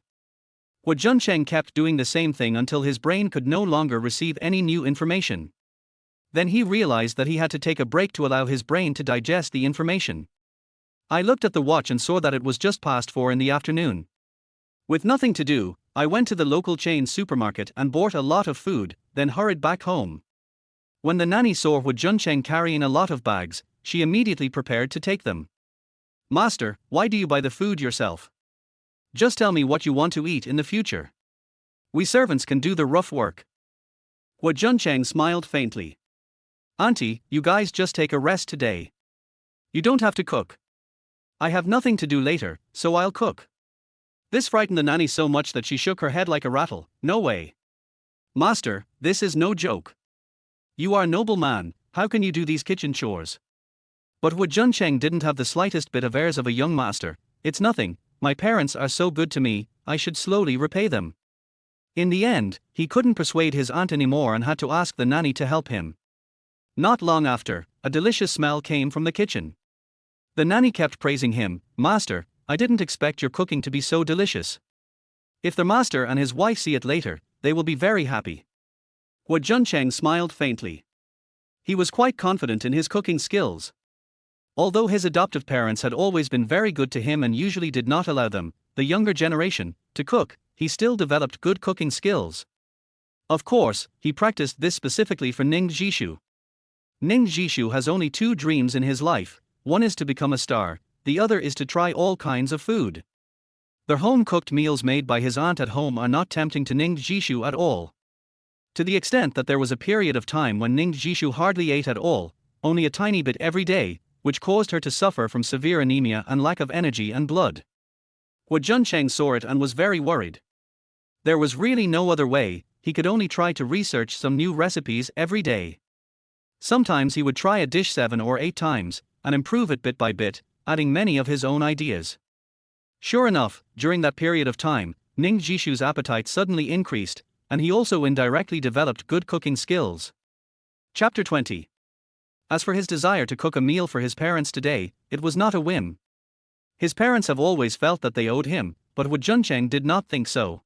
Huo Junchen kept doing the same thing until his brain could no longer receive any new information. Then he realized that he had to take a break to allow his brain to digest the information. I looked at the watch and saw that it was just past 4 in the afternoon. With nothing to do, I went to the local chain supermarket and bought a lot of food, then hurried back home. When the nanny saw Huo Junchen carrying a lot of bags, she immediately prepared to take them. Master, why do you buy the food yourself? Just tell me what you want to eat in the future. We servants can do the rough work. Huo Junchen smiled faintly. Auntie, you guys just take a rest today. You don't have to cook. I have nothing to do later, so I'll cook. This frightened the nanny so much that she shook her head like a rattle. No way. Master, this is no joke. You are a noble man, how can you do these kitchen chores? But Huo Junchen didn't have the slightest bit of airs of a young master. It's nothing, my parents are so good to me, I should slowly repay them. In the end, he couldn't persuade his aunt anymore and had to ask the nanny to help him. Not long after, a delicious smell came from the kitchen. The nanny kept praising him. Master, I didn't expect your cooking to be so delicious. If the master and his wife see it later, they will be very happy. Huo Junchen smiled faintly. He was quite confident in his cooking skills. Although his adoptive parents had always been very good to him and usually did not allow them, the younger generation, to cook, he still developed good cooking skills. Of course, he practiced this specifically for Ning Zhi. Ning Zhi has only 2 dreams in his life. One is to become a star, the other is to try all kinds of food. The home-cooked meals made by his aunt at home are not tempting to Ning Zhi at all. To the extent that there was a period of time when Ning Zhi hardly ate at all, only a tiny bit every day, which caused her to suffer from severe anemia and lack of energy and blood. Huo Junchen saw it and was very worried. There was really no other way, he could only try to research some new recipes every day. Sometimes he would try a dish 7 or 8 times, and improve it bit by bit, adding many of his own ideas. Sure enough, during that period of time, Ning Zhishu's appetite suddenly increased, and he also indirectly developed good cooking skills. Chapter 20. As for his desire to cook a meal for his parents today, it was not a whim. His parents have always felt that they owed him, but Huo Junchen did not think so.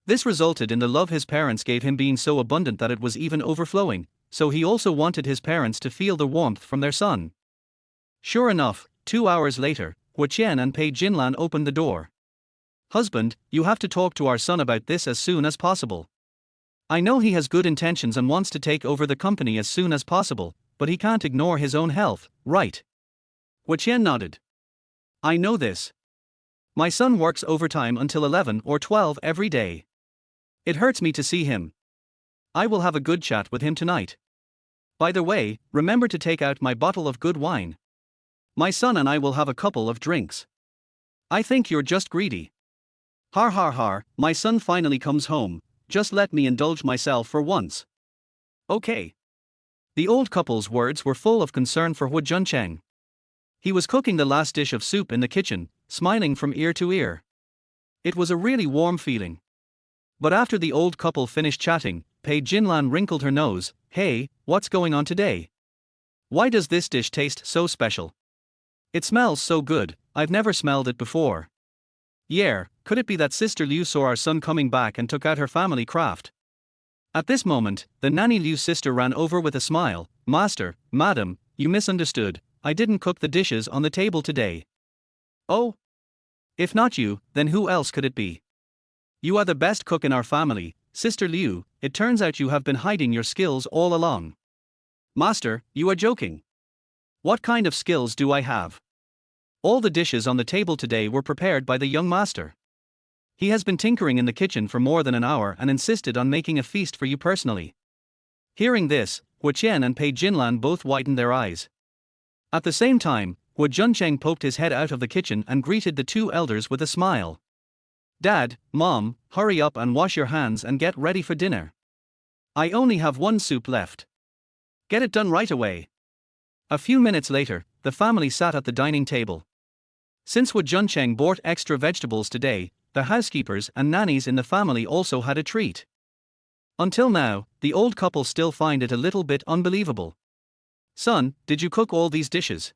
This resulted in the love his parents gave him being so abundant that it was even overflowing, so he also wanted his parents to feel the warmth from their son. Sure enough, 2 hours later, Huo Qian and Pei Jinlan opened the door. Husband, you have to talk to our son about this as soon as possible. I know he has good intentions and wants to take over the company as soon as possible, but he can't ignore his own health, right? Huo Qian nodded. I know this. My son works overtime until 11 or 12 every day. It hurts me to see him. I will have a good chat with him tonight. By the way, remember to take out my bottle of good wine. My son and I will have a couple of drinks. I think you're just greedy. Har har har, my son finally comes home, just let me indulge myself for once. Okay. The old couple's words were full of concern for Huo Junchen. He was cooking the last dish of soup in the kitchen, smiling from ear to ear. It was a really warm feeling. But after the old couple finished chatting, Pei Jinlan wrinkled her nose. Hey, what's going on today? Why does this dish taste so special? It smells so good, I've never smelled it before. Yeah, could it be that Sister Liu saw our son coming back and took out her family craft? At this moment, the nanny Liu's sister ran over with a smile. Master, madam, you misunderstood, I didn't cook the dishes on the table today. Oh? If not you, then who else could it be? You are the best cook in our family, Sister Liu. It turns out you have been hiding your skills all along. Master, you are joking. What kind of skills do I have? All the dishes on the table today were prepared by the young master. He has been tinkering in the kitchen for more than an hour and insisted on making a feast for you personally. Hearing this, Huo Qian and Pei Jinlan both widened their eyes. At the same time, Huo Junchen poked his head out of the kitchen and greeted the two elders with a smile. Dad, Mom, hurry up and wash your hands and get ready for dinner. I only have one soup left. Get it done right away. A few minutes later, the family sat at the dining table. Since Huo Junchen bought extra vegetables today, the housekeepers and nannies in the family also had a treat. Until now, the old couple still find it a little bit unbelievable. Son, did you cook all these dishes?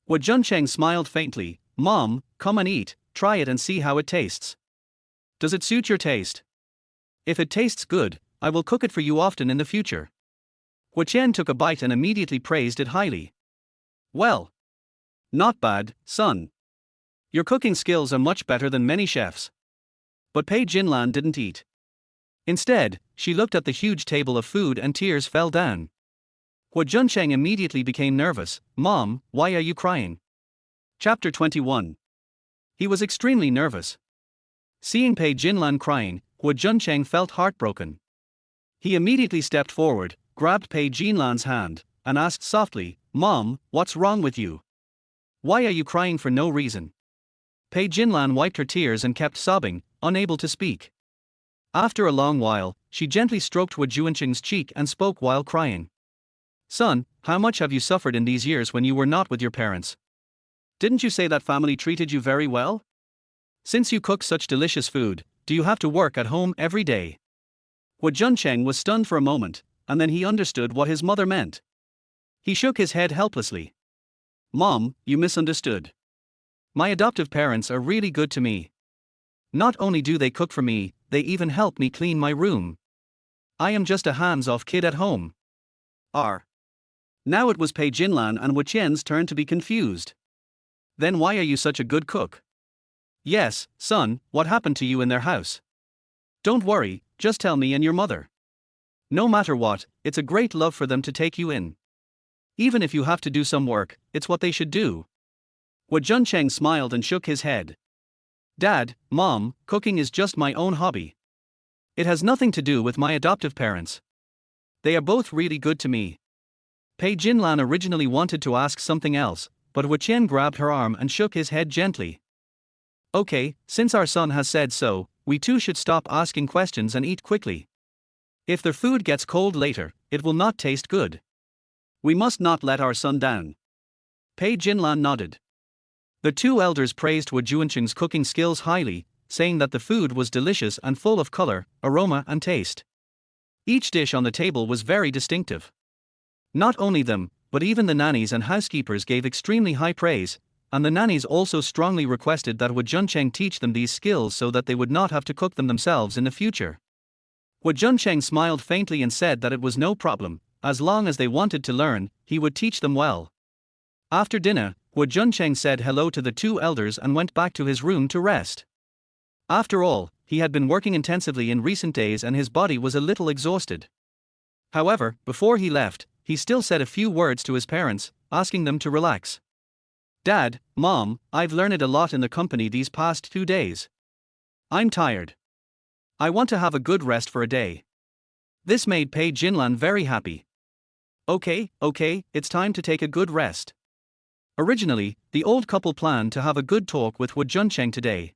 Huo Junchen smiled faintly. Mom, come and eat, try it and see how it tastes. Does it suit your taste? If it tastes good, I will cook it for you often in the future. Huo Qian took a bite and immediately praised it highly. Well, not bad, son. Your cooking skills are much better than many chefs. But Pei Jinlan didn't eat. Instead, she looked at the huge table of food and tears fell down. Huo Junchen immediately became nervous. Mom, why are you crying? Chapter 21. He was extremely nervous. Seeing Pei Jinlan crying, Huo Junchen felt heartbroken. He immediately stepped forward, grabbed Pei Jinlan's hand, and asked softly, Mom, what's wrong with you? Why are you crying for no reason? Pei Jinlan wiped her tears and kept sobbing, unable to speak. After a long while, she gently stroked Huo Junchen's cheek and spoke while crying. Son, how much have you suffered in these years when you were not with your parents? Didn't you say that family treated you very well? Since you cook such delicious food, do you have to work at home every day? Huo Junchen was stunned for a moment, and then he understood what his mother meant. He shook his head helplessly. Mom, you misunderstood. My adoptive parents are really good to me. Not only do they cook for me, they even help me clean my room. I am just a hands-off kid at home. Now it was Pei Jinlan and Huo Qian's turn to be confused. Then why are you such a good cook? Yes, son, what happened to you in their house? Don't worry, just tell me and your mother. No matter what, it's a great love for them to take you in. Even if you have to do some work, it's what they should do. Huo Junchen smiled and shook his head. Dad, Mom, cooking is just my own hobby. It has nothing to do with my adoptive parents. They are both really good to me. Pei Jinlan originally wanted to ask something else, but Huo Qian grabbed her arm and shook his head gently. Okay, since our son has said so, we too should stop asking questions and eat quickly. If their food gets cold later, it will not taste good. We must not let our son down. Pei Jinlan nodded. The two elders praised Huo Junchen's cooking skills highly, saying that the food was delicious and full of color, aroma and taste. Each dish on the table was very distinctive. Not only them, but even the nannies and housekeepers gave extremely high praise, and the nannies also strongly requested that Huo Junchen teach them these skills so that they would not have to cook them themselves in the future. Huo Junchen smiled faintly and said that it was no problem, as long as they wanted to learn, he would teach them well. After dinner, Huo Junchen said hello to the two elders and went back to his room to rest. After all, he had been working intensively in recent days and his body was a little exhausted. However, before he left, he still said a few words to his parents, asking them to relax. Dad, Mom, I've learned a lot in the company these past 2 days. I'm tired. I want to have a good rest for a day. This made Pei Jinlan very happy. Okay, it's time to take a good rest. Originally, the old couple planned to have a good talk with Huo Junchen today.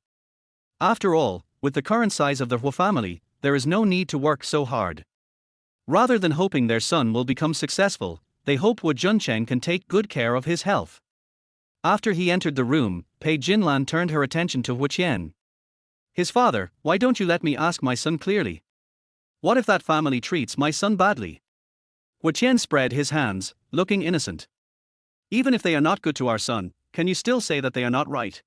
After all, with the current size of the Huo family, there is no need to work so hard. Rather than hoping their son will become successful, they hope Huo Junchen can take good care of his health. After he entered the room, Pei Jinlan turned her attention to Huo Qian. His father, why don't you let me ask my son clearly? What if that family treats my son badly? Huo Qian spread his hands, looking innocent. Even if they are not good to our son, can you still say that they are not right?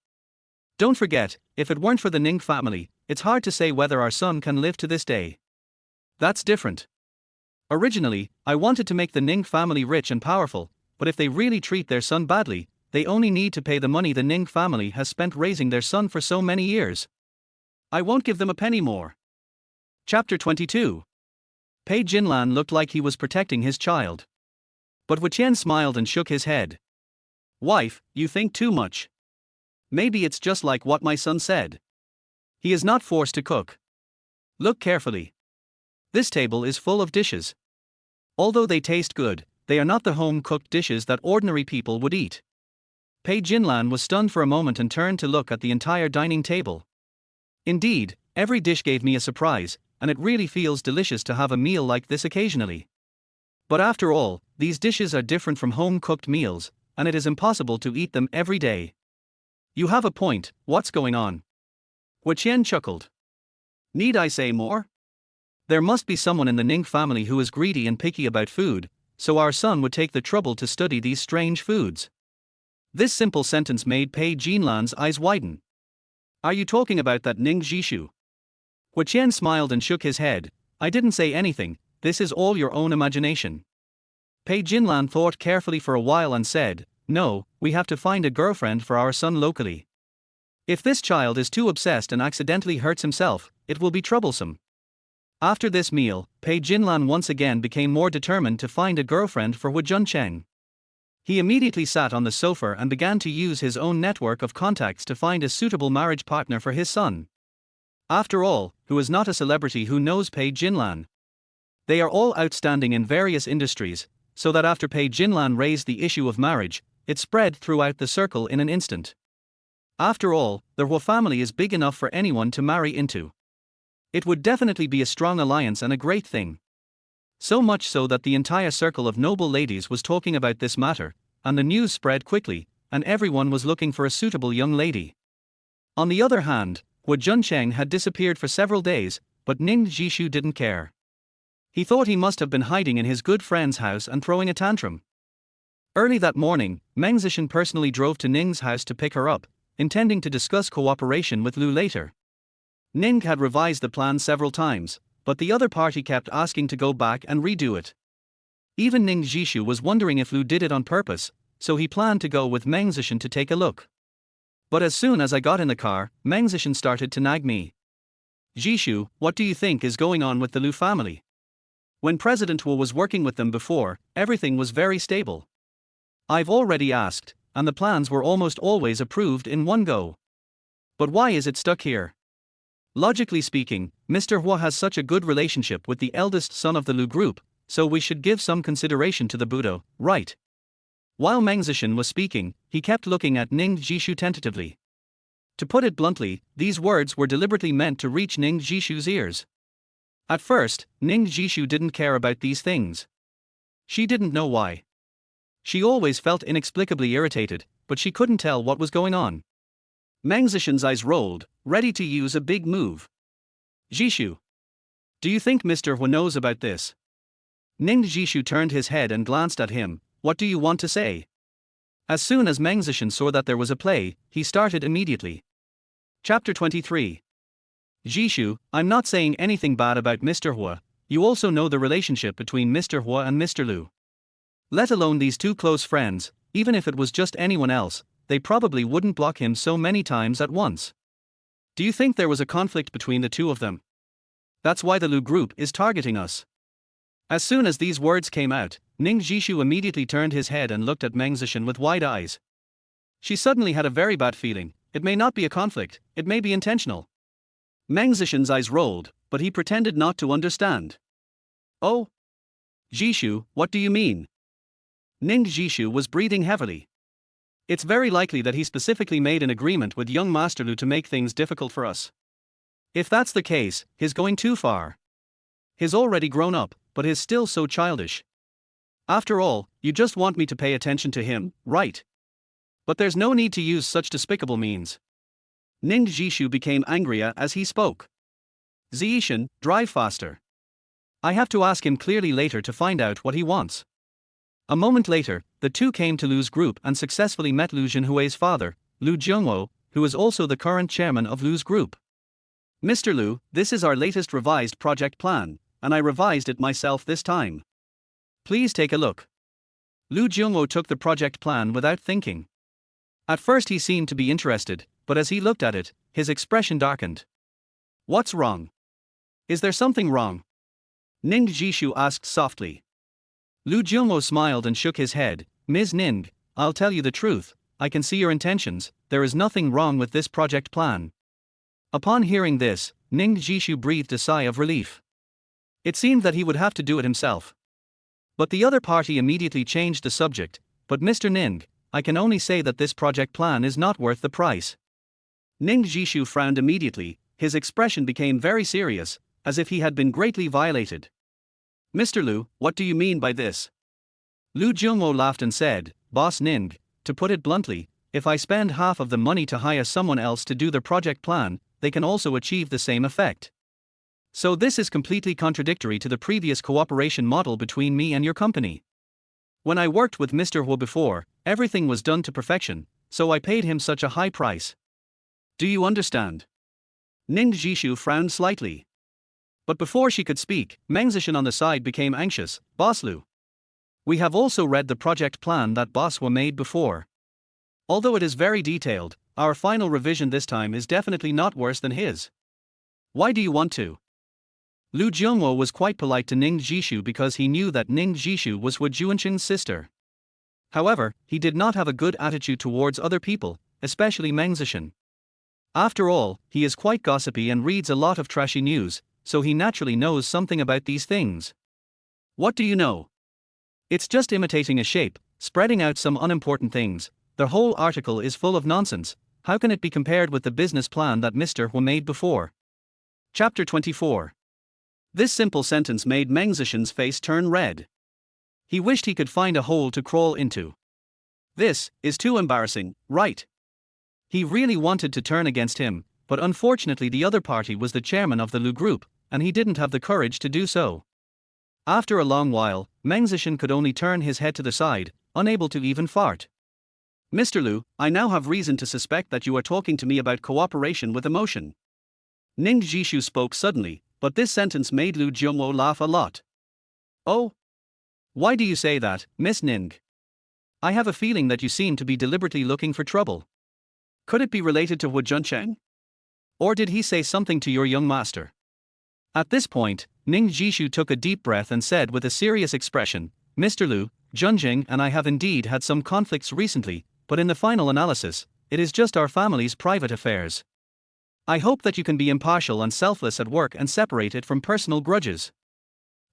Don't forget, if it weren't for the Ning family, it's hard to say whether our son can live to this day. That's different. Originally, I wanted to make the Ning family rich and powerful, but if they really treat their son badly, they only need to pay the money the Ning family has spent raising their son for so many years. I won't give them a penny more. Chapter 22. Pei Jinlan looked like he was protecting his child. But Huo Qian smiled and shook his head. Wife, you think too much. Maybe it's just like what my son said. He is not forced to cook. Look carefully. This table is full of dishes. Although they taste good, they are not the home-cooked dishes that ordinary people would eat. Pei Jinlan was stunned for a moment and turned to look at the entire dining table. Indeed, every dish gave me a surprise, and it really feels delicious to have a meal like this occasionally. But after all, these dishes are different from home-cooked meals, and it is impossible to eat them every day. You have a point, what's going on? Huo Qian chuckled. Need I say more? There must be someone in the Ning family who is greedy and picky about food, so our son would take the trouble to study these strange foods. This simple sentence made Pei Jinlan's eyes widen. Are you talking about that Ning Zhi? Huo Qian smiled and shook his head. I didn't say anything, this is all your own imagination. Pei Jinlan thought carefully for a while and said, no, we have to find a girlfriend for our son locally. If this child is too obsessed and accidentally hurts himself, it will be troublesome. After this meal, Pei Jinlan once again became more determined to find a girlfriend for Huo Junchen. He immediately sat on the sofa and began to use his own network of contacts to find a suitable marriage partner for his son. After all, who is not a celebrity who knows Pei Jinlan? They are all outstanding in various industries, so that after Pei Jinlan raised the issue of marriage, it spread throughout the circle in an instant. After all, the Huo family is big enough for anyone to marry into. It would definitely be a strong alliance and a great thing. So much so that the entire circle of noble ladies was talking about this matter, and the news spread quickly, and everyone was looking for a suitable young lady. On the other hand, Huo Junchen had disappeared for several days, but Ning Zhi didn't care. He thought he must have been hiding in his good friend's house and throwing a tantrum. Early that morning, Meng Zesheng personally drove to Ning's house to pick her up, intending to discuss cooperation with Lu later. Ning had revised the plan several times, but the other party kept asking to go back and redo it. Even Ning Zhi was wondering if Lu did it on purpose, so he planned to go with Meng Zesheng to take a look. But as soon as I got in the car, Meng Zesheng started to nag me. Zhi, what do you think is going on with the Lu family? When President Huo was working with them before, everything was very stable. I've already asked, and the plans were almost always approved in one go. But why is it stuck here? Logically speaking, Mr. Huo has such a good relationship with the eldest son of the Lu group, so we should give some consideration to the Budo, right? While Meng Zesheng was speaking, he kept looking at Ning Zhi tentatively. To put it bluntly, these words were deliberately meant to reach Ning Zhi's ears. At first, Ning Zhi didn't care about these things. She didn't know why. She always felt inexplicably irritated, but she couldn't tell what was going on. Meng Zesheng's eyes rolled, ready to use a big move. Zhi, do you think Mr. Huo knows about this? Ning Zhi turned his head and glanced at him. What do you want to say? As soon as Meng Zesheng saw that there was a play, he started immediately. Chapter 23. Zhi, I'm not saying anything bad about Mr. Huo, you also know the relationship between Mr. Huo and Mr. Lu. Let alone these two close friends, even if it was just anyone else, they probably wouldn't block him so many times at once. Do you think there was a conflict between the two of them? That's why the Lu group is targeting us. As soon as these words came out, Ning Zhi immediately turned his head and looked at Meng Zesheng with wide eyes. She suddenly had a very bad feeling. It may not be a conflict, it may be intentional. Meng Zesheng's eyes rolled, but he pretended not to understand. Oh? Zhi, what do you mean? Ning Zhi was breathing heavily. It's very likely that he specifically made an agreement with young Master Lu to make things difficult for us. If that's the case, he's going too far. He's already grown up, but he's still so childish. After all, you just want me to pay attention to him, right? But there's no need to use such despicable means. Ning Zhi became angrier as he spoke. Zishan, drive faster. I have to ask him clearly later to find out what he wants. A moment later, the two came to Lu's group and successfully met Lu Junhui's father, Lu Jiongwo, who is also the current chairman of Lu's group. Mr. Lu, this is our latest revised project plan, and I revised it myself this time. Please take a look. Lu Jiongwo took the project plan without thinking. At first he seemed to be interested, but as he looked at it, his expression darkened. What's wrong? Is there something wrong? Ning Zhi asked softly. Lu Junwo smiled and shook his head. Ms. Ning, I'll tell you the truth, I can see your intentions, there is nothing wrong with this project plan. Upon hearing this, Ning Zhi breathed a sigh of relief. It seemed that he would have to do it himself. But the other party immediately changed the subject. But Mr. Ning, I can only say that this project plan is not worth the price. Ning Zhi frowned immediately, his expression became very serious, as if he had been greatly violated. Mr. Lu, what do you mean by this? Lu Junwo laughed and said, Boss Ning, to put it bluntly, if I spend half of the money to hire someone else to do the project plan, they can also achieve the same effect. So this is completely contradictory to the previous cooperation model between me and your company. When I worked with Mr. Huo before, everything was done to perfection, so I paid him such a high price. Do you understand? Ning Zhi frowned slightly. But before she could speak, Meng Zesheng on the side became anxious. Boss Lu, we have also read the project plan that Boss Huo made before. Although it is very detailed, our final revision this time is definitely not worse than his. Why do you want to? Lu Junwo was quite polite to Ning Zhi because he knew that Ning Zhi was Huo Junchen's sister. However, he did not have a good attitude towards other people, especially Meng Zesheng. After all, he is quite gossipy and reads a lot of trashy news, so he naturally knows something about these things. What do you know? It's just imitating a shape, spreading out some unimportant things. The whole article is full of nonsense. How can it be compared with the business plan that Mr. Huo made before? Chapter 24. This simple sentence made Meng Zesheng's face turn red. He wished he could find a hole to crawl into. This is too embarrassing, right? He really wanted to turn against him, but unfortunately the other party was the chairman of the Lu group, and he didn't have the courage to do so. After a long while, Meng Zesheng could only turn his head to the side, unable to even fart. Mr. Lu, I now have reason to suspect that you are talking to me about cooperation with emotion. Ning Zhi spoke suddenly, but this sentence made Lu Junwo laugh a lot. Oh? Why do you say that, Miss Ning? I have a feeling that you seem to be deliberately looking for trouble. Could it be related to Huo Junchen? Or did he say something to your young master? At this point, Ning Zhi took a deep breath and said with a serious expression, Mr. Lu, Junjing and I have indeed had some conflicts recently, but in the final analysis, it is just our family's private affairs. I hope that you can be impartial and selfless at work and separate it from personal grudges.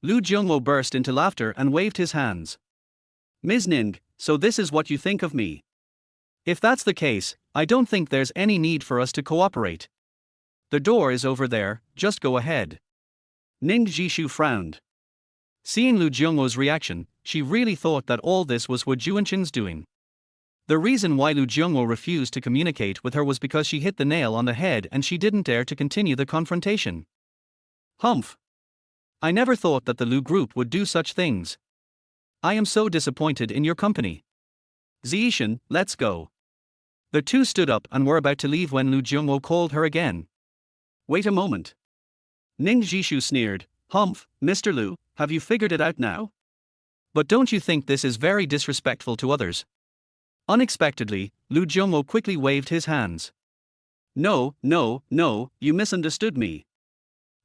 Lu Junwo burst into laughter and waved his hands. Ms. Ning, so this is what you think of me. If that's the case, I don't think there's any need for us to cooperate. The door is over there, just go ahead. Ning Zhi frowned. Seeing Lu Junwo's reaction, she really thought that all this was Huo Junchen's doing. The reason why Lu Junwo refused to communicate with her was because she hit the nail on the head and she didn't dare to continue the confrontation. Humph. I never thought that the Lu group would do such things. I am so disappointed in your company. Zishan, let's go. The two stood up and were about to leave when Lu Junwo called her again. Wait a moment. Ning Zhi sneered, Humph, Mr. Lu, have you figured it out now? But don't you think this is very disrespectful to others? Unexpectedly, Lu Junwo quickly waved his hands. No, you misunderstood me.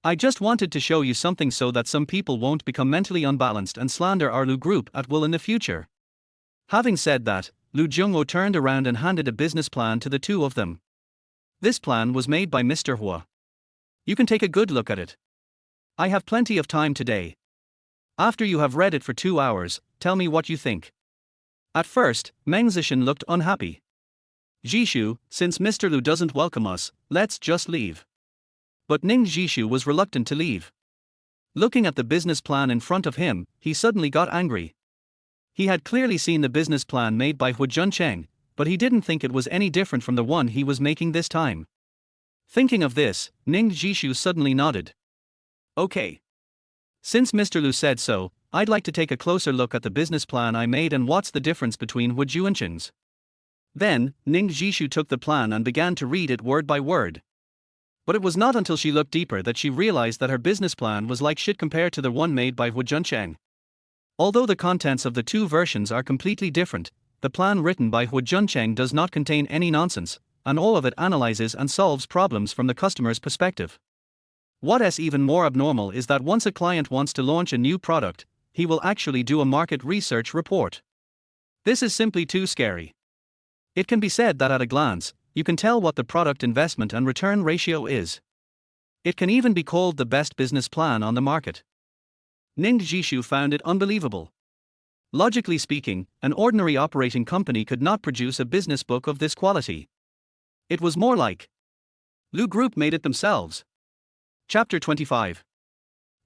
I just wanted to show you something so that some people won't become mentally unbalanced and slander our Lu group at will in the future. Having said that, Lu Junwo turned around and handed a business plan to the two of them. This plan was made by Mr. Huo. You can take a good look at it. I have plenty of time today. After you have read it for 2 hours, tell me what you think. At first, Meng Zesheng looked unhappy. Zhishu, since Mr. Lu doesn't welcome us, let's just leave. But Ning Zhi was reluctant to leave. Looking at the business plan in front of him, he suddenly got angry. He had clearly seen the business plan made by Huo Junchen, but he didn't think it was any different from the one he was making this time. Thinking of this, Ning Zhi suddenly nodded. Okay. Since Mr. Lu said so, I'd like to take a closer look at the business plan I made and what's the difference between Huo Junchen's. Then, Ning Zhi took the plan and began to read it word by word. But it was not until she looked deeper that she realized that her business plan was like shit compared to the one made by Huo Junchen. Although the contents of the two versions are completely different, the plan written by Huo Junchen does not contain any nonsense, and all of it analyzes and solves problems from the customer's perspective. What's even more abnormal is that once a client wants to launch a new product, he will actually do a market research report. This is simply too scary. It can be said that at a glance, you can tell what the product investment and return ratio is. It can even be called the best business plan on the market. Ning Zhi found it unbelievable. Logically speaking, an ordinary operating company could not produce a business book of this quality. It was more like Lu Group made it themselves. Chapter 25.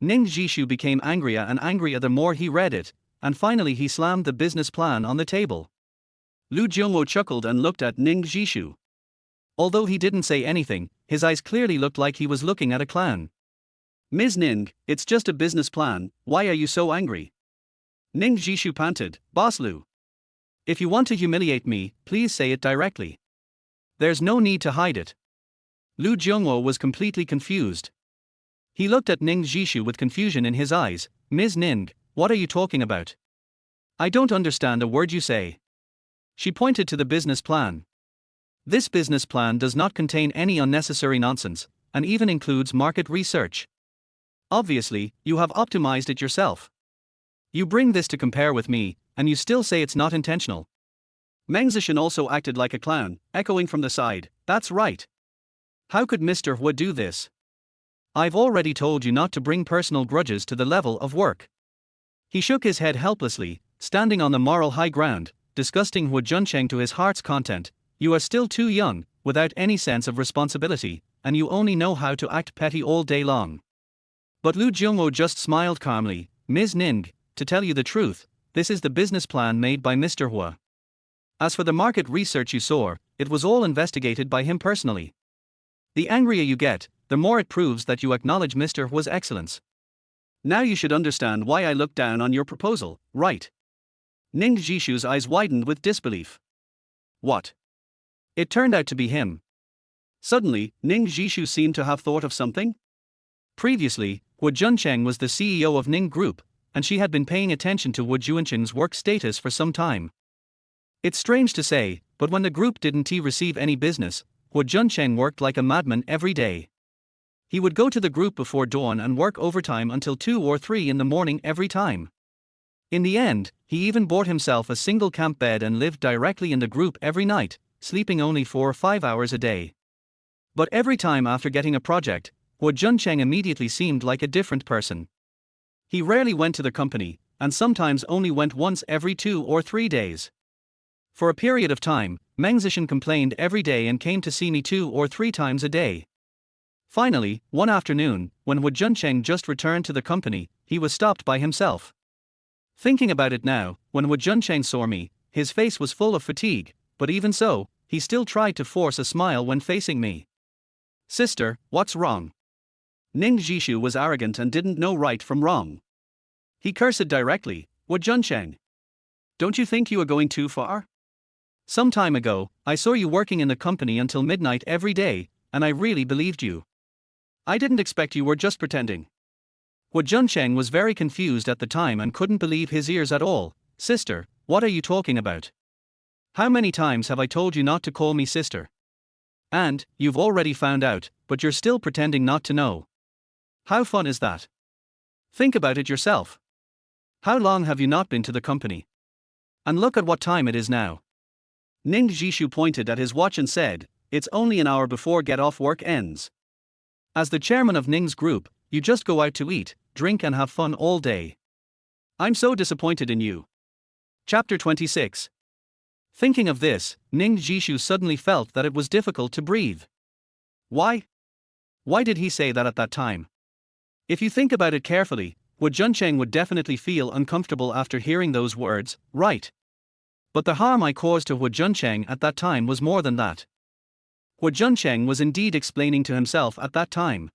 Ning Zhi became angrier and angrier the more he read it, and finally he slammed the business plan on the table. Lu Jiongwo chuckled and looked at Ning Zhi. Although he didn't say anything, his eyes clearly looked like he was looking at a clown. Ms. Ning, it's just a business plan, why are you so angry? Ning Zhi panted, Boss Lu. If you want to humiliate me, please say it directly. There's no need to hide it. Lu Jiongwo was completely confused. He looked at Ning Zhi with confusion in his eyes. Ms. Ning, what are you talking about? I don't understand a word you say. She pointed to the business plan. This business plan does not contain any unnecessary nonsense, and even includes market research. Obviously, you have optimized it yourself. You bring this to compare with me, and you still say it's not intentional. Meng Zesheng also acted like a clown, echoing from the side, that's right. How could Mr. Huo do this? I've already told you not to bring personal grudges to the level of work. He shook his head helplessly, standing on the moral high ground, disgusting Huo Junchen to his heart's content. You are still too young, without any sense of responsibility, and you only know how to act petty all day long. But Lu Jiongwo just smiled calmly. Ms. Ning, to tell you the truth, this is the business plan made by Mr. Huo. As for the market research you saw, it was all investigated by him personally. The angrier you get, the more it proves that you acknowledge Mr. Huo's excellence. Now you should understand why I looked down on your proposal, right? Ning Zhishu's eyes widened with disbelief. What? It turned out to be him. Suddenly, Ning Zhishu seemed to have thought of something. Previously, Huo Junchen was the CEO of Ning Group, and she had been paying attention to Huo Junchen's work status for some time. It's strange to say, but when the group didn't receive any business, Huo Junchen worked like a madman every day. He would go to the group before dawn and work overtime until 2 or 3 in the morning every time. In the end, he even bought himself a single camp bed and lived directly in the group every night, sleeping only 4 or 5 hours a day. But every time after getting a project, Huo Junchen immediately seemed like a different person. He rarely went to the company, and sometimes only went once every 2 or 3 days. For a period of time, Meng Zesheng complained every day and came to see me 2 or 3 times a day. Finally, one afternoon, when Huo Junchen just returned to the company, he was stopped by himself. Thinking about it now, when Huo Junchen saw me, his face was full of fatigue, but even so, he still tried to force a smile when facing me. Sister, what's wrong? Ning Zhi was arrogant and didn't know right from wrong. He cursed directly, Huo Junchen. Don't you think you are going too far? Some time ago, I saw you working in the company until midnight every day, and I really believed you. I didn't expect you were just pretending. Huo Junchen was very confused at the time and couldn't believe his ears at all. Sister, what are you talking about? How many times have I told you not to call me sister? And, you've already found out, but you're still pretending not to know. How fun is that? Think about it yourself. How long have you not been to the company? And look at what time it is now. Ning Zhi pointed at his watch and said, it's only an hour before get-off work ends. As the chairman of Ning's group, you just go out to eat, drink and have fun all day. I'm so disappointed in you. Chapter 26. Thinking of this, Ning Zhi suddenly felt that it was difficult to breathe. Why? Why did he say that at that time? If you think about it carefully, Huo Junchen would definitely feel uncomfortable after hearing those words, right? But the harm I caused to Huo Junchen at that time was more than that. Huo Junchen was indeed explaining to himself at that time.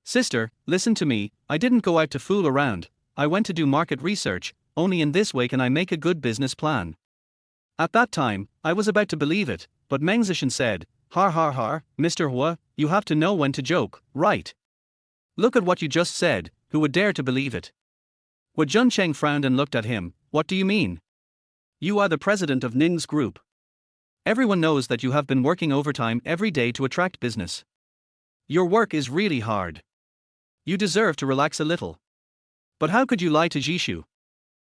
Sister, listen to me, I didn't go out to fool around, I went to do market research, only in this way can I make a good business plan. At that time, I was about to believe it, but Meng Zesheng said, har har har, Mr. Huo, you have to know when to joke, right? Look at what you just said, who would dare to believe it? Huo Junchen frowned and looked at him, what do you mean? You are the president of Ning's group. Everyone knows that you have been working overtime every day to attract business. Your work is really hard. You deserve to relax a little. But how could you lie to Jishu?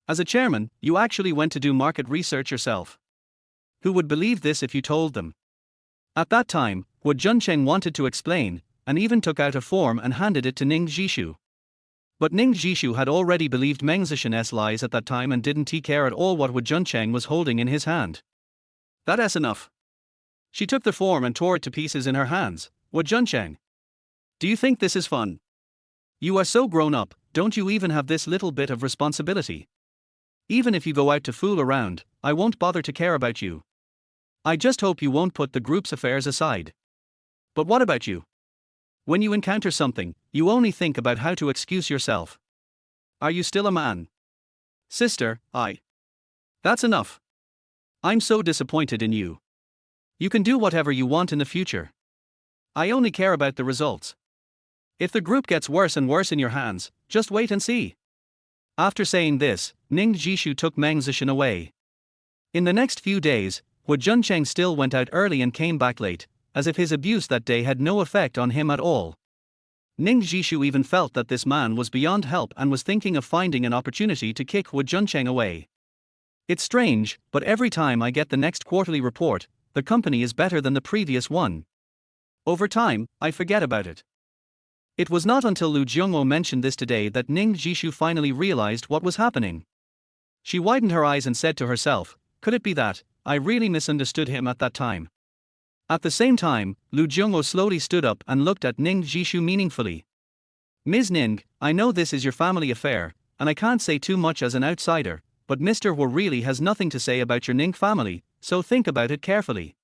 As a chairman, you actually went to do market research yourself. Who would believe this if you told them? At that time, Huo Junchen wanted to explain, and even took out a form and handed it to Ning Zhi. But Ning Zhi had already believed Meng Zesheng's lies at that time and didn't care at all what Huo Junchen was holding in his hand. That's enough. She took the form and tore it to pieces in her hands. Huo Junchen, do you think this is fun? You are so grown up, don't you even have this little bit of responsibility? Even if you go out to fool around, I won't bother to care about you. I just hope you won't put the group's affairs aside. But what about you? When you encounter something, you only think about how to excuse yourself. Are you still a man? Sister, That's enough. I'm so disappointed in you. You can do whatever you want in the future. I only care about the results. If the group gets worse and worse in your hands, just wait and see. After saying this, Ning Zhi took Meng Zesheng away. In the next few days, Huo Junchen still went out early and came back late, as if his abuse that day had no effect on him at all. Ning Zhi even felt that this man was beyond help and was thinking of finding an opportunity to kick Huo Junchen away. It's strange, but every time I get the next quarterly report, the company is better than the previous one. Over time, I forget about it. It was not until Lu Jiongwo mentioned this today that Ning Zhi finally realized what was happening. She widened her eyes and said to herself, could it be that I really misunderstood him at that time? At the same time, Lu Jiongwo slowly stood up and looked at Ning Zhi meaningfully. Ms. Ning, I know this is your family affair, and I can't say too much as an outsider, but Mr. Huo really has nothing to say about your Ning family, so think about it carefully.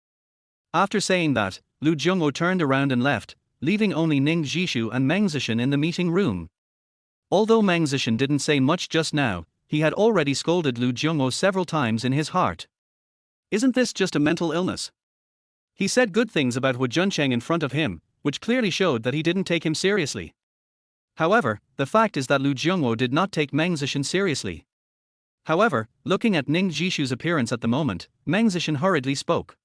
After saying that, Lu Jiongwo turned around and left, leaving only Ning Zhi and Meng Zesheng in the meeting room. Although Meng Zesheng didn't say much just now, he had already scolded Lu Jiongwo several times in his heart. Isn't this just a mental illness? He said good things about Huo Junchen in front of him, which clearly showed that he didn't take him seriously. However, the fact is that Lu Jiongwo did not take Meng Zesheng seriously. However, looking at Ning Zhi's appearance at the moment, Meng Zesheng hurriedly spoke.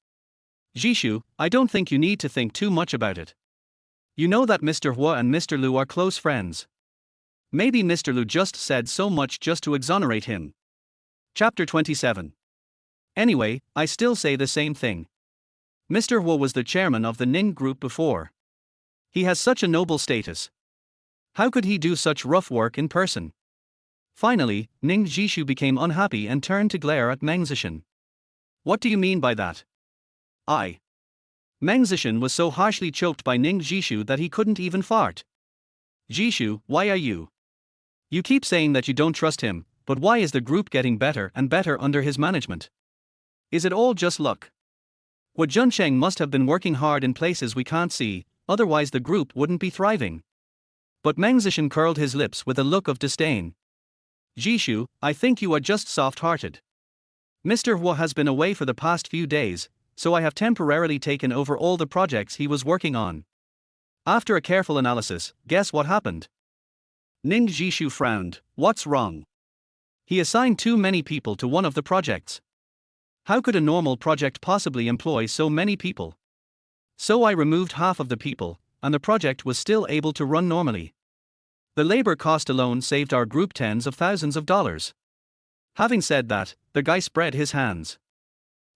Zhishu, I don't think you need to think too much about it. You know that Mr. Huo and Mr. Lu are close friends. Maybe Mr. Lu just said so much just to exonerate him. Chapter 27. Anyway, I still say the same thing. Mr. Huo was the chairman of the Ning group before. He has such a noble status. How could he do such rough work in person? Finally, Ning Zhi became unhappy and turned to glare at Meng Zesheng. What do you mean by that? Meng Zesheng was so harshly choked by Ning Zhi that he couldn't even fart. Zhi, why are you? You keep saying that you don't trust him, but why is the group getting better and better under his management? Is it all just luck? Huo Junchen must have been working hard in places we can't see, otherwise the group wouldn't be thriving. But Meng Zesheng curled his lips with a look of disdain. Zhi, I think you are just soft-hearted. Mr. Huo has been away for the past few days, so I have temporarily taken over all the projects he was working on. After a careful analysis, guess what happened? Ning Zhi frowned. What's wrong? He assigned too many people to one of the projects. How could a normal project possibly employ so many people? So I removed half of the people, and the project was still able to run normally. The labor cost alone saved our group tens of thousands of dollars. Having said that, the guy spread his hands.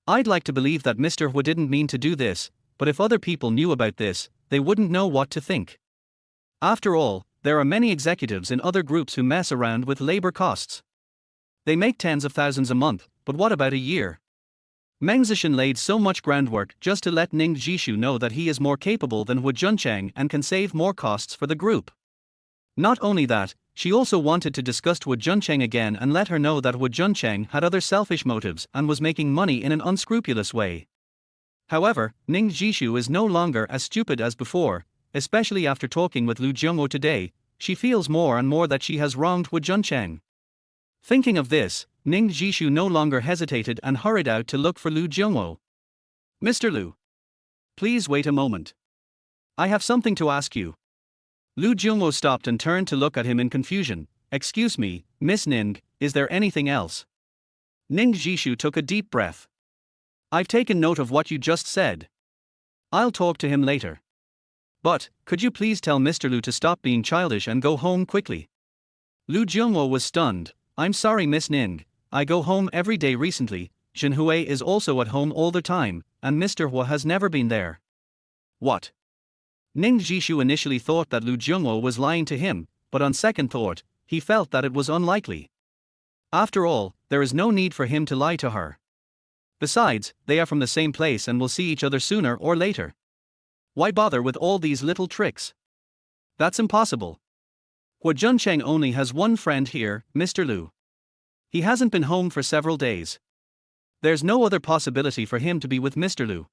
I'd like to believe that Mr. Huo didn't mean to do this, but if other people knew about this, they wouldn't know what to think. After all, there are many executives in other groups who mess around with labor costs. They make tens of thousands a month, but what about a year? Meng Zesheng laid so much groundwork just to let Ning Zhi know that he is more capable than Huo Junchen and can save more costs for the group. Not only that, she also wanted to discuss Huo Junchen again and let her know that Huo Junchen had other selfish motives and was making money in an unscrupulous way. However, Ning Zhi is no longer as stupid as before, especially after talking with Lu Jiongwo today. She feels more and more that she has wronged Huo Junchen. Thinking of this, Ning Zhi no longer hesitated and hurried out to look for Lu Jiongwo. Mr. Lu. Please wait a moment. I have something to ask you. Lu Jiongwo stopped and turned to look at him in confusion. Excuse me, Miss Ning, is there anything else? Ning Zhi took a deep breath. I've taken note of what you just said. I'll talk to him later. But, could you please tell Mr. Lu to stop being childish and go home quickly? Lu Jianguo was stunned. I'm sorry, Miss Ning. I go home every day recently. Zhen Hui is also at home all the time, and Mr. Huo has never been there. What? Ning Zhi initially thought that Lu Jianguo was lying to him, but on second thought, he felt that it was unlikely. After all, there is no need for him to lie to her. Besides, they are from the same place and will see each other sooner or later. Why bother with all these little tricks? That's impossible. Huo Junchen only has one friend here, Mr. Lu. He hasn't been home for several days. There's no other possibility for him to be with Mr. Lu.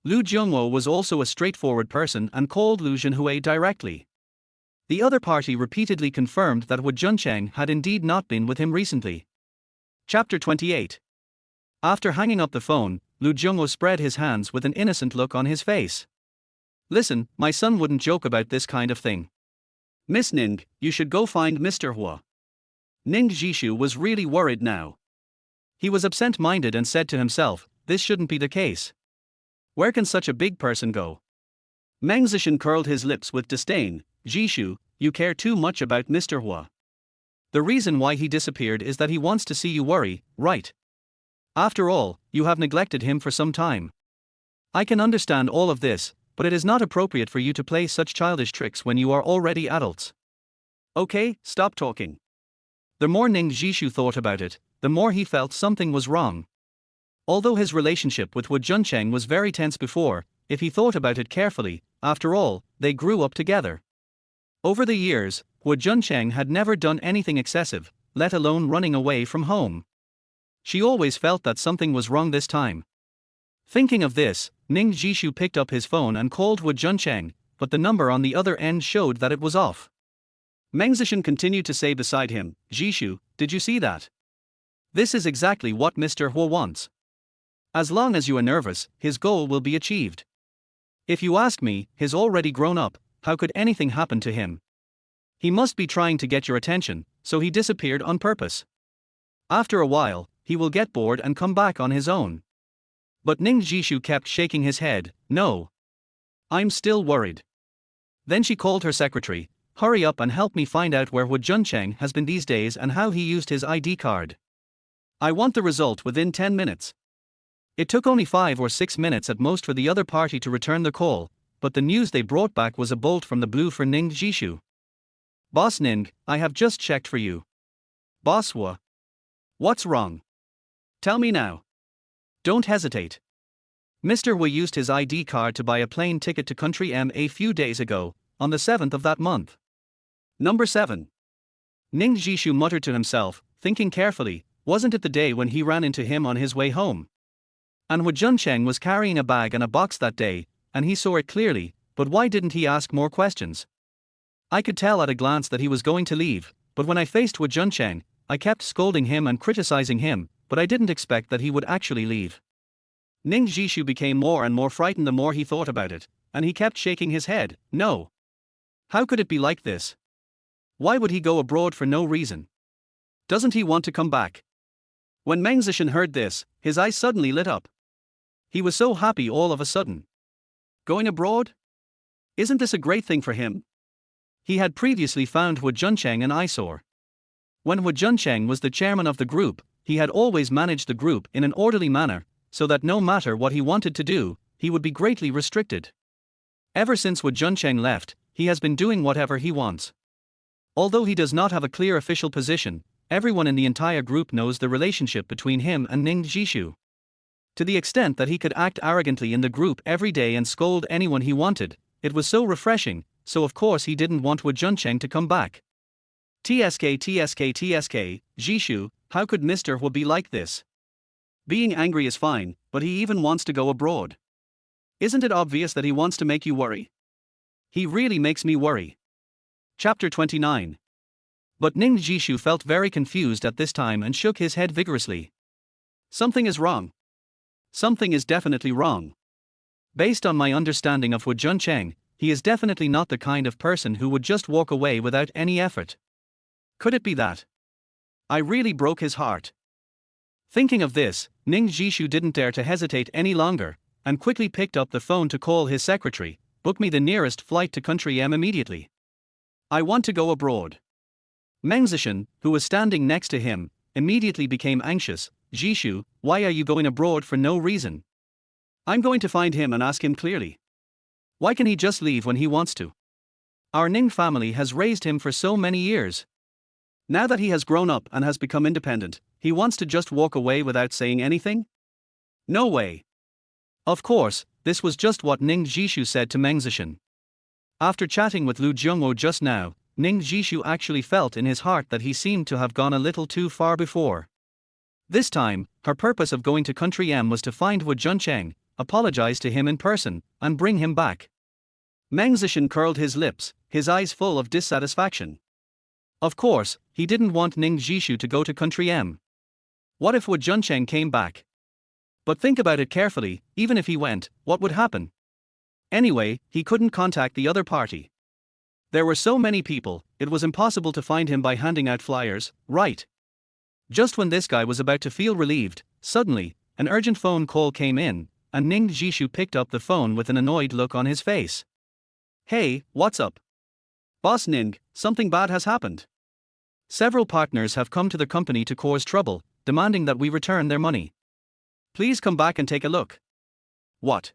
Lu Jianguo was also a straightforward person and called Lu Zhenhui directly. The other party repeatedly confirmed that Huo Junchen had indeed not been with him recently. Chapter 28. After hanging up the phone, Lu Jianguo spread his hands with an innocent look on his face. Listen, my son wouldn't joke about this kind of thing. Miss Ning, you should go find Mr. Huo. Ning Zhi was really worried now. He was absent-minded and said to himself, this shouldn't be the case. Where can such a big person go? Meng Zesheng curled his lips with disdain. Zhi, you care too much about Mr. Huo. The reason why he disappeared is that he wants to see you worry, right? After all, you have neglected him for some time. I can understand all of this, but it is not appropriate for you to play such childish tricks when you are already adults. Okay, stop talking. The more Ning Zhi thought about it, the more he felt something was wrong. Although his relationship with Huo Junchen was very tense before, if he thought about it carefully, after all, they grew up together. Over the years, Huo Junchen had never done anything excessive, let alone running away from home. She always felt that something was wrong this time. Thinking of this, Ning Zhi picked up his phone and called Huo Junchen, but the number on the other end showed that it was off. Meng Zesheng continued to say beside him, Zhi, did you see that? This is exactly what Mr. Huo wants. As long as you are nervous, his goal will be achieved. If you ask me, he's already grown up, how could anything happen to him? He must be trying to get your attention, so he disappeared on purpose. After a while, he will get bored and come back on his own. But Ning Zhi kept shaking his head, no. I'm still worried. Then she called her secretary, hurry up and help me find out where Huo Junchen has been these days and how he used his ID card. I want the result within 10 minutes. It took only 5 or 6 minutes at most for the other party to return the call, but the news they brought back was a bolt from the blue for Ning Zhi. Boss Ning, I have just checked for you. Boss Huo. What's wrong? Tell me now. Don't hesitate. Mr. Huo used his ID card to buy a plane ticket to country M a few days ago, on the 7th of that month. Number 7. Ning Zhi muttered to himself, thinking carefully, wasn't it the day when he ran into him on his way home? And Huo Junchen was carrying a bag and a box that day, and he saw it clearly, but why didn't he ask more questions? I could tell at a glance that he was going to leave, but when I faced Huo Junchen, I kept scolding him and criticizing him, but I didn't expect that he would actually leave. Ning Zhi became more and more frightened the more he thought about it, and he kept shaking his head, no. How could it be like this? Why would he go abroad for no reason? Doesn't he want to come back? When Meng Zesheng heard this, his eyes suddenly lit up. He was so happy all of a sudden. Going abroad? Isn't this a great thing for him? He had previously found Huo Junchen an eyesore. When Huo Junchen was the chairman of the group, he had always managed the group in an orderly manner, so that no matter what he wanted to do, he would be greatly restricted. Ever since Huo Junchen left, he has been doing whatever he wants. Although he does not have a clear official position, everyone in the entire group knows the relationship between him and Ning Zhi. To the extent that he could act arrogantly in the group every day and scold anyone he wanted, it was so refreshing, so of course he didn't want Huo Junchen to come back. TSK, Zhi, how could Mr. Huo be like this? Being angry is fine, but he even wants to go abroad. Isn't it obvious that he wants to make you worry? He really makes me worry. Chapter 29. But Ning Zhi felt very confused at this time and shook his head vigorously. Something is wrong. Something is definitely wrong. Based on my understanding of Huo Junchen, he is definitely not the kind of person who would just walk away without any effort. Could it be that I really broke his heart? Thinking of this, Ning Zhi didn't dare to hesitate any longer, and quickly picked up the phone to call his secretary. Book me the nearest flight to country M immediately. I want to go abroad. Meng Zesheng, who was standing next to him, immediately became anxious. Zhishu, why are you going abroad for no reason? I'm going to find him and ask him clearly. Why can he just leave when he wants to? Our Ning family has raised him for so many years. Now that he has grown up and has become independent, he wants to just walk away without saying anything? No way. Of course, this was just what Ning Zhi said to Meng Zesheng. After chatting with Lu Jungwo just now, Ning Zhi actually felt in his heart that he seemed to have gone a little too far before. This time, her purpose of going to Country M was to find Huo Junchen, apologize to him in person, and bring him back. Meng Zesheng curled his lips, his eyes full of dissatisfaction. Of course, he didn't want Ning Zhi to go to Country M. What if Huo Junchen came back? But think about it carefully, even if he went, what would happen? Anyway, he couldn't contact the other party. There were so many people, it was impossible to find him by handing out flyers, right? Just when this guy was about to feel relieved, suddenly, an urgent phone call came in, and Ning Zhi picked up the phone with an annoyed look on his face. Hey, what's up? Boss Ning, something bad has happened. Several partners have come to the company to cause trouble, demanding that we return their money. Please come back and take a look. What?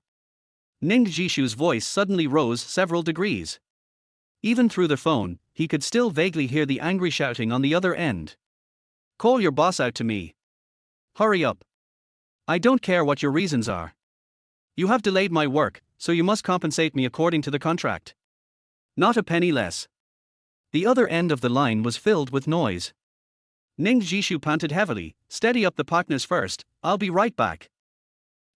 Ning Zhishu's voice suddenly rose several degrees. Even through the phone, he could still vaguely hear the angry shouting on the other end. Call your boss out to me. Hurry up. I don't care what your reasons are. You have delayed my work, so you must compensate me according to the contract. Not a penny less. The other end of the line was filled with noise. Ning Zhi panted heavily. Steady up the partners first, I'll be right back.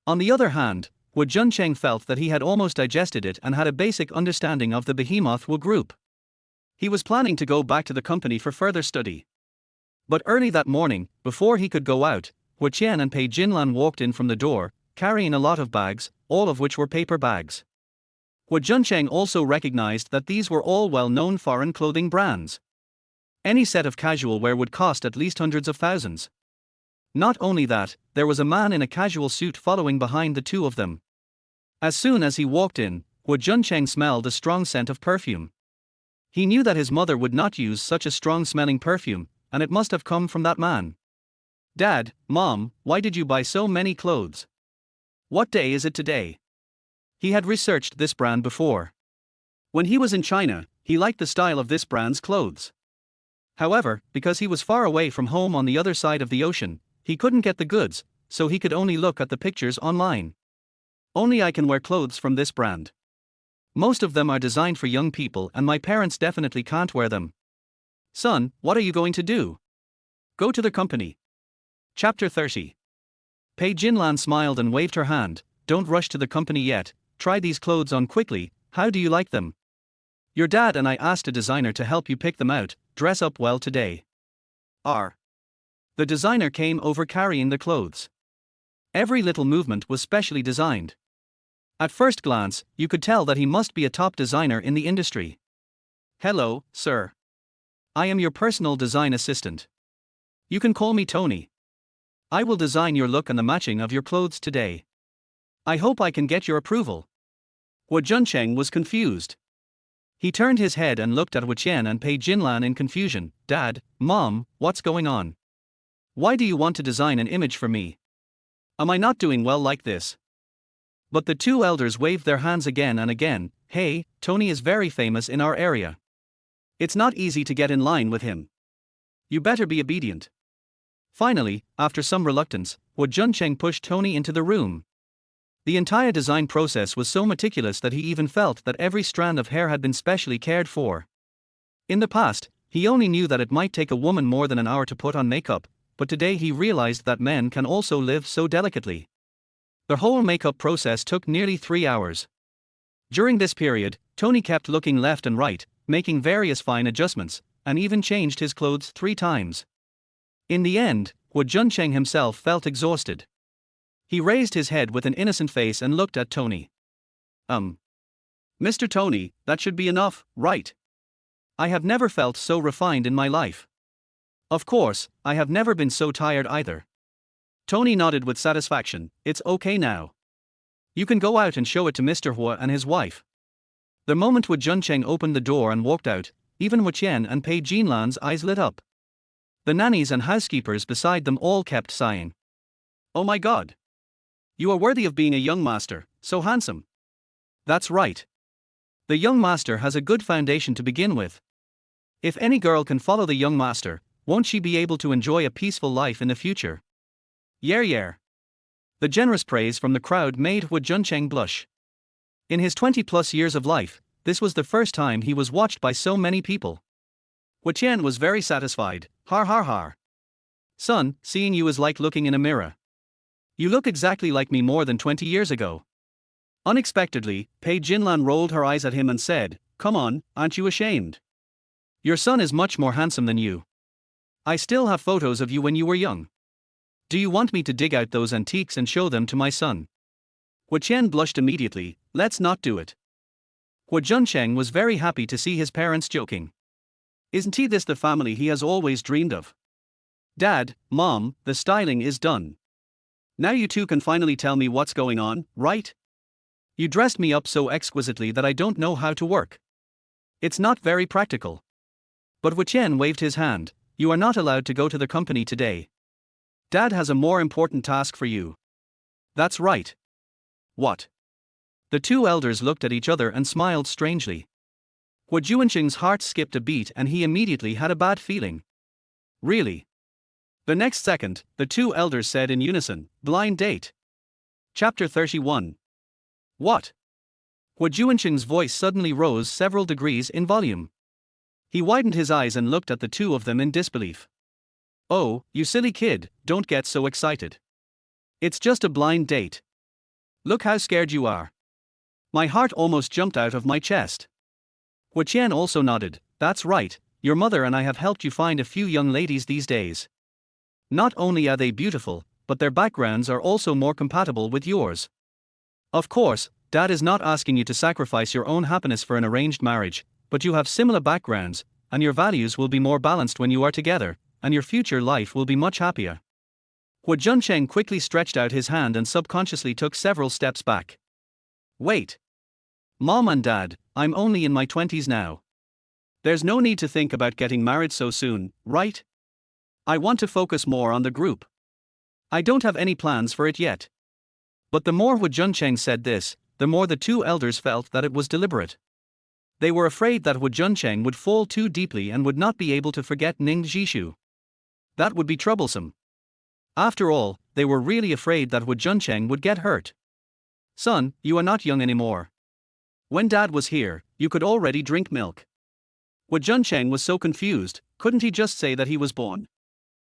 On the other hand, Huo Junchen felt that he had almost digested it and had a basic understanding of the behemoth Huo group. He was planning to go back to the company for further study. But early that morning, before he could go out, Huo Qian and Pei Jinlan walked in from the door, carrying a lot of bags, all of which were paper bags. Huo Junchen also recognized that these were all well-known foreign clothing brands. Any set of casual wear would cost at least hundreds of thousands. Not only that, there was a man in a casual suit following behind the two of them. As soon as he walked in, Huo Junchen smelled a strong scent of perfume. He knew that his mother would not use such a strong-smelling perfume, and it must have come from that man. Dad, Mom, why did you buy so many clothes? What day is it today? He had researched this brand before. When he was in China, he liked the style of this brand's clothes. However, because he was far away from home on the other side of the ocean, he couldn't get the goods, so he could only look at the pictures online. Only I can wear clothes from this brand. Most of them are designed for young people and my parents definitely can't wear them. Son, what are you going to do? Go to the company. Chapter 30. Pei Jinlan smiled and waved her hand. Don't rush to the company yet, try these clothes on quickly, how do you like them? Your dad and I asked a designer to help you pick them out, dress up well today. The designer came over carrying the clothes. Every little movement was specially designed. At first glance, you could tell that he must be a top designer in the industry. Hello, sir. I am your personal design assistant. You can call me Tony. I will design your look and the matching of your clothes today. I hope I can get your approval. Huo Junchen was confused. He turned his head and looked at Huo Qian and Pei Jinlan in confusion. Dad, Mom, what's going on? Why do you want to design an image for me? Am I not doing well like this? But the two elders waved their hands again and again. Hey, Tony is very famous in our area. It's not easy to get in line with him. You better be obedient. Finally, after some reluctance, Huo Junchen pushed Tony into the room. The entire design process was so meticulous that he even felt that every strand of hair had been specially cared for. In the past, he only knew that it might take a woman more than an hour to put on makeup, but today he realized that men can also live so delicately. The whole makeup process took nearly 3 hours. During this period, Tony kept looking left and right, making various fine adjustments, and even changed his clothes 3 times. In the end, Huo Junchen himself felt exhausted. He raised his head with an innocent face and looked at Tony. Mr. Tony, that should be enough, right? I have never felt so refined in my life. Of course, I have never been so tired either. Tony nodded with satisfaction. It's okay now. You can go out and show it to Mr. Huo and his wife. The moment Huo Junchen opened the door and walked out, even Wu Qian and Pei Jinlan's eyes lit up. The nannies and housekeepers beside them all kept sighing. Oh my God! You are worthy of being a young master, so handsome. That's right. The young master has a good foundation to begin with. If any girl can follow the young master, won't she be able to enjoy a peaceful life in the future? Yeah. The generous praise from the crowd made Huo Junchen blush. In his 20-plus years of life, this was the first time he was watched by so many people. Wu Qian was very satisfied. Har. Son, seeing you is like looking in a mirror. You look exactly like me more than 20 years ago. Unexpectedly, Pei Jinlan rolled her eyes at him and said, Come on, aren't you ashamed? Your son is much more handsome than you. I still have photos of you when you were young. Do you want me to dig out those antiques and show them to my son? Wu Qian blushed immediately. Let's not do it. Huo Junchen was very happy to see his parents joking. Isn't this the family he has always dreamed of? Dad, Mom, the styling is done. Now you two can finally tell me what's going on, right? You dressed me up so exquisitely that I don't know how to work. It's not very practical. But Wu Qian waved his hand. You are not allowed to go to the company today. Dad has a more important task for you. That's right. What? The two elders looked at each other and smiled strangely. Huo Juncheng's heart skipped a beat and he immediately had a bad feeling. Really? The next second, the two elders said in unison, Blind date. Chapter 31. What? Huo Juncheng's voice suddenly rose several degrees in volume. He widened his eyes and looked at the two of them in disbelief. Oh, you silly kid, don't get so excited. It's just a blind date. Look how scared you are. My heart almost jumped out of my chest. Wu Qian also nodded. That's right, your mother and I have helped you find a few young ladies these days. Not only are they beautiful, but their backgrounds are also more compatible with yours. Of course, Dad is not asking you to sacrifice your own happiness for an arranged marriage, but you have similar backgrounds, and your values will be more balanced when you are together, and your future life will be much happier. Huo Junchen quickly stretched out his hand and subconsciously took several steps back. Wait. Mom and Dad, I'm only in my 20s now. There's no need to think about getting married so soon, right? I want to focus more on the group. I don't have any plans for it yet. But the more Huo Junchen said this, the more the two elders felt that it was deliberate. They were afraid that Huo Junchen would fall too deeply and would not be able to forget Ning Zhi. That would be troublesome. After all, they were really afraid that Huo Junchen would get hurt. Son, you are not young anymore. When Dad was here, you could already drink milk. Huo Junchen was so confused, couldn't he just say that he was born?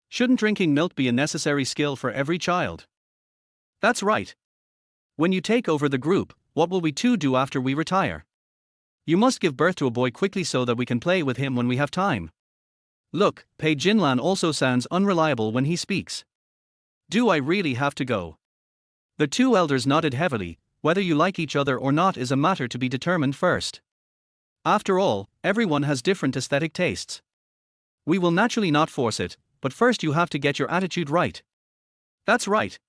Shouldn't drinking milk be a necessary skill for every child? That's right. When you take over the group, what will we two do after we retire? You must give birth to a boy quickly so that we can play with him when we have time. Look, Pei Jinlan also sounds unreliable when he speaks. Do I really have to go? The two elders nodded heavily. Whether you like each other or not is a matter to be determined first. After all, everyone has different aesthetic tastes. We will naturally not force it, but first you have to get your attitude right. That's right.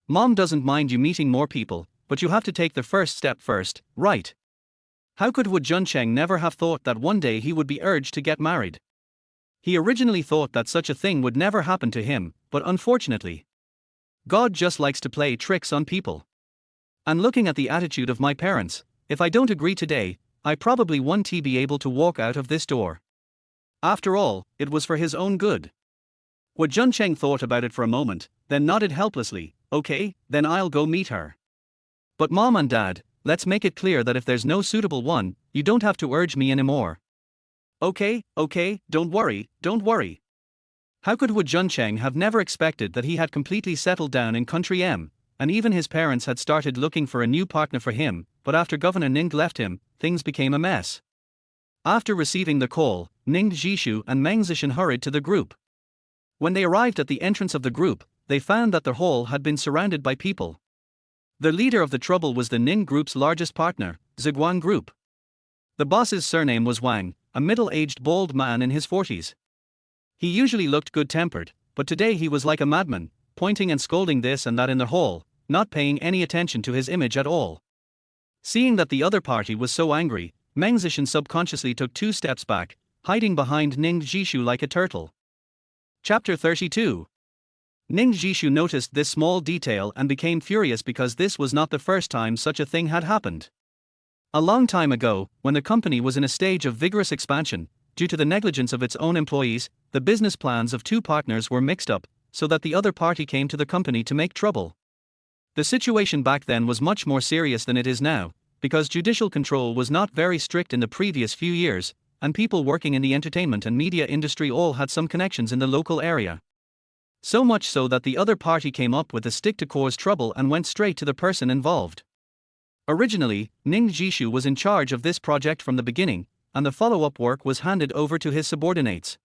Mom doesn't mind you meeting more people, but you have to take the first step first, right? How could Huo Junchen never have thought that one day he would be urged to get married? He originally thought that such a thing would never happen to him, but unfortunately, God just likes to play tricks on people. And looking at the attitude of my parents, if I don't agree today, I probably won't be able to walk out of this door. After all, it was for his own good. Huo Junchen thought about it for a moment, then nodded helplessly. Okay, then I'll go meet her. But Mom and Dad, let's make it clear that if there's no suitable one, you don't have to urge me anymore. Okay, don't worry. How could Huo Junchen have never expected that he had completely settled down in country M, and even his parents had started looking for a new partner for him, but after Governor Ning left him, things became a mess. After receiving the call, Ning Zhi and Meng Zesheng hurried to the group. When they arrived at the entrance of the group, they found that the hall had been surrounded by people. The leader of the trouble was the Ning group's largest partner, Ziguang Group. The boss's surname was Wang, a middle-aged bald man in his 40s. He usually looked good-tempered, but today he was like a madman, pointing and scolding this and that in the hall, not paying any attention to his image at all. Seeing that the other party was so angry, Meng Zesheng subconsciously took 2 steps back, hiding behind Ning Zhi like a turtle. Chapter 32. Ning Zhi noticed this small detail and became furious because this was not the first time such a thing had happened. A long time ago, when the company was in a stage of vigorous expansion, due to the negligence of its own employees, the business plans of 2 partners were mixed up, so that the other party came to the company to make trouble. The situation back then was much more serious than it is now, because judicial control was not very strict in the previous few years, and people working in the entertainment and media industry all had some connections in the local area. So much so that the other party came up with a stick to cause trouble and went straight to the person involved. Originally, Ning Zhi was in charge of this project from the beginning, and the follow-up work was handed over to his subordinates.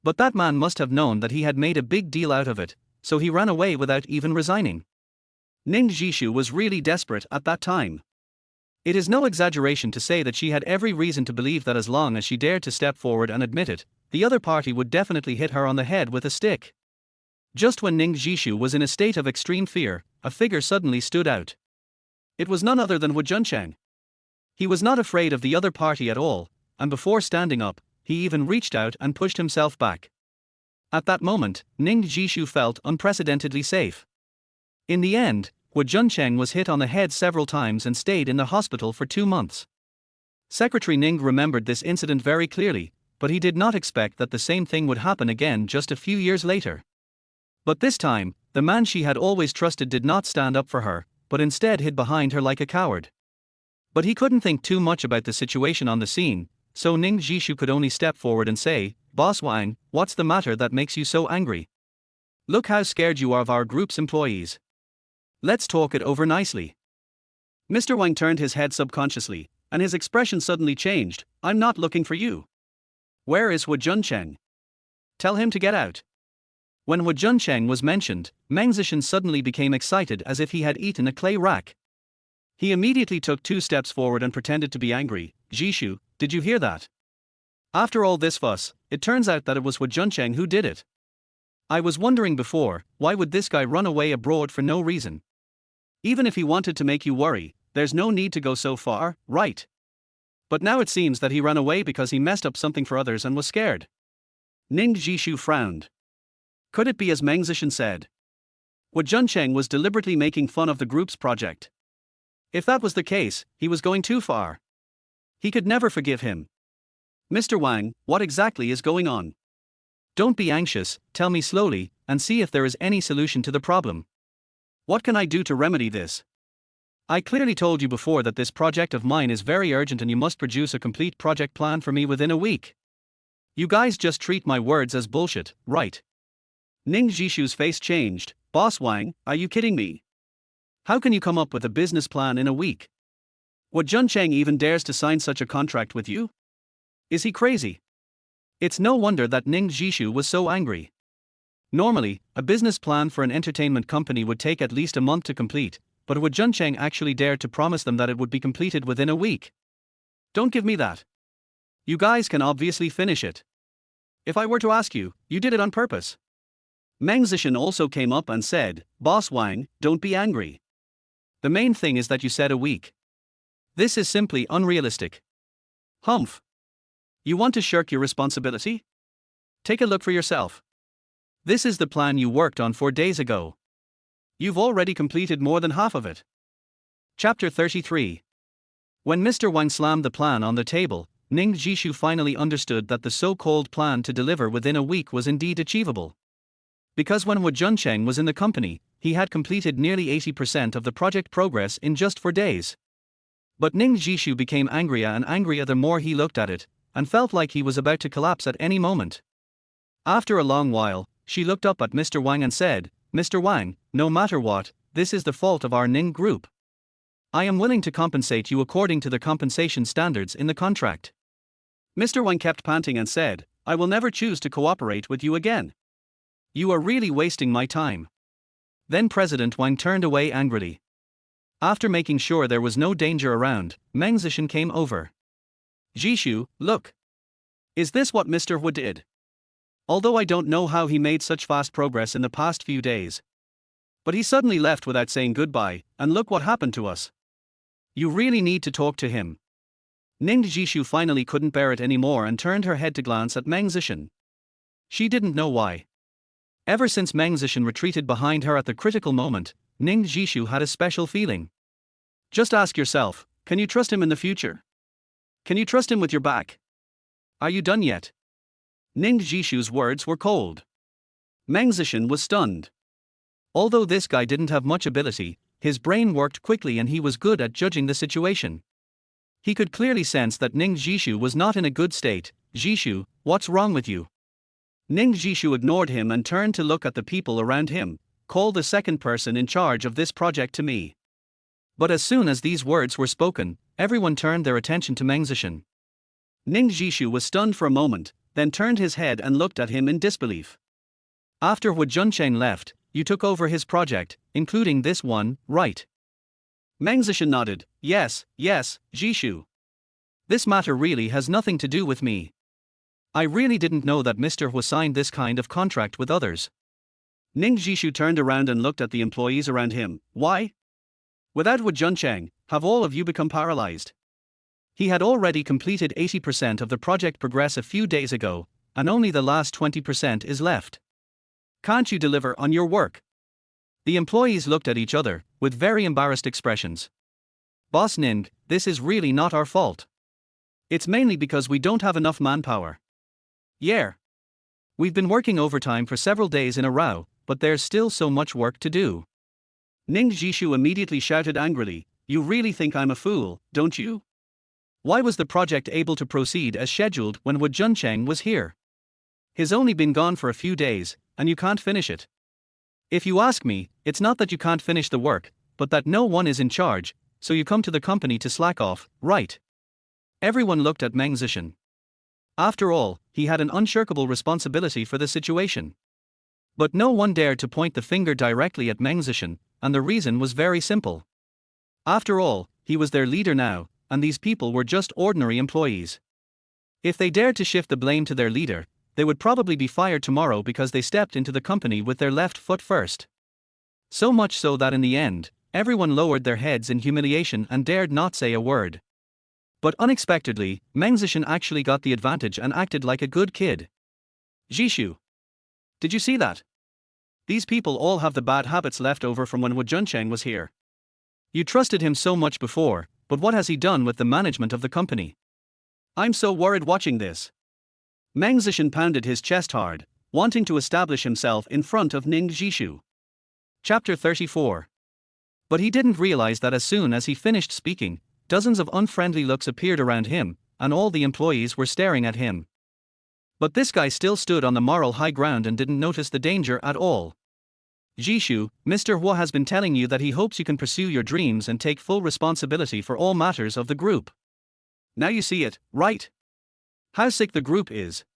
But that man must have known that he had made a big deal out of it, so he ran away without even resigning. Ning Zhi was really desperate at that time. It is no exaggeration to say that she had every reason to believe that as long as she dared to step forward and admit it, the other party would definitely hit her on the head with a stick. Just when Ning Zhi was in a state of extreme fear, a figure suddenly stood out. It was none other than Huo Junchen. He was not afraid of the other party at all, and before standing up, he even reached out and pushed himself back. At that moment, Ning Zhi felt unprecedentedly safe. In the end, Huo Junchen was hit on the head several times and stayed in the hospital for 2 months. Secretary Ning remembered this incident very clearly, but he did not expect that the same thing would happen again just a few years later. But this time, the man she had always trusted did not stand up for her, but instead hid behind her like a coward. But he couldn't think too much about the situation on the scene, so Ning Zhi could only step forward and say, "Boss Wang, what's the matter that makes you so angry? Look how scared you are of our group's employees. Let's talk it over nicely." Mr. Wang turned his head subconsciously, and his expression suddenly changed. "I'm not looking for you. Where is Huo Junchen? Tell him to get out." When Huo Junchen was mentioned, Meng Zesheng suddenly became excited as if he had eaten a clay rack. He immediately took 2 steps forward and pretended to be angry. "Zhi, did you hear that? After all this fuss, it turns out that it was Huo Junchen who did it. I was wondering before, why would this guy run away abroad for no reason? Even if he wanted to make you worry, there's no need to go so far, right? But now it seems that he ran away because he messed up something for others and was scared." Ning Zhi frowned. Could it be as Meng Zesheng said? Huo Junchen was deliberately making fun of the group's project. If that was the case, he was going too far. He could never forgive him. "Mr. Wang, what exactly is going on? Don't be anxious, tell me slowly, and see if there is any solution to the problem. What can I do to remedy this? I clearly told you before that this project of mine is very urgent and you must produce a complete project plan for me within a week. You guys just treat my words as bullshit, right?" Ning Zhi's face changed. "Boss Wang, are you kidding me? How can you come up with a business plan in a week? Huo Junchen even dares to sign such a contract with you? Is he crazy?" It's no wonder that Ning Zhi was so angry. Normally, a business plan for an entertainment company would take at least a month to complete, but Huo Junchen actually dared to promise them that it would be completed within a week. Don't give me that. You guys can obviously finish it. If I were to ask you, you did it on purpose. Meng Zesheng also came up and said, "Boss Wang, don't be angry. The main thing is that you said a week. This is simply unrealistic. Humph. You want to shirk your responsibility? Take a look for yourself. This is the plan you worked on 4 days ago. You've already completed more than half of it." Chapter 33. When Mr. Wang slammed the plan on the table, Ning Zhi finally understood that the so-called plan to deliver within a week was indeed achievable. Because when Huo Junchen was in the company, he had completed nearly 80% of the project progress in just 4 days. But Ning Zhi became angrier and angrier the more he looked at it, and felt like he was about to collapse at any moment. After a long while, she looked up at Mr. Wang and said, "Mr. Wang, no matter what, this is the fault of our Ning group. I am willing to compensate you according to the compensation standards in the contract." Mr. Wang kept panting and said, "I will never choose to cooperate with you again. You are really wasting my time." Then President Wang turned away angrily. After making sure there was no danger around, Meng Zesheng came over. "Zhi, look. Is this what Mr. Huo did? Although I don't know how he made such fast progress in the past few days. But he suddenly left without saying goodbye, and look what happened to us. You really need to talk to him. Ning Zhi finally couldn't bear it anymore and turned her head to glance at Meng Zesheng. She didn't know why. Ever since Meng Zesheng retreated behind her at the critical moment, Ning Zhi had a special feeling. Just ask yourself, can you trust him in the future? Can you trust him with your back? Are you done yet? Ning Zhi's words were cold. Meng Zesheng was stunned. Although this guy didn't have much ability, his brain worked quickly and he was good at judging the situation. He could clearly sense that Ning Zhi was not in a good state. Zhi, what's wrong with you? Ning Zhi ignored him and turned to look at the people around him. Call the second person in charge of this project to me. But as soon as these words were spoken, everyone turned their attention to Meng Zesheng. Ning Zhi was stunned for a moment, then turned his head and looked at him in disbelief. After Huo Junchen left, you took over his project, including this one, right? Meng Zesheng nodded. Yes, Zhi. This matter really has nothing to do with me. I really didn't know that Mr. Huo signed this kind of contract with others. Ning Zhi turned around and looked at the employees around him. Why? Without Huo Junchen, have all of you become paralyzed? He had already completed 80% of the project progress a few days ago, and only the last 20% is left. Can't you deliver on your work? The employees looked at each other, with very embarrassed expressions. Boss Ning, this is really not our fault. It's mainly because we don't have enough manpower. Yeah. We've been working overtime for several days in a row, but there's still so much work to do. Ning Zhi immediately shouted angrily, you really think I'm a fool, don't you? Why was the project able to proceed as scheduled when Huo Junchen was here? He's only been gone for a few days, and you can't finish it. If you ask me, it's not that you can't finish the work, but that no one is in charge, so you come to the company to slack off, right? Everyone looked at Meng Zesheng. After all, he had an unshirkable responsibility for the situation. But no one dared to point the finger directly at Meng Zesheng, and the reason was very simple. After all, he was their leader now, and these people were just ordinary employees. If they dared to shift the blame to their leader, they would probably be fired tomorrow because they stepped into the company with their left foot first. So much so that in the end, everyone lowered their heads in humiliation and dared not say a word. But unexpectedly, Meng Zesheng actually got the advantage and acted like a good kid. Zhi, did you see that? These people all have the bad habits left over from when Huo Junchen was here. You trusted him so much before, but what has he done with the management of the company? I'm so worried watching this. Meng Zesheng pounded his chest hard, wanting to establish himself in front of Ning Zhi. Chapter 34. But he didn't realize that as soon as he finished speaking, dozens of unfriendly looks appeared around him, and all the employees were staring at him. But this guy still stood on the moral high ground and didn't notice the danger at all. Zhi, Mr. Huo has been telling you that he hopes you can pursue your dreams and take full responsibility for all matters of the group. Now you see it, right? How sick the group is.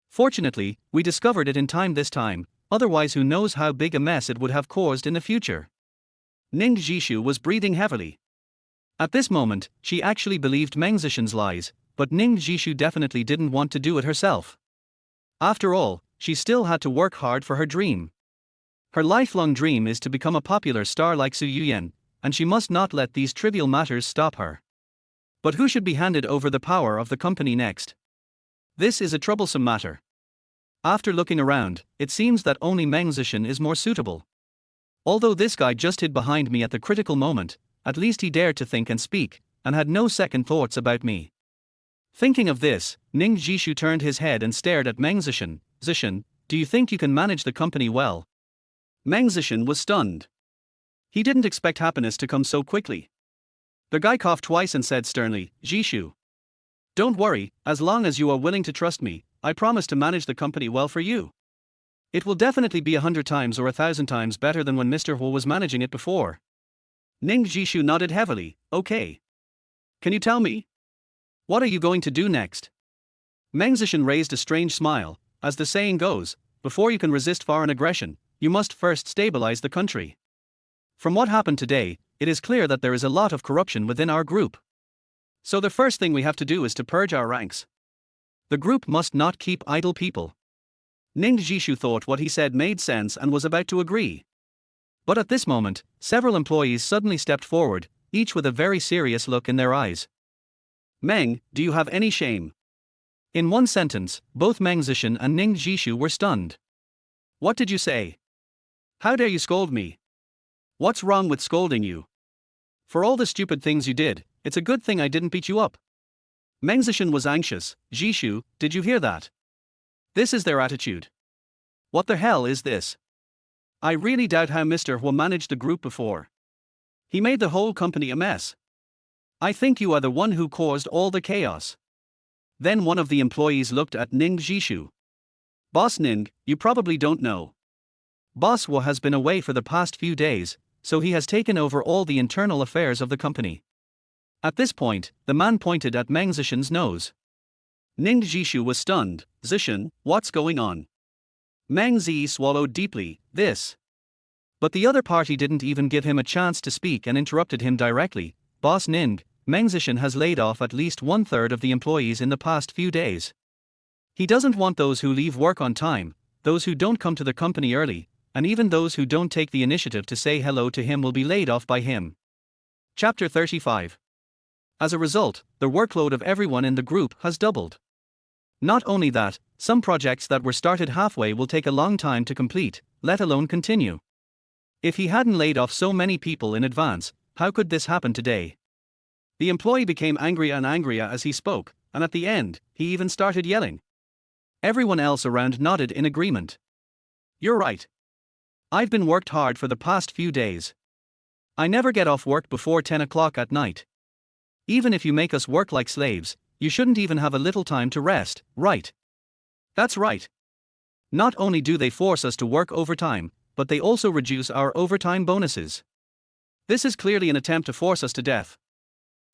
Fortunately, we discovered it in time this time, otherwise who knows how big a mess it would have caused in the future. Ning Zhi was breathing heavily. At this moment, she actually believed Meng Zesheng's lies, but Ning Zhi definitely didn't want to do it herself. After all, she still had to work hard for her dream. Her lifelong dream is to become a popular star like Su Yuyan, and she must not let these trivial matters stop her. But who should be handed over the power of the company next? This is a troublesome matter. After looking around, it seems that only Meng Zesheng is more suitable. Although this guy just hid behind me at the critical moment, at least he dared to think and speak, and had no second thoughts about me. Thinking of this, Ning Zhi turned his head and stared at Meng Zesheng. Zesheng, do you think you can manage the company well? Meng Zesheng was stunned. He didn't expect happiness to come so quickly. The guy coughed twice and said sternly, Zhi, don't worry, as long as you are willing to trust me, I promise to manage the company well for you. It will definitely be 100 times or 1,000 times better than when Mr. Huo was managing it before. Ning Zhi nodded heavily, okay. Can you tell me? What are you going to do next? Meng Zesheng raised a strange smile. As the saying goes, before you can resist foreign aggression, you must first stabilize the country. From what happened today, it is clear that there is a lot of corruption within our group. So the first thing we have to do is to purge our ranks. The group must not keep idle people. Ning Zhi thought what he said made sense and was about to agree. But at this moment, several employees suddenly stepped forward, each with a very serious look in their eyes. Meng, do you have any shame? In one sentence, both Meng Zesheng and Ning Zhi were stunned. What did you say? How dare you scold me? What's wrong with scolding you? For all the stupid things you did, it's a good thing I didn't beat you up. Meng Zesheng was anxious. Zhi, did you hear that? This is their attitude. What the hell is this? I really doubt how Mr. Huo managed the group before. He made the whole company a mess. I think you are the one who caused all the chaos. Then one of the employees looked at Ning Zhi. Boss Ning, you probably don't know. Boss Huo has been away for the past few days, so he has taken over all the internal affairs of the company. At this point, the man pointed at Meng Zesheng's nose. Ning Zhi was stunned. Zesheng, what's going on? Meng Zhi swallowed deeply. This. But the other party didn't even give him a chance to speak and interrupted him directly. Boss Ning, Meng Zesheng has laid off at least 1/3 of the employees in the past few days. He doesn't want those who leave work on time, those who don't come to the company early, and even those who don't take the initiative to say hello to him will be laid off by him. Chapter 35. As a result, the workload of everyone in the group has doubled. Not only that, some projects that were started halfway will take a long time to complete, let alone continue. If he hadn't laid off so many people in advance, how could this happen today? The employee became angrier and angrier as he spoke, and at the end, he even started yelling. Everyone else around nodded in agreement. You're right. I've been worked hard for the past few days. I never get off work before 10 o'clock at night. Even if you make us work like slaves, you shouldn't even have a little time to rest, right? That's right. Not only do they force us to work overtime, but they also reduce our overtime bonuses. This is clearly an attempt to force us to death.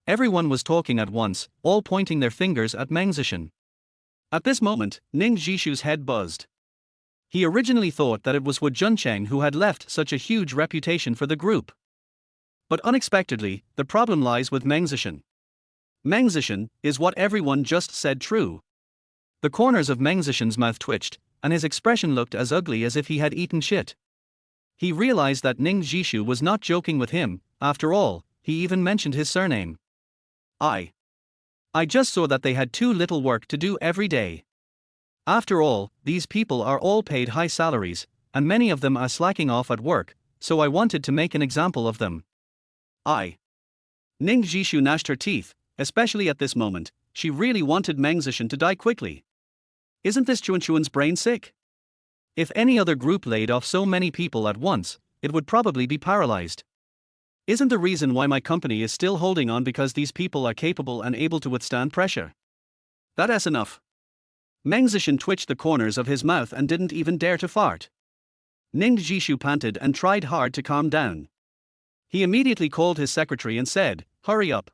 Everyone was talking at once, all pointing their fingers at Meng Zesheng. At this moment, Ning Zhi's head buzzed. He originally thought that it was Huo Junchen who had left such a huge reputation for the group. But unexpectedly, the problem lies with Meng Zesheng. Meng Zesheng, is what everyone just said true? The corners of Meng Zesheng's mouth twitched, and his expression looked as ugly as if he had eaten shit. He realized that Ning Zhi was not joking with him. After all, he even mentioned his surname. I just saw that they had too little work to do every day. After all, these people are all paid high salaries, and many of them are slacking off at work, so I wanted to make an example of them. Ning Zhi gnashed her teeth, especially at this moment. She really wanted Meng Zesheng to die quickly. Isn't this Chuan's brain sick? If any other group laid off so many people at once, it would probably be paralyzed. Isn't the reason why my company is still holding on because these people are capable and able to withstand pressure? That's enough. Meng Zesheng twitched the corners of his mouth and didn't even dare to fart. Ning Zhi panted and tried hard to calm down. He immediately called his secretary and said, "Hurry up.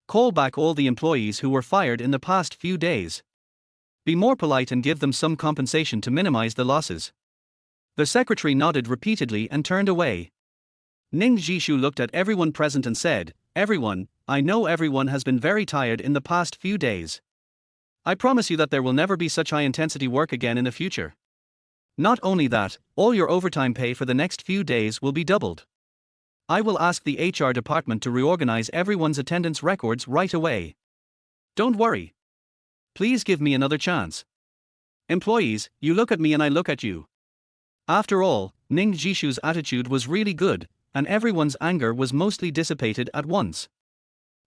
Call back all the employees who were fired in the past few days. Be more polite and give them some compensation to minimize the losses." The secretary nodded repeatedly and turned away. Ning Zhi looked at everyone present and said, "Everyone, I know everyone has been very tired in the past few days. I promise you that there will never be such high-intensity work again in the future. Not only that, all your overtime pay for the next few days will be doubled. I will ask the HR department to reorganize everyone's attendance records right away. Don't worry. Please give me another chance. Employees, you look at me and I look at you." After all, Ning Zhi's attitude was really good, and everyone's anger was mostly dissipated at once.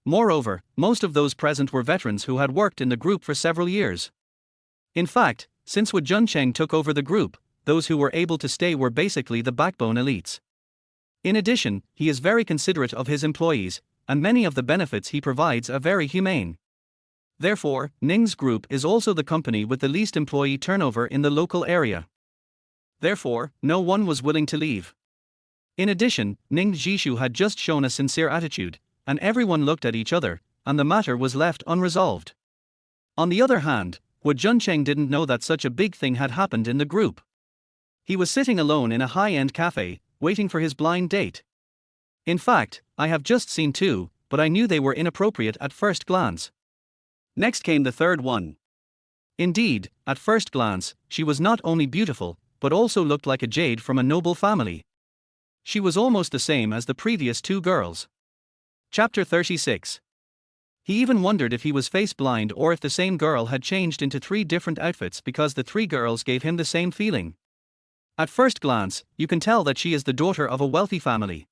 Moreover, most of those present were veterans who had worked in the group for several years. In fact, since Huo Junchen took over the group, those who were able to stay were basically the backbone elites. In addition, he is very considerate of his employees, and many of the benefits he provides are very humane. Therefore, Ning's group is also the company with the least employee turnover in the local area. Therefore, no one was willing to leave. In addition, Ning Zhi had just shown a sincere attitude, and everyone looked at each other, and the matter was left unresolved. On the other hand, Huo Junchen didn't know that such a big thing had happened in the group. He was sitting alone in a high-end cafe, waiting for his blind date. In fact, I have just seen two, but I knew they were inappropriate at first glance. Next came the third one. Indeed, at first glance, she was not only beautiful, but also looked like a jade from a noble family. She was almost the same as the previous two girls. Chapter 36. He even wondered if he was face blind or if the same girl had changed into three different outfits because the three girls gave him the same feeling. At first glance, you can tell that she is the daughter of a wealthy family.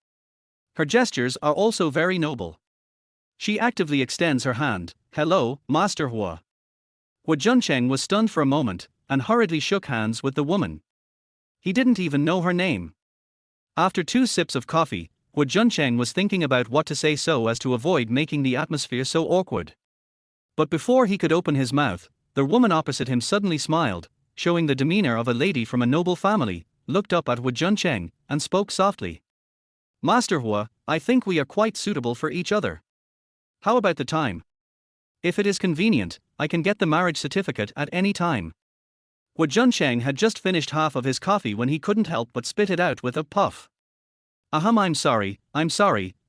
Her gestures are also very noble. She actively extends her hand. "Hello, Master Huo." Huo Junchen was stunned for a moment, and hurriedly shook hands with the woman. He didn't even know her name. After 2 sips of coffee, Huo Junchen was thinking about what to say so as to avoid making the atmosphere so awkward. But before he could open his mouth, the woman opposite him suddenly smiled, showing the demeanor of a lady from a noble family, looked up at Huo Junchen, and spoke softly. "Master Huo, I think we are quite suitable for each other. How about the time? If it is convenient, I can get the marriage certificate at any time." Huo Junchen had just finished half of his coffee when he couldn't help but spit it out with a puff. I'm sorry,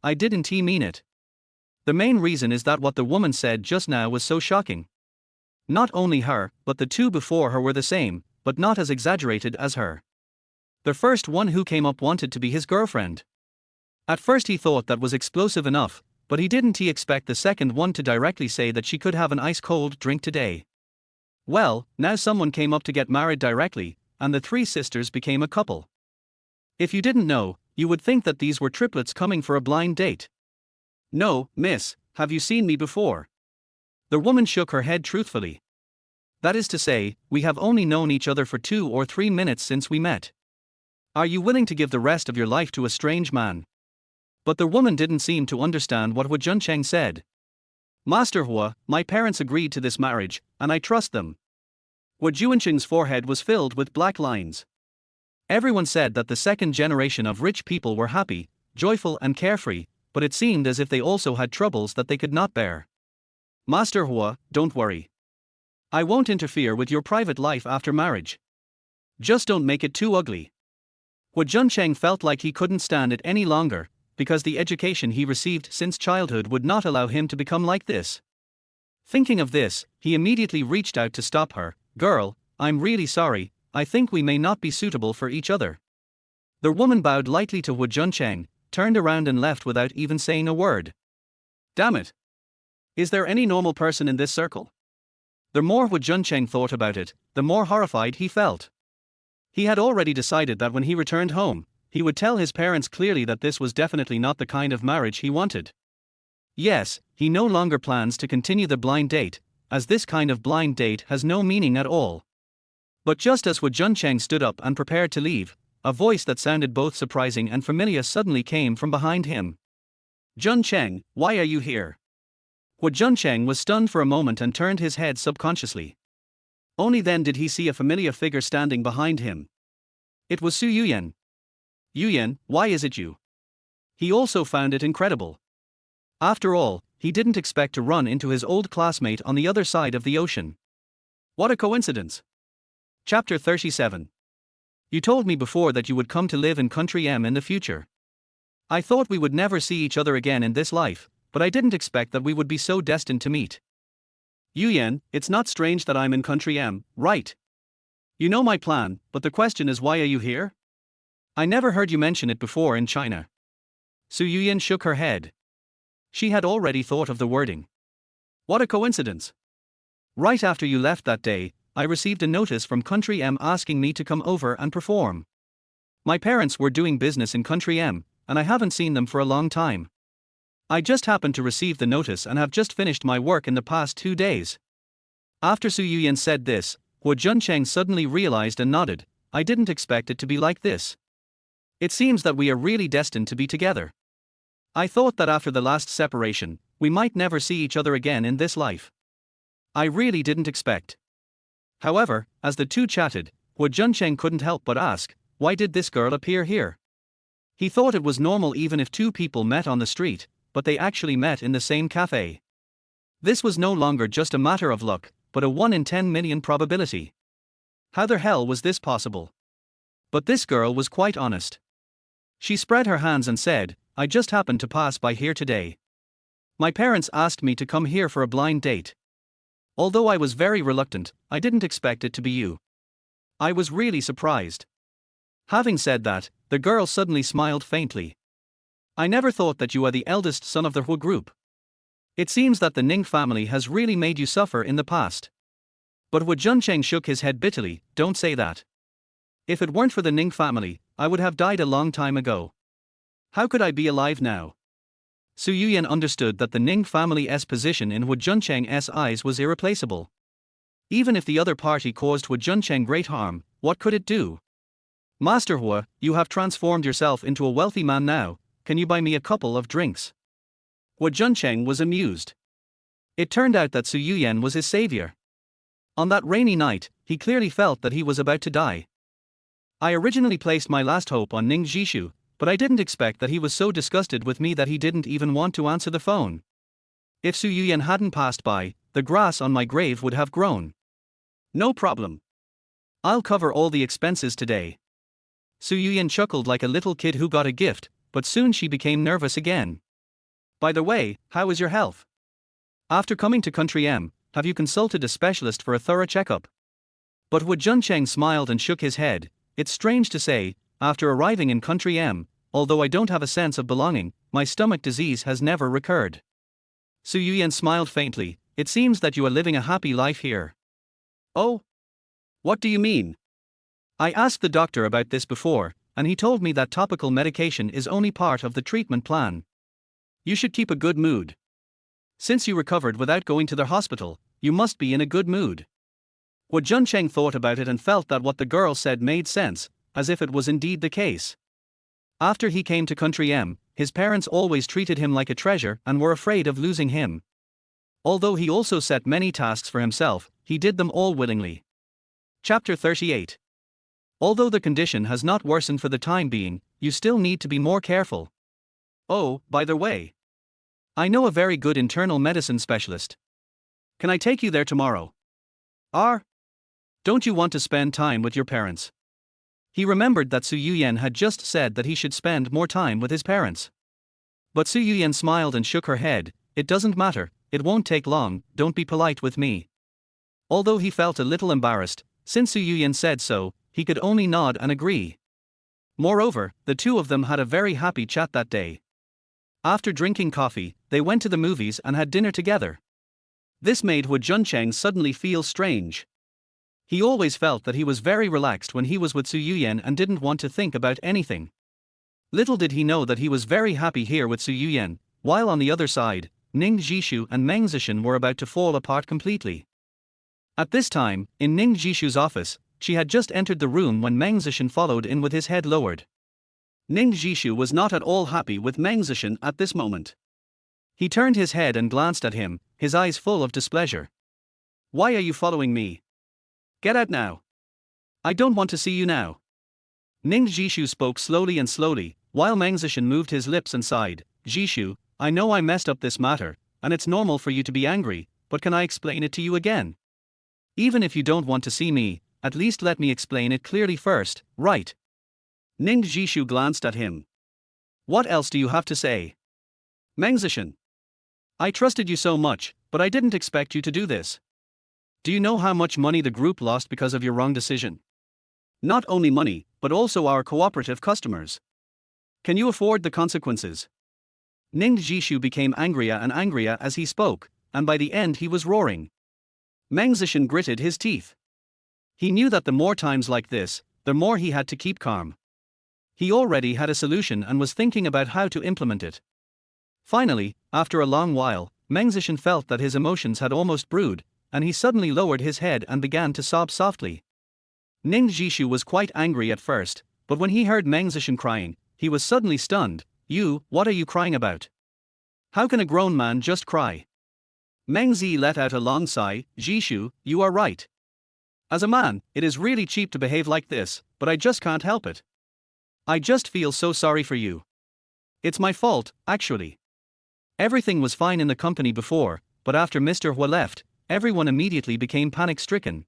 I didn't mean it. The main reason is that what the woman said just now was so shocking. Not only her, but the two before her were the same, but not as exaggerated as her. The first one who came up wanted to be his girlfriend. At first he thought that was explosive enough, but he didn't expect the second one to directly say that she could have an ice-cold drink today. Well, now someone came up to get married directly, and the three sisters became a couple. If you didn't know, you would think that these were triplets coming for a blind date. "No, miss, have you seen me before?" The woman shook her head truthfully. "That is to say, we have only known each other for 2 or 3 minutes since we met. Are you willing to give the rest of your life to a strange man?" But the woman didn't seem to understand what Huo Junchen said. "Master Huo, my parents agreed to this marriage, and I trust them." Huo Junchen's forehead was filled with black lines. Everyone said that the second generation of rich people were happy, joyful and carefree, but it seemed as if they also had troubles that they could not bear. "Master Huo, don't worry. I won't interfere with your private life after marriage. Just don't make it too ugly." Huo Junchen felt like he couldn't stand it any longer, because the education he received since childhood would not allow him to become like this. Thinking of this, he immediately reached out to stop her. "Girl, I'm really sorry, I think we may not be suitable for each other." The woman bowed lightly to Huo Junchen, turned around and left without even saying a word. Damn it! Is there any normal person in this circle? The more Huo Junchen thought about it, the more horrified he felt. He had already decided that when he returned home, he would tell his parents clearly that this was definitely not the kind of marriage he wanted. Yes, he no longer plans to continue the blind date, as this kind of blind date has no meaning at all. But just as Huo Junchen stood up and prepared to leave, a voice that sounded both surprising and familiar suddenly came from behind him. "Junchen, why are you here?" Huo Junchen was stunned for a moment and turned his head subconsciously. Only then did he see a familiar figure standing behind him. It was Su Yuyan. "Yuyan, why is it you?" He also found it incredible. After all, he didn't expect to run into his old classmate on the other side of the ocean. What a coincidence. Chapter 37. You told me before that you would come to live in Country M in the future. I thought we would never see each other again in this life, but I didn't expect that we would be so destined to meet. Yuyan, it's not strange that I'm in Country M, right? You know my plan, but the question is, why are you here? I never heard you mention it before in China. Su Yuyan shook her head. She had already thought of the wording. What a coincidence. Right after you left that day, I received a notice from Country M asking me to come over and perform. My parents were doing business in Country M, and I haven't seen them for a long time. I just happened to receive the notice and have just finished my work in the past 2 days. After Su Yuyan said this, Huo Junchen suddenly realized and nodded. I didn't expect it to be like this. It seems that we are really destined to be together. I thought that after the last separation, we might never see each other again in this life. I really didn't expect. However, as the two chatted, Huo Junchen couldn't help but ask, why did this girl appear here? He thought it was normal even if two people met on the street, but they actually met in the same cafe. This was no longer just a matter of luck, but a 1 in 10 million probability. How the hell was this possible? But this girl was quite honest. She spread her hands and said, I just happened to pass by here today. My parents asked me to come here for a blind date. Although I was very reluctant, I didn't expect it to be you. I was really surprised. Having said that, the girl suddenly smiled faintly. I never thought that you are the eldest son of the Huo group. It seems that the Ning family has really made you suffer in the past. But Huo Junchen shook his head bitterly. Don't say that. If it weren't for the Ning family, I would have died a long time ago. How could I be alive now? Su Yuyan understood that the Ning family's position in Huo Juncheng's eyes was irreplaceable. Even if the other party caused Huo Junchen great harm, what could it do? Master Huo, you have transformed yourself into a wealthy man now. Can you buy me a couple of drinks? Huo Junchen was amused. It turned out that Su Yuyan was his savior. On that rainy night, he clearly felt that he was about to die. I originally placed my last hope on Ning Zhi, but I didn't expect that he was so disgusted with me that he didn't even want to answer the phone. If Su Yuyan hadn't passed by, the grass on my grave would have grown. No problem. I'll cover all the expenses today. Su Yuyan chuckled like a little kid who got a gift, but soon she became nervous again. By the way, how is your health? After coming to Country M, have you consulted a specialist for a thorough checkup? But Huo Junchen smiled and shook his head. It's strange to say, after arriving in Country M, although I don't have a sense of belonging, my stomach disease has never recurred. Su Yuyan smiled faintly. It seems that you are living a happy life here. Oh? What do you mean? I asked the doctor about this before, and he told me that topical medication is only part of the treatment plan. You should keep a good mood. Since you recovered without going to the hospital, you must be in a good mood. Huo Junchen thought about it and felt that what the girl said made sense, as if it was indeed the case. After he came to Country M, his parents always treated him like a treasure and were afraid of losing him. Although he also set many tasks for himself, he did them all willingly. Chapter 38. Although the condition has not worsened for the time being, you still need to be more careful. Oh, by the way, I know a very good internal medicine specialist. Can I take you there tomorrow? Don't you want to spend time with your parents? He remembered that Su Yuyan had just said that he should spend more time with his parents. But Su Yuyan smiled and shook her head. It doesn't matter, it won't take long, don't be polite with me. Although he felt a little embarrassed, since Su Yuyan said so, he could only nod and agree. Moreover, the two of them had a very happy chat that day. After drinking coffee, they went to the movies and had dinner together. This made Huo Junchen suddenly feel strange. He always felt that he was very relaxed when he was with Su Yuyan and didn't want to think about anything. Little did he know that he was very happy here with Su Yuyan, while on the other side, Ning Zhi and Meng Zesheng were about to fall apart completely. At this time, in Ning Zhi's office, she had just entered the room when Meng Zesheng followed in with his head lowered. Ning Zhi was not at all happy with Meng Zesheng at this moment. He turned his head and glanced at him, his eyes full of displeasure. Why are you following me? Get out now. I don't want to see you now. Ning Zhi spoke slowly and slowly, while Meng Zesheng moved his lips and sighed. Zhi, I know I messed up this matter, and it's normal for you to be angry, but can I explain it to you again? Even if you don't want to see me, at least let me explain it clearly first, right? Ning Zhi glanced at him. What else do you have to say? Meng Zesheng, I trusted you so much, but I didn't expect you to do this. Do you know how much money the group lost because of your wrong decision? Not only money, but also our cooperative customers. Can you afford the consequences? Ning Zhi became angrier and angrier as he spoke, and by the end he was roaring. Meng Zesheng gritted his teeth. He knew that the more times like this, the more he had to keep calm. He already had a solution and was thinking about how to implement it. Finally, after a long while, Meng Zesheng felt that his emotions had almost brewed, and he suddenly lowered his head and began to sob softly. Ning Zhi was quite angry at first, but when he heard Meng Zesheng crying, he was suddenly stunned. What are you crying about? How can a grown man just cry? Meng Zhi let out a long sigh. Zhi, you are right. As a man, it is really cheap to behave like this, but I just can't help it. I just feel so sorry for you. It's my fault, actually. Everything was fine in the company before, but after Mr. Huo left, everyone immediately became panic-stricken.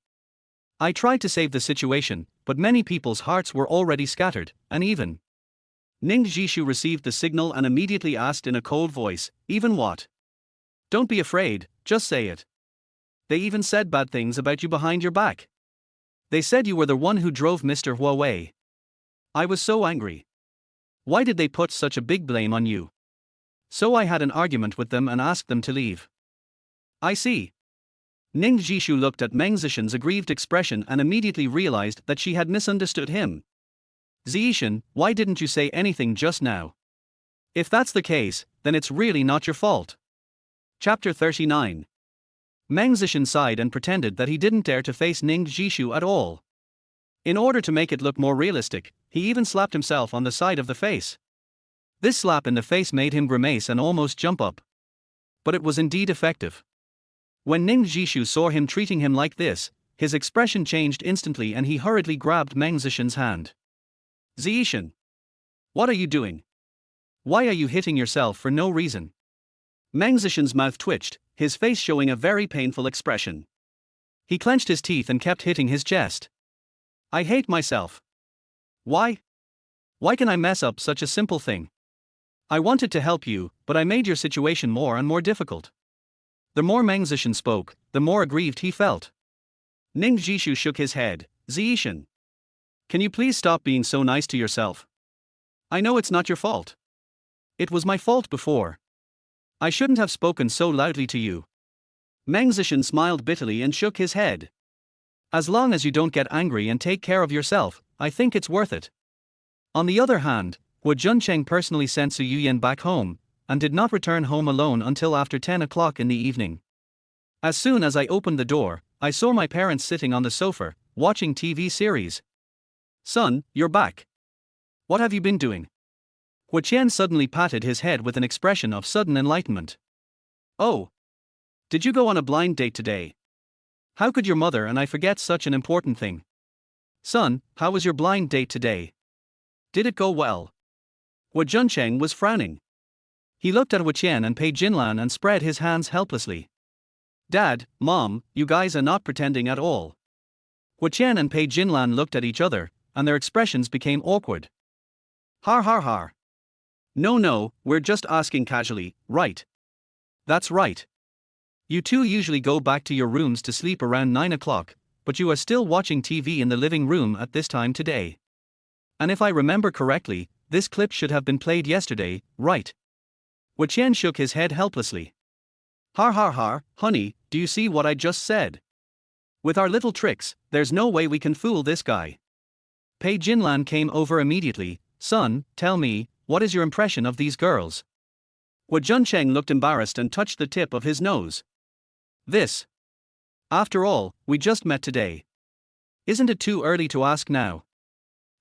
I tried to save the situation, but many people's hearts were already scattered, and even. Ning Zhi received the signal and immediately asked in a cold voice, even what? Don't be afraid, just say it. They even said bad things about you behind your back. They said you were the one who drove Mr. Huo away. I was so angry. Why did they put such a big blame on you? So I had an argument with them and asked them to leave. I see. Ning Zhi looked at Meng Zesheng's aggrieved expression and immediately realized that she had misunderstood him. Zesheng, why didn't you say anything just now? If that's the case, then it's really not your fault. Chapter 39. Meng Zesheng sighed and pretended that he didn't dare to face Ning Zhi at all. In order to make it look more realistic, he even slapped himself on the side of the face. This slap in the face made him grimace and almost jump up. But it was indeed effective. When Ning Zhi saw him treating him like this, his expression changed instantly and he hurriedly grabbed Meng Zesheng's hand. Zesheng, what are you doing? Why are you hitting yourself for no reason? Meng Zesheng's mouth twitched, his face showing a very painful expression. He clenched his teeth and kept hitting his chest. I hate myself. Why? Why can I mess up such a simple thing? I wanted to help you, but I made your situation more and more difficult. The more Meng Zesheng spoke, the more aggrieved he felt. Ning Zhi shook his head. Zesheng, can you please stop being so nice to yourself? I know it's not your fault. It was my fault before. I shouldn't have spoken so loudly to you. Meng Zesheng smiled bitterly and shook his head. As long as you don't get angry and take care of yourself, I think it's worth it. On the other hand, Huo Junchen personally sent Su Yuyan back home, and did not return home alone until after 10 o'clock in the evening. As soon as I opened the door, I saw my parents sitting on the sofa, watching TV series. Son, you're back. What have you been doing? Huo Qian suddenly patted his head with an expression of sudden enlightenment. Oh. Did you go on a blind date today? How could your mother and I forget such an important thing? Son, how was your blind date today? Did it go well? Huo Junchen was frowning. He looked at Huo Qian and Pei Jinlan and spread his hands helplessly. Dad, Mom, you guys are not pretending at all. Huo Qian and Pei Jinlan looked at each other, and their expressions became awkward. Har har har. No, we're just asking casually, right? That's right. You two usually go back to your rooms to sleep around 9 o'clock, but you are still watching TV in the living room at this time today. And if I remember correctly, this clip should have been played yesterday, right? Huo Qian shook his head helplessly. Har har har, honey, do you see what I just said? With our little tricks, there's no way we can fool this guy. Pei Jinlan came over immediately. Son, tell me, what is your impression of these girls? Huo Junchen looked embarrassed and touched the tip of his nose. This. After all, we just met today. Isn't it too early to ask now?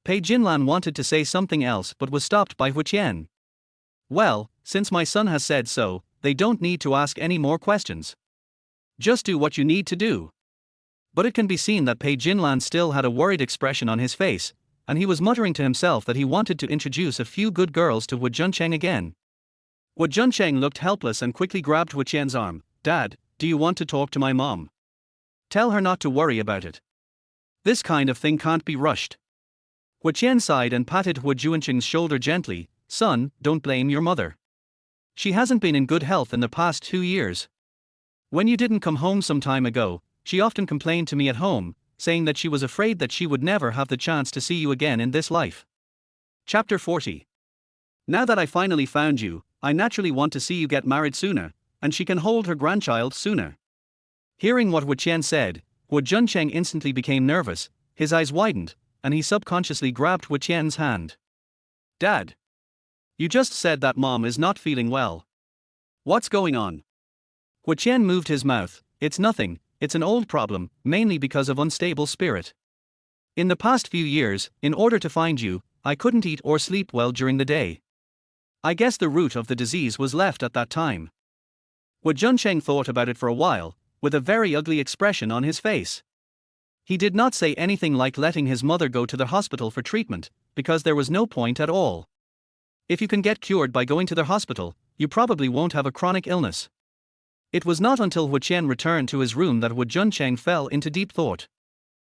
Pei Jinlan wanted to say something else but was stopped by Huo Qian. Well, since my son has said so, they don't need to ask any more questions. Just do what you need to do. But it can be seen that Pei Jinlan still had a worried expression on his face, and he was muttering to himself that he wanted to introduce a few good girls to Huo Junchen again. Huo Junchen looked helpless and quickly grabbed Huo Qian's arm. Dad, do you want to talk to my mom? Tell her not to worry about it. This kind of thing can't be rushed. Huo Qian sighed and patted Huo Junchen's shoulder gently. Son, don't blame your mother. She hasn't been in good health in the past 2 years. When you didn't come home some time ago, she often complained to me at home, saying that she was afraid that she would never have the chance to see you again in this life. Chapter 40. Now that I finally found you, I naturally want to see you get married sooner, and she can hold her grandchild sooner. Hearing what Huo Qian said, Huo Junchen instantly became nervous, his eyes widened, and he subconsciously grabbed Huo Qian's hand. Dad. You just said that Mom is not feeling well. What's going on? Huo Qian moved his mouth. It's nothing, it's an old problem, mainly because of unstable spirit. In the past few years, in order to find you, I couldn't eat or sleep well during the day. I guess the root of the disease was left at that time. Huo Junchen thought about it for a while, with a very ugly expression on his face. He did not say anything like letting his mother go to the hospital for treatment, because there was no point at all. If you can get cured by going to the hospital, you probably won't have a chronic illness. It was not until Huo Qian returned to his room that Huo Junchen fell into deep thought.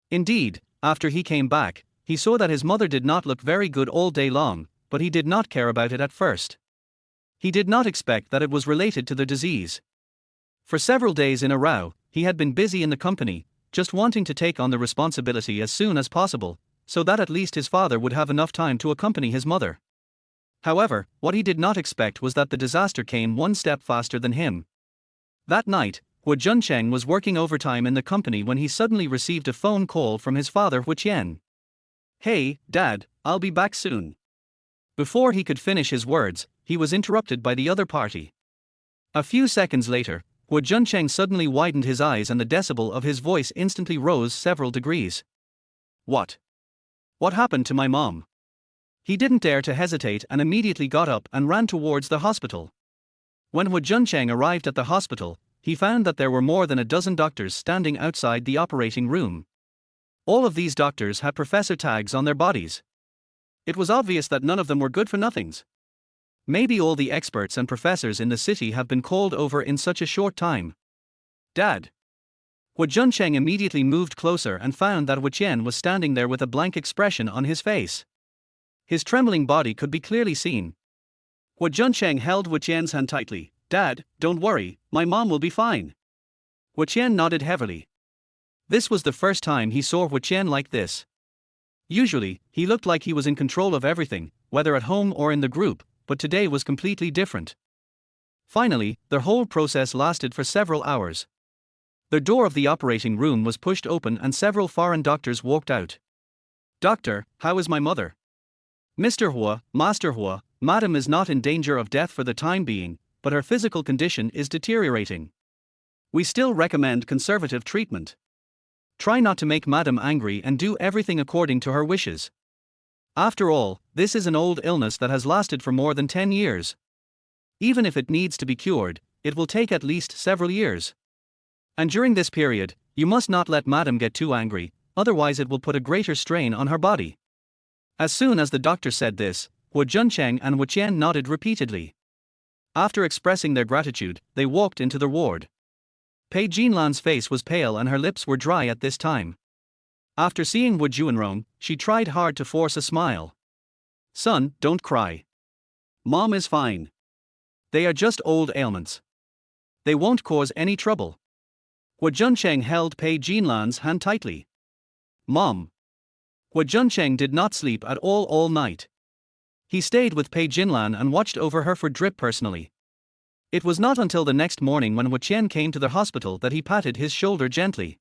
Indeed, after he came back, he saw that his mother did not look very good all day long, but he did not care about it at first. He did not expect that it was related to the disease. For several days in a row, he had been busy in the company, just wanting to take on the responsibility as soon as possible, so that at least his father would have enough time to accompany his mother. However, what he did not expect was that the disaster came one step faster than him. That night, Huo Junchen was working overtime in the company when he suddenly received a phone call from his father Huo Qian. "Hey, Dad, I'll be back soon." Before he could finish his words, he was interrupted by the other party. A few seconds later, Huo Junchen suddenly widened his eyes and the decibel of his voice instantly rose several degrees. "What? What happened to my mom?" He didn't dare to hesitate and immediately got up and ran towards the hospital. When Huo Junchen arrived at the hospital, he found that there were more than a dozen doctors standing outside the operating room. All of these doctors had professor tags on their bodies. It was obvious that none of them were good-for-nothings. Maybe all the experts and professors in the city have been called over in such a short time. "Dad." Huo Junchen immediately moved closer and found that Huo Qian was standing there with a blank expression on his face. His trembling body could be clearly seen. Huo Junchen held Huo Qian's hand tightly. "Dad, don't worry, my mom will be fine." Huo Qian nodded heavily. This was the first time he saw Huo Qian like this. Usually, he looked like he was in control of everything, whether at home or in the group, but today was completely different. Finally, the whole process lasted for several hours. The door of the operating room was pushed open and several foreign doctors walked out. "Doctor, how is my mother?" "Mr. Huo, Master Huo, Madam is not in danger of death for the time being, but her physical condition is deteriorating. We still recommend conservative treatment. Try not to make Madam angry and do everything according to her wishes. After all, this is an old illness that has lasted for more than 10 years. Even if it needs to be cured, it will take at least several years. And during this period, you must not let Madam get too angry, otherwise it will put a greater strain on her body." As soon as the doctor said this, Huo Junchen and Huo Qian nodded repeatedly. After expressing their gratitude, they walked into the ward. Pei Jinlan's face was pale and her lips were dry at this time. After seeing Huo Junrong, she tried hard to force a smile. "Son, don't cry. Mom is fine. They are just old ailments. They won't cause any trouble." Huo Junchen held Pei Jinlan's hand tightly. "Mom." Huo Junchen did not sleep at all night. He stayed with Pei Jinlan and watched over her for drip personally. It was not until the next morning when Huo Qian came to the hospital that he patted his shoulder gently.